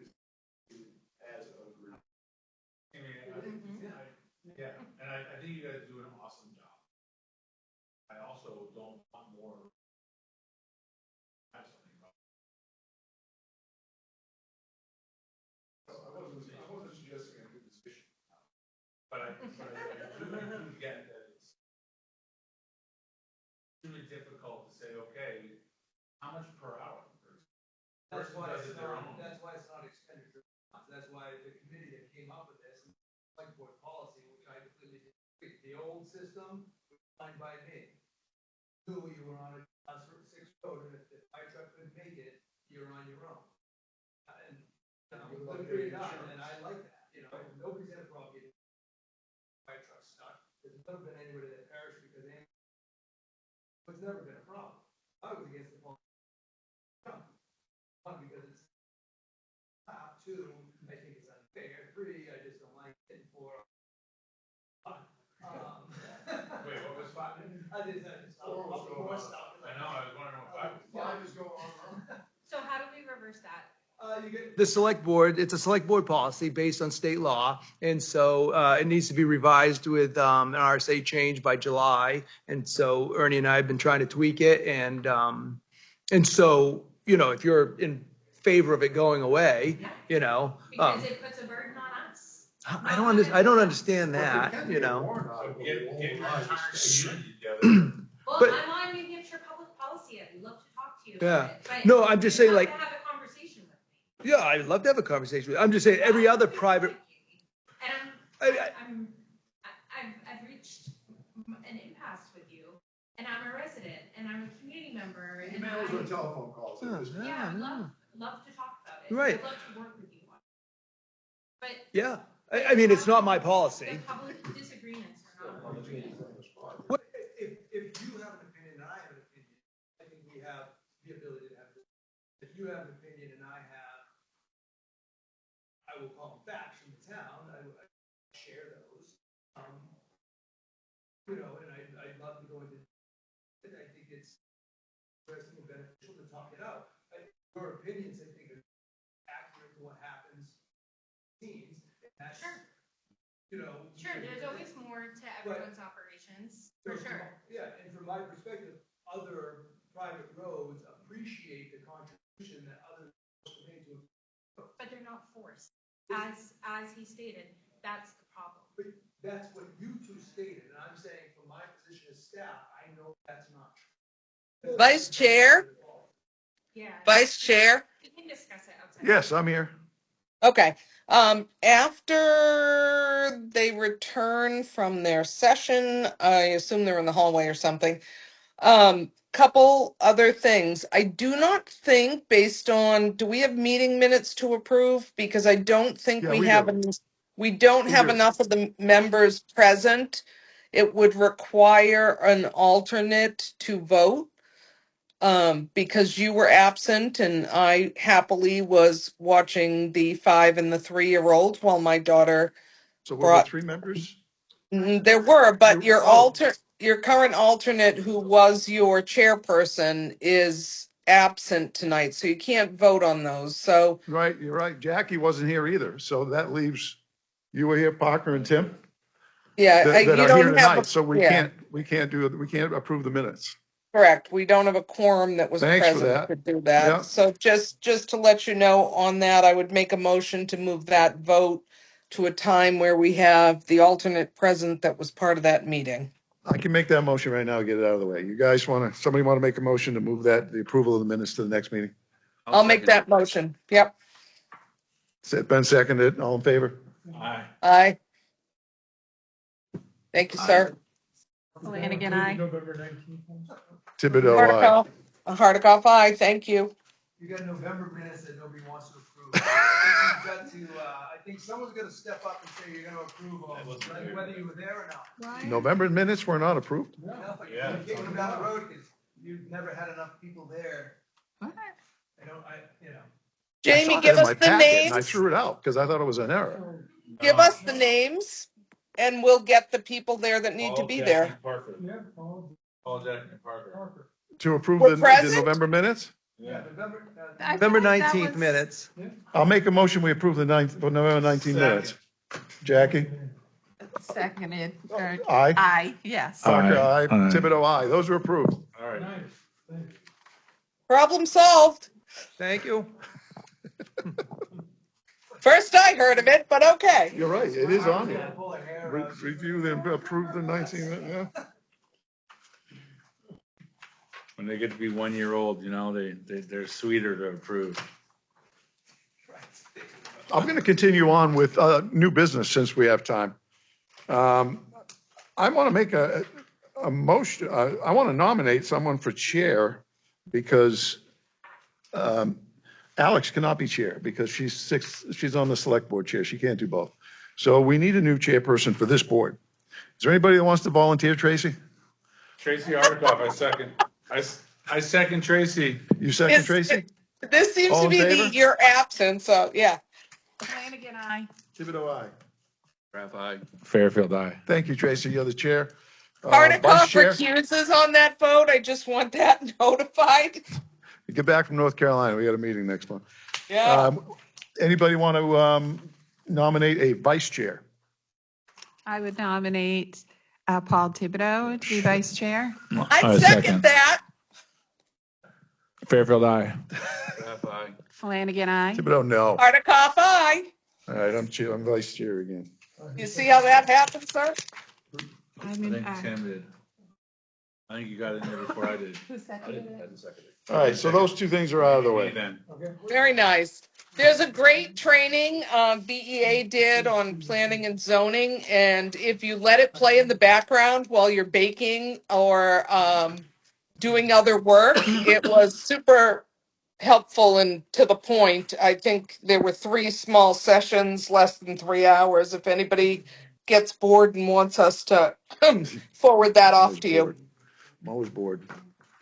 as a group. Yeah, and I think you guys do an awesome job. I also don't want more. I wasn't suggesting a new position. But I do get that it's really difficult to say, okay, how much per hour? That's Person why does it's it their not, own. that's why it's not expenditure. That's why the committee that came up with this, like board policy, which I completely disagree. The old system was signed by me. You were on a certain 6 road, and if the fire truck couldn't make it, you're on your own. And, and I like that, you know, nobody's had a problem getting fire truck stuck. There's never been anybody that perished because it's never been a problem. I was against the policy. One, because it's two, I think it's unfair. Three, I just don't like it. Four, Wait, what was five? I just more stuff. I know, I was wondering what five was. Five is going on. So how do we reverse that? You get the select board, it's a select board policy based on state law. And so it needs to be revised with an RSA change by July. And so Ernie and I have been trying to tweak it. And so, you know, if you're in favor of it going away, you know. Because it puts a burden on us. I don't understand that, you know. Get your entire community together. Well, But- I'm on New Hampshire Public Policy. I'd love to talk to you Yeah. about it. But No, I'm just saying, you like, have to have a conversation with me. yeah, I'd love to have a conversation with you. I'm just saying, every other private, And I- I've reached an impasse with you, and I'm a resident, and I'm a community member. and Emails or telephone calls. Yeah, I'd love to talk about it. Right. I'd love to work with you on it. But yeah. I mean, it's not my policy. the public disagreements are not. If you have an opinion and I have an opinion, I think we have the ability to have this. If you have an opinion and I will call them facts from the town, I share those. You know, and I'd love to go into, I think it's interesting and beneficial to talk it out. Your opinions, I think, are accurate to what happens, seems, and that's, Sure. you know. Sure, there's always more to everyone's operations, for sure. Yeah, and from my perspective, other private roads appreciate the contribution that others made to. But they're not forced. As he stated, that's the problem. But that's what you two stated, and I'm saying from my position as staff, I know that's not true. Vice Chair? Yeah. Vice Chair? We can discuss it outside. Yes, I'm here. Okay. After they return from their session, I assume they're in the hallway or something. Couple other things. I do not think, based on, do we have meeting minutes to approve? Because I don't think Yeah, we we have, do. we don't We have do. enough of the members present. It would require an alternate to vote. Because you were absent and I happily was watching the 5 and the 3-year-old while my daughter So were there brought, 3 members? there were, but You- your current alternate who was your chairperson is absent tonight, so you can't vote on those. So, Right, you're right. Jackie wasn't here either. So that leaves, you were here, Parker and Tim, yeah, that you are here don't have, tonight. So we yeah, can't approve the minutes. correct. We don't have a quorum that was Thanks for present that. to do Yeah. that. So just to let you know on that, I would make a motion to move that vote to a time where we have the alternate present that was part of that meeting. I can make that motion right now, get it out of the way. You guys somebody want to make a motion to move the approval of the minutes to the next meeting? I'll make second that motion. Yep. Ben seconded, all in favor? Aye. Aye. Thank you, sir. Flanagan, aye. November 19th. Thibodeau, aye. Hardikoff, aye. Thank you. You got November minutes that nobody wants to approve. I think someone's gonna step up and say you're gonna approve them, whether you were there or not. November minutes were not approved? No, Yeah. you kick them down the road, 'cause you've never had enough people there. What? You know. Jamie, I saw give that in us my the packet, and I names. threw it out because I thought it was an error. Give us the names, and we'll get the people there that need to be there. Parker. Yeah, Paul. Paul, Jack, and Parker. To approve We're the present? November minutes? Yeah, I November thought that 19th was- minutes. I'll make a motion, we approve the November 19 minutes. Jackie? Seconded. Aye. Aye, yes. Parker, Aye. aye. Aye. Thibodeau, aye. Those are approved. All right. Nice. Thank you. Problem solved. Thank you. First I heard of it, but okay. You're right, it is on Yeah, here. pull their hair Re- out. Review and approve the 19, yeah. When they get to be 1 year old, they're sweeter to approve. I'm going to continue on with new business since we have time. I want to make a motion, I want to nominate someone for chair because Alex cannot be chair because she's on the select board chair. She can't do both. So we need a new chairperson for this board. Is there anybody that wants to volunteer, Tracy? Tracy Artikoff, I second. I second Tracy. You second, It's- Tracy? This seems All to in be favor? your absence, so yeah. Flanagan, aye. Thibodeau, aye. Kraft, aye. Fairfield, aye. Thank you, Tracy. You're the chair. Vice Hardikoff chair? recuses on that vote. I just want that notified. You get back from North Carolina. We got a meeting next month. Yeah. Anybody want to nominate a vice chair? I would nominate Paul Thibodeau to be vice chair. I'd second that. Fairfield, aye. Kraft, aye. Flanagan, aye. Thibodeau, no. Hardikoff, aye. All right, I'm chair. I'm vice chair again. You see how that happens, sir? I'm I in, think Tim did. I think you got in there before I did. Who seconded it? All right, so those two things are out of the way. Then. Very nice. There's a great training BEA did on planning and zoning, and if you let it play in the background while you're baking or doing other work, it was super helpful and to the point. I think there were 3 small sessions, less than 3 hours. If anybody gets bored and wants us to forward that off to you. I'm always bored.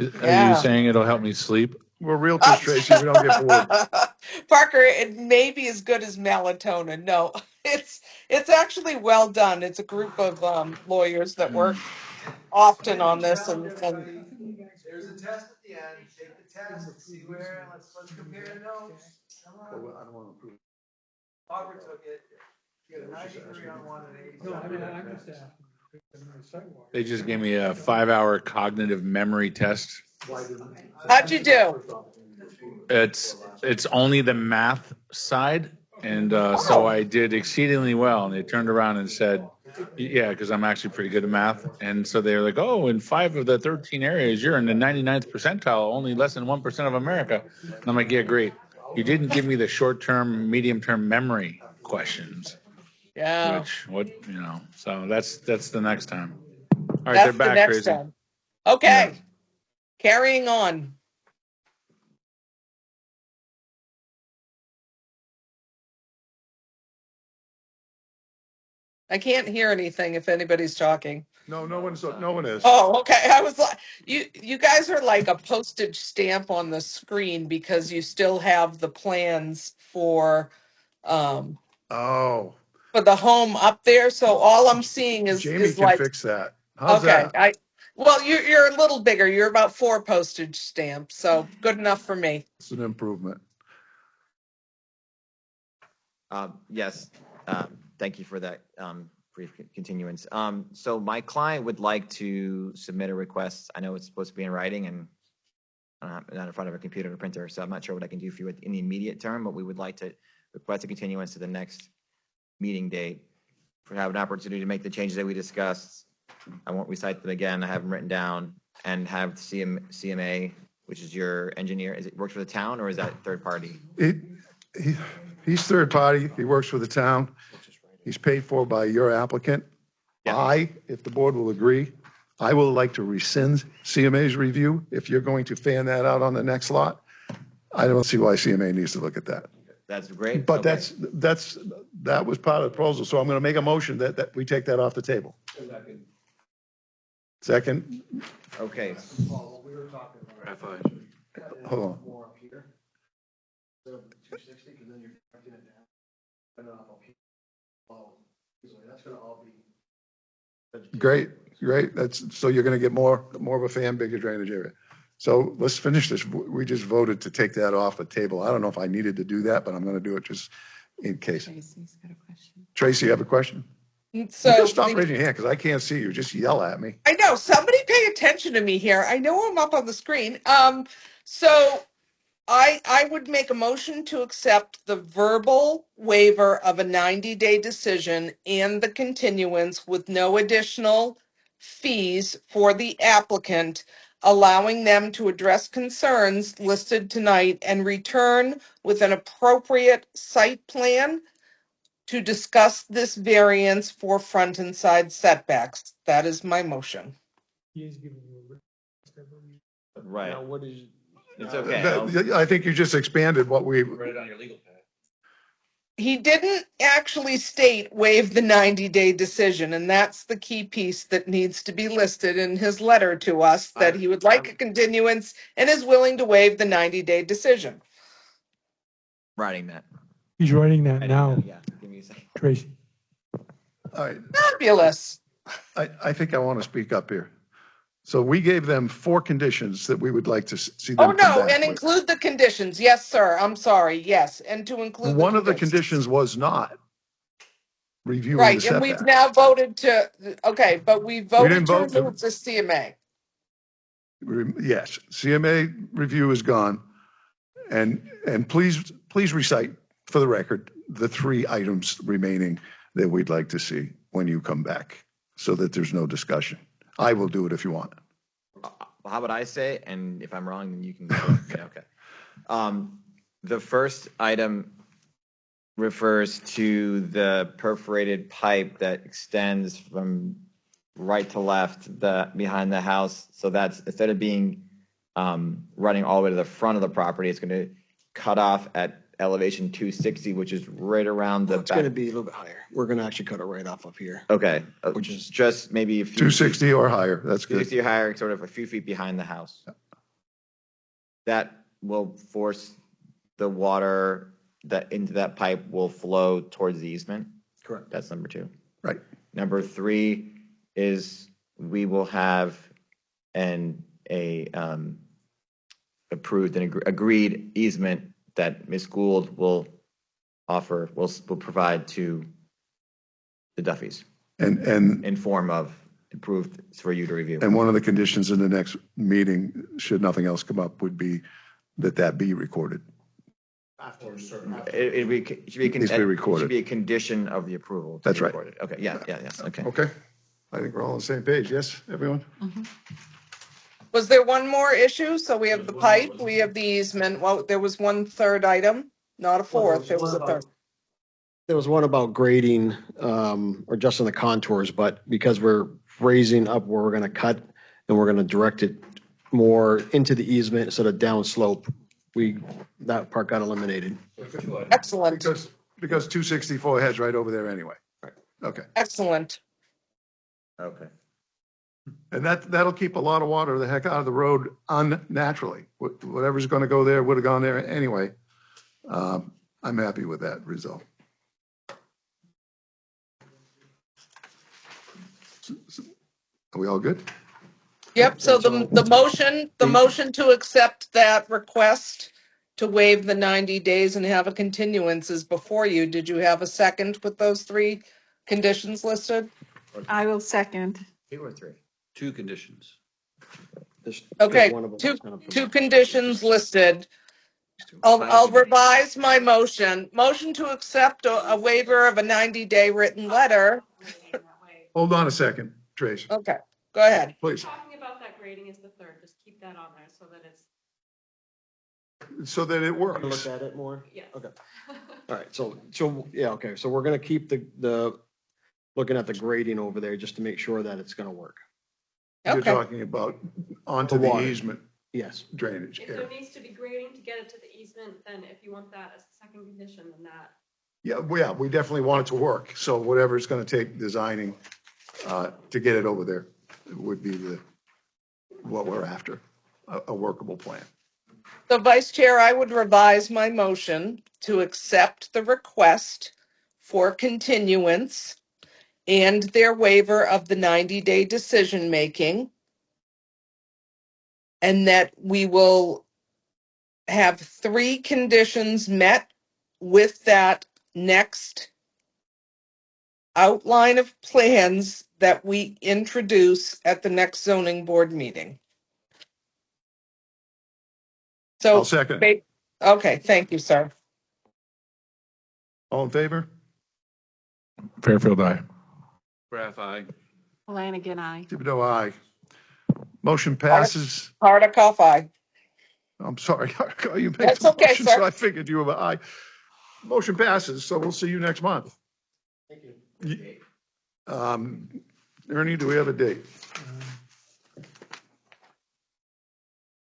Are Yeah. you saying it'll help me sleep? We're realtors, Tracy. We don't get bored. Parker, it may be as good as melatonin. No, it's actually well done. It's a group of lawyers that work often on this, and There's a test at the end. Take the test and see where. Let's compare notes. Come I on. don't want to approve. Harvard took it. You got a 93 on one and 87. No, I mean, I'm just asking. They just gave me a 5-hour cognitive memory test. How'd you do? It's only the math side, and so I did exceedingly well. And they turned around and said, "Yeah, because I'm actually pretty good at math." And so they were like, "Oh, in 5 of the 13 areas, you're in the 99th percentile, only less than 1% of America." And I'm like, "Yeah, great. You didn't give me the short-term, medium-term memory questions." Yeah, So that's the next time. All right, that's they're the back, next Tracy. time. Okay, carrying on. I can't hear anything if anybody's talking. No one is. Oh, okay. I was like, you guys are like a postage stamp on the screen because you still have the plans for Oh, the home up there. So all I'm seeing Jamie is can like, fix that. How's okay, that? well, you're a little bigger. You're about 4 postage stamps, so good enough for me. It's an improvement. Yes, thank you for that brief continuance. So my client would like to submit a request. I know it's supposed to be in writing and I'm not in front of a computer or printer, so I'm not sure what I can do for you in the immediate term, but we would like to request a continuance to the next meeting date. For have an opportunity to make the changes that we discussed. I won't recite them again. I have them written down and have CMA, which is your engineer. Is it works for the town or is that third party? He's third party. He works for the town. He's paid for by your applicant. Yeah. If the board will agree, I will like to rescind CMA's review. If you're going to fan that out on the next lot, I don't see why CMA needs to look at that. That's great. But Okay. that was part of the proposal. So I'm going to make a motion that we take that off the table. Second, Okay. Paul, we were talking about. hold on. More up here. Instead of 260, because then you're directing it down. And then up here. Oh, easily, that's gonna all be. Great. That's, so you're going to get more of a fan, bigger drainage area. So let's finish this. We just voted to take that off the table. I don't know if I needed to do that, but I'm going to do it just in case. Tracy's got a question. Tracy, you have a question? So You just stop the- raising your hand because I can't see you. Just yell at me. I know, somebody pay attention to me here. I know I'm up on the screen. So I would make a motion to accept the verbal waiver of a 90-day decision and the continuance with no additional fees for the applicant, allowing them to address concerns listed tonight and return with an appropriate site plan to discuss this variance for front and side setbacks. That is my motion. He is giving you a list, I believe. Right. Now, what is? It's okay. I think you just expanded what we, Write it on your legal pad. He didn't actually state waive the 90-day decision, and that's the key piece that needs to be listed in his letter to us, that he would like a continuance and is willing to waive the 90-day decision. Writing that. He's writing I that didn't now, know. Yeah. Give me a second. Tracy. all right, Fabulous. I think I want to speak up here. So we gave them 4 conditions that we would like to see them Oh, come no, back and with. include the conditions. Yes, sir. I'm sorry. Yes, and to include One of the conditions. conditions was not reviewing the Right, and we've setback. now voted to, okay, but we didn't voted to vote to- remove the CMA. Yes, CMA review is gone. And please recite for the record the 3 items remaining that we'd like to see when you come back so that there's no discussion. I will do it if you want. How about I say, and if I'm wrong, then you can go. Yeah, okay. The first item refers to the perforated pipe that extends from right to left, behind the house. So that's, instead of being running all the way to the front of the property, it's going to cut off at elevation 260, which is right around the It's gonna back. be a little bit higher. We're gonna actually cut it right off up here. Okay, Which is- just maybe a few. 260 or higher, that's good. 260 or higher, sort of a few feet behind the house. That will force the water that into that pipe will flow towards the easement. Correct. That's number 2. Right. Number 3 is we will have approved and agreed easement that Ms. Gould will provide to the Duffys And in form of approved for you to review. one of the conditions in the next meeting, should nothing else come up, would be that be recorded. It should be Needs to be recorded. It should be a condition of the approval. to That's be right. recorded. Okay, yes, okay. Okay. I think we're all on the same page. Yes, everyone? Was there one more issue? So we have the pipe, we have the easement. Well, there was one third item, not a fourth, there was a third. There was one about grading, or just on the contours, but because we're raising up where we're gonna cut and we're gonna direct it more into the easement instead of downslope, that part got eliminated. Excellent, Because 264 heads right over there anyway. Right. Okay. excellent. Okay. And that'll keep a lot of water the heck out of the road unnaturally. Whatever's going to go there would have gone there anyway. I'm happy with that result. Are we all good? Yep, so the motion to accept that request to waive the 90 days and have a continuance is before you. Did you have a second with those 3 conditions listed? I will second. 2 or 3? 2 conditions. Okay, One of them two is kind of- two conditions listed. I'll revise my motion. Motion to accept a waiver of a 90-day written letter. Hold on a second, Trace, Okay, go ahead. please. Talking about that grading is the third, just keep that on there so that it's, So that it Look works. at it more? yes. Okay. All right, so, yeah, okay, so we're gonna keep the looking at the grading over there just to make sure that it's gonna work. You're Okay. talking about onto The the water. easement Yes. drainage If there area. needs to be grading to get it to the easement, then if you want that as the second condition, then that. Yeah, we definitely want it to work. So whatever it's going to take designing to get it over there would be what we're after, a workable plan. So Vice Chair, I would revise my motion to accept the request for continuance and their waiver of the 90-day decision-making, and that we will have 3 conditions met with that next outline of plans that we introduce at the next zoning board meeting. So, I'll second. Okay, thank you, sir. All in favor? Fairfield, aye. Graph, aye. Flanagan, aye. Thibodeau, aye. Motion passes. Hardikoff, aye. I'm sorry, you made That's the okay, motion, sir. so I figured you were aye. Motion passes, so we'll see you next month. Thank you. Ernie, do we have a date?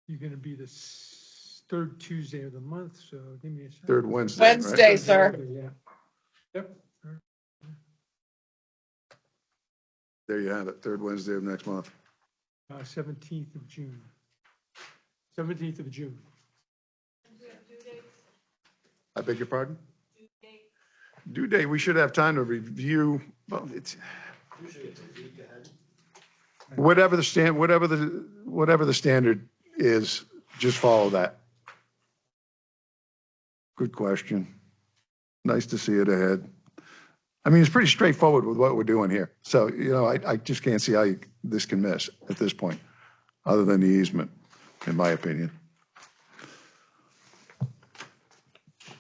You're going to be the third Tuesday of the month, so give me a second. Third Wednesday, right? Wednesday, sir. Yeah. Yep. There you have it, third Wednesday of next month. 17th of June. 17th of June. I beg your pardon? Due date, we should have time to review, well, it's. Whatever the standard is, just follow that. Good question. Nice to see it ahead. I mean, it's pretty straightforward with what we're doing here. So, I just can't see how this can miss at this point, other than the easement, in my opinion.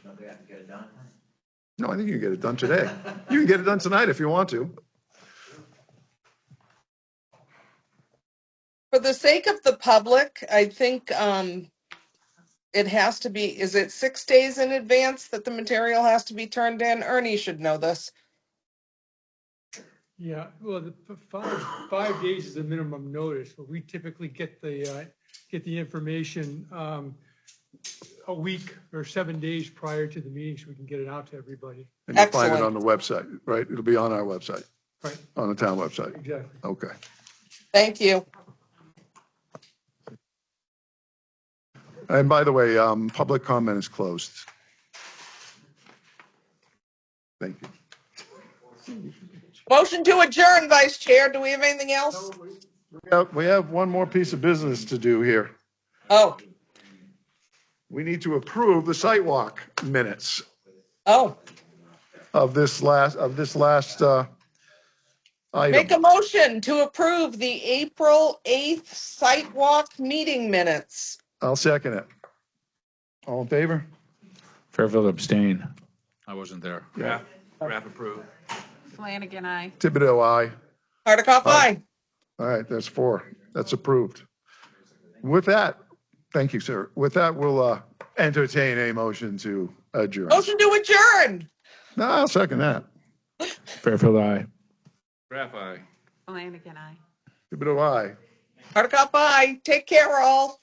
Don't they have to get it done? No, I think you can get it done today. You can get it done tonight if you want to. For the sake of the public, I think it has to be, is it 6 days in advance that the material has to be turned in? Ernie should know this. Yeah, well, the 5 days is the minimum notice, but we typically get the information a week or 7 days prior to the meeting, so we can get it out to everybody. And you'll find it Excellent. on the website, right? It'll be on our website, Right, on the town website. exactly. Okay. Thank you. And by the way, public comment is closed. Thank you. Motion to adjourn, Vice Chair. Do we have anything else? We have one more piece of business to do here. Oh, We need to approve the site walk minutes oh. of this last Make a item. motion to approve the April 8th site walk meeting minutes. I'll second it. All in favor? Fairfield abstain. I wasn't there. Graph approved. Flanagan, aye. Thibodeau, aye. Hardikoff, aye. All right, that's 4. That's approved. With that, thank you, sir. With that, we'll entertain a motion to adjourn. Motion to adjourn. No, I'll second that. Fairfield, aye. Graph, aye. Flanagan, aye. Thibodeau, aye. Hardikoff, aye. Take care, all.